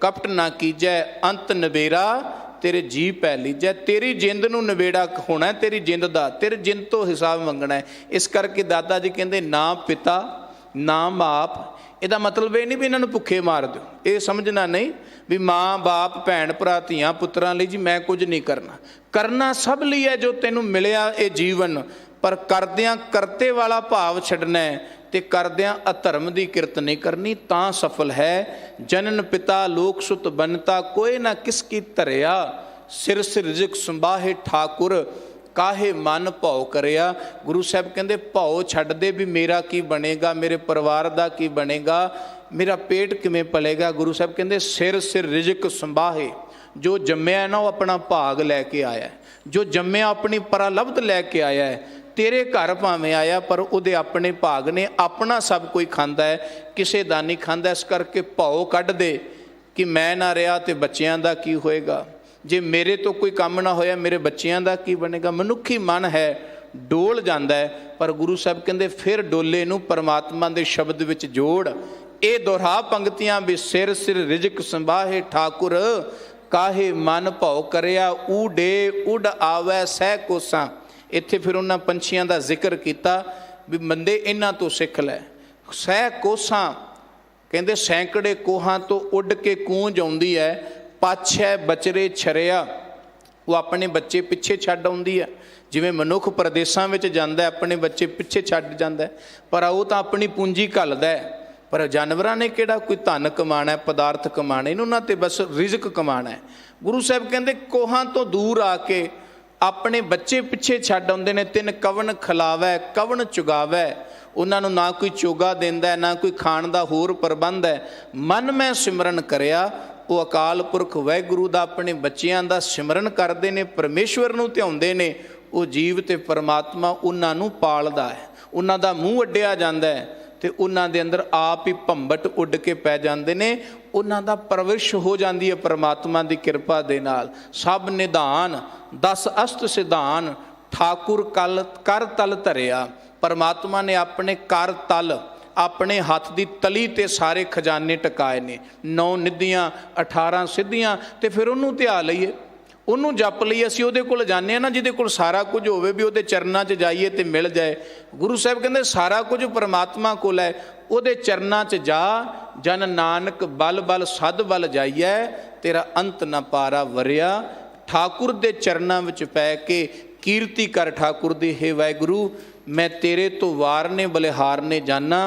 ਕਪਟ ਨਾ ਕੀਜੈ, ਅੰਤ ਨਵੇਰਾ ਤੇਰੇ ਜੀ ਪੈ ਲੀਜੈ। ਤੇਰੀ ਜਿੰਦ ਨੂੰ ਨਵੇੜਾ ਹੋਣਾ, ਤੇਰੀ ਜਿੰਦ ਦਾ, ਤੇਰੇ ਜਿੰਦ ਤੋਂ ਹਿਸਾਬ ਮੰਗਣਾ ਹੈ। ਇਸ ਕਰਕੇ ਦਾਦਾ ਜੀ ਕਹਿੰਦੇ ਨਾ ਪਿਤਾ ਨਾ ਬਾਪ। ਇਹਦਾ ਮਤਲਬ ਇਹ ਨਹੀਂ ਵੀ ਇਹਨਾਂ ਨੂੰ ਭੁੱਖੇ ਮਾਰ ਦਿਓ, ਇਹ ਸਮਝਣਾ ਨਹੀਂ ਵੀ ਮਾਂ ਬਾਪ ਭੈਣ ਭਰਾ ਧੀਆਂ ਪੁੱਤਰਾਂ ਲਈ ਜੀ ਮੈਂ ਕੁਝ ਨਹੀਂ ਕਰਨਾ। ਕਰਨਾ ਸਭ ਲਈ ਹੈ ਜੋ ਤੈਨੂੰ ਮਿਲਿਆ ਇਹ ਜੀਵਨ, ਪਰ ਕਰਦਿਆਂ ਕਰਤੇ ਵਾਲਾ ਭਾਵ ਛੱਡਣਾ ਹੈ ਤੇ ਕਰਦਿਆਂ ਅਧਰਮ ਦੀ ਕਿਰਤ ਨਹੀਂ ਕਰਨੀ, ਤਾਂ ਸਫਲ ਹੈ। ਜਨਨ ਪਿਤਾ ਲੋਕ ਸੁਤ ਬਨਤਾ, ਕੋਏ ਨਾ ਕਿਸ ਕੀ ਧਰਿਆ, ਸਿਰ ਸਿਰ ਰਿਜ਼ਕ ਸੰਭਾਹੇ ਠਾਕੁਰ, ਕਾਹੇ ਮਨ ਭਉ ਕਰਿਆ। ਗੁਰੂ ਸਾਹਿਬ ਕਹਿੰਦੇ ਭਉ ਛੱਡ ਦੇ ਵੀ ਮੇਰਾ ਕੀ ਬਣੇਗਾ, ਮੇਰੇ ਪਰਿਵਾਰ ਦਾ ਕੀ ਬਣੇਗਾ, ਮੇਰਾ ਪੇਟ ਕਿਵੇਂ ਪਲੇਗਾ। ਗੁਰੂ ਸਾਹਿਬ ਕਹਿੰਦੇ ਸਿਰ ਸਿਰ ਰਿਜ਼ਕ ਸੰਭਾਹੇ। ਜੋ ਜੰਮਿਆ ਨਾ ਉਹ ਆਪਣਾ ਭਾਗ ਲੈ ਕੇ ਆਇਆ, ਜੋ ਜੰਮਿਆ ਆਪਣੀ ਪਰਾਲਬਧ ਲੈ ਕੇ ਆਇਆ ਹੈ। ਤੇਰੇ ਘਰ ਭਾਵੇਂ ਆਇਆ ਪਰ ਉਹਦੇ ਆਪਣੇ ਭਾਗ ਨੇ, ਆਪਣਾ ਸਭ ਕੋਈ ਖਾਂਦਾ ਹੈ, ਕਿਸੇ ਦਾ ਨਹੀਂ ਖਾਂਦਾ। ਇਸ ਕਰਕੇ ਭਉ ਕੱਢ ਦੇ ਕਿ ਮੈਂ ਨਾ ਰਿਹਾ ਤੇ ਬੱਚਿਆਂ ਦਾ ਕੀ ਹੋਏਗਾ, ਜੇ ਮੇਰੇ ਤੋਂ ਕੋਈ ਕੰਮ ਨਾ ਹੋਇਆ ਮੇਰੇ ਬੱਚਿਆਂ ਦਾ ਕੀ ਬਣੇਗਾ। ਮਨੁੱਖੀ ਮਨ ਹੈ, ਡੋਲ ਜਾਂਦਾ ਹੈ। ਪਰ ਗੁਰੂ ਸਾਹਿਬ ਕਹਿੰਦੇ ਫਿਰ ਡੋਲੇ ਨੂੰ ਪਰਮਾਤਮਾ ਦੇ ਸ਼ਬਦ ਵਿੱਚ ਜੋੜ। ਇਹ ਦੁਹਰਾ ਪੰਕਤੀਆਂ ਵੀ ਸਿਰ ਸਿਰ ਰਿਜ਼ਕ ਸੰਭਾਹੇ ਠਾਕੁਰ, ਕਾਹੇ ਮਨ ਭਉ ਕਰਿਆ, ਊਡੇ ਉੱਡ ਆਵੈ ਸਹਿ ਕੋਸਾਂ। ਇੱਥੇ ਫਿਰ ਉਹਨਾਂ ਪੰਛੀਆਂ ਦਾ ਜ਼ਿਕਰ ਕੀਤਾ ਵੀ ਬੰਦੇ ਇਹਨਾਂ ਤੋਂ ਸਿੱਖ ਲੈ। ਸਹਿ ਕੋਸਾਂ ਕਹਿੰਦੇ ਸੈਂਕੜੇ ਕੋਹਾਂ ਤੋਂ ਉੱਡ ਕੇ ਕੂੰਜ ਆਉਂਦੀ ਹੈ, ਪਾਛੈ ਬਚਰੇ ਛਰਿਆ, ਉਹ ਆਪਣੇ ਬੱਚੇ ਪਿੱਛੇ ਛੱਡ ਆਉਂਦੀ ਹੈ। ਜਿਵੇਂ ਮਨੁੱਖ ਪ੍ਰਦੇਸ਼ਾਂ ਵਿੱਚ ਜਾਂਦਾ ਆਪਣੇ ਬੱਚੇ ਪਿੱਛੇ ਛੱਡ ਜਾਂਦਾ, ਪਰ ਉਹ ਤਾਂ ਆਪਣੀ ਪੂੰਜੀ ਘੱਲਦਾ ਹੈ। ਪਰ ਜਾਨਵਰਾਂ ਨੇ ਕਿਹੜਾ ਕੋਈ ਧਨ ਕਮਾਉਣਾ, ਪਦਾਰਥ ਕਮਾਉਣੇ, ਇਹਨਾਂ ਤੇ ਬਸ ਰਿਜ਼ਕ ਕਮਾਉਣਾ ਹੈ। ਗੁਰੂ ਸਾਹਿਬ ਕਹਿੰਦੇ ਕੋਹਾਂ ਤੋਂ ਦੂਰ ਆ ਕੇ ਆਪਣੇ ਬੱਚੇ ਪਿੱਛੇ ਛੱਡ ਆਉਂਦੇ ਨੇ। ਤਿੰਨ ਕਵਨ ਖਿਲਾਵੈ ਕਵਨ ਚੁਗਾਵੈ, ਉਹਨਾਂ ਨੂੰ ਨਾ ਕੋਈ ਚੋਗਾ ਦਿੰਦਾ, ਨਾ ਕੋਈ ਖਾਣ ਦਾ ਹੋਰ ਪ੍ਰਬੰਧ ਹੈ। ਮਨ ਮੈਂ ਸਿਮਰਨ ਕਰਿਆ, ਉਹ ਅਕਾਲ ਪੁਰਖ ਵਾਹਿਗੁਰੂ ਦਾ ਆਪਣੇ ਬੱਚਿਆਂ ਦਾ ਸਿਮਰਨ ਕਰਦੇ ਨੇ, ਪਰਮੇਸ਼ਵਰ ਨੂੰ ਧਿਆਉਂਦੇ ਨੇ। ਉਹ ਜੀਵ ਤੇ ਪਰਮਾਤਮਾ ਉਹਨਾਂ ਨੂੰ ਪਾਲਦਾ ਹੈ, ਉਹਨਾਂ ਦਾ ਮੂੰਹ ਅੱਡਿਆ ਜਾਂਦਾ ਹੈ ਤੇ ਉਹਨਾਂ ਦੇ ਅੰਦਰ ਆਪ ਹੀ ਭੰਬਟ ਉੱਡ ਕੇ ਪੈ ਜਾਂਦੇ ਨੇ। ਉਹਨਾਂ ਦਾ ਪਰਵਰਿਸ਼ ਹੋ ਜਾਂਦੀ ਹੈ ਪਰਮਾਤਮਾ ਦੀ ਕਿਰਪਾ ਦੇ ਨਾਲ। ਸਭ ਨਿਧਾਨ 10 ਅਸ਼ਟ ਸਿਧਾਨ, ਠਾਕੁਰ ਕਲ ਕਰ ਤਲ ਧਰਿਆ। ਪਰਮਾਤਮਾ ਨੇ ਆਪਣੇ ਕਰ ਤਲ, ਆਪਣੇ ਹੱਥ ਦੀ ਤਲੀ ਤੇ ਸਾਰੇ ਖਜ਼ਾਨੇ ਟਿਕਾਏ ਨੇ। 9 ਨਿਧੀਆਂ 18 ਸਿੱਧੀਆਂ। ਤੇ ਫਿਰ ਉਹਨੂੰ ਧਿਆ ਲਈਏ, ਉਹਨੂੰ ਜਪ ਲਈਏ। ਅਸੀਂ ਉਹਦੇ ਕੋਲ ਜਾਂਦੇ ਹਾਂ ਨਾ ਜਿਹਦੇ ਕੋਲ ਸਾਰਾ ਕੁਝ ਹੋਵੇ, ਵੀ ਉਹਦੇ ਚਰਨਾਂ 'ਚ ਜਾਈਏ ਤੇ ਮਿਲ ਜਾਏ। ਗੁਰੂ ਸਾਹਿਬ ਕਹਿੰਦੇ ਸਾਰਾ ਕੁਝ ਪਰਮਾਤਮਾ ਕੋਲ ਹੈ, ਉਹਦੇ ਚਰਨਾਂ 'ਚ ਜਾ। ਜਨ ਨਾਨਕ ਬਲ ਬਲ ਸਦ ਬਲ ਜਾਈਐ, ਤੇਰਾ ਅੰਤ ਨਾ ਪਾਰਾ ਵਰਿਆ। ਠਾਕੁਰ ਦੇ ਚਰਨਾਂ ਵਿੱਚ ਪੈ ਕੇ ਕੀਰਤੀ ਕਰ ਠਾਕੁਰ ਦੀ, ਹੇ ਵਾਹਿਗੁਰੂ मैं तेरे तो वार ने बलिहार ने जाना,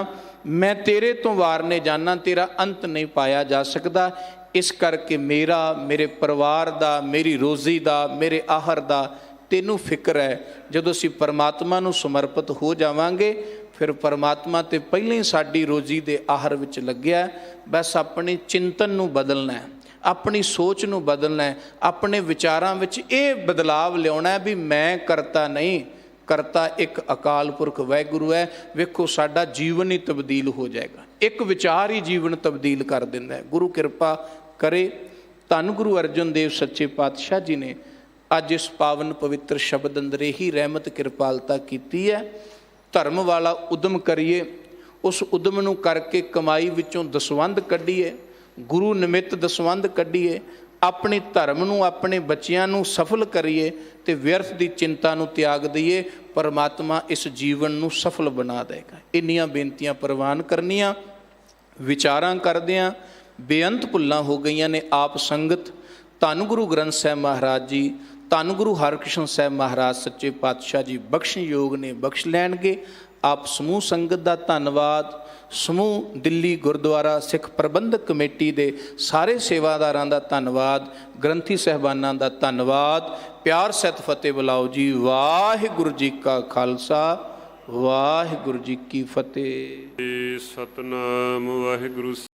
मैं तेरे तो वार ने जाना, तेरा अंत नहीं पाया जा सकता। इस करके मेरा, मेरे परिवार दा, मेरी रोज़ी दा, मेरे आहर दा तैनू फिक्र है। जदों असीं परमात्मा नू समर्पित हो जावांगे फिर परमात्मा तो पहले ही साडी रोज़ी दे आहर विच लग्या। बस अपने चिंतन नू बदलना है, अपनी सोच नू बदलना है, अपने विचारां विच ये बदलाव लियाउणा है भी मैं करता नहीं, करता एक अकाल पुरख वाहिगुरू है। वेखो साडा जीवन ही तब्दील हो जाएगा, एक विचार ही जीवन तब्दील कर दिंदा है। गुरु किरपा करे। धन गुरु अर्जन देव सच्चे पातशाह जी ने अज इस पावन पवित्र शब्द अंदर ही रहमत किरपालता की है। धर्म वाला उद्यम करिए, उस उद्यम नूं करके कमाई विचों दसवंध कढ़ीए, गुरु निमित्त दसवंध कढ़ीए, अपने धर्म नूं अपने बच्चियां नूं सफल करिए ते व्यर्थ दी चिंता नूं त्याग दईए। परमात्मा इस जीवन नूं सफल बना देगा। इन्नियां बेनतियां प्रवान करनियां, विचारां करदियां बेअंत भुल्लां हो गईयां ने। आप संगत धन गुरु ग्रंथ साहिब महाराज जी, धन गुरु हरकृष्ण साहिब महाराज सच्चे पातशाह जी बख्शन योग ने, बख्श लैणगे। आप समूह संगत का धन्नवाद, समूह दिल्ली गुरुद्वारा सिख प्रबंधक कमेटी के सारे सेवादारां दा धन्नवाद, ग्रंथी साहिबानां दा धन्नवाद। प्यार सहित फतेह बुलाओ जी। वाहिगुरू जी का खालसा, वाहिगुरू जी की फतेह।
सतनाम वाहिगुरू।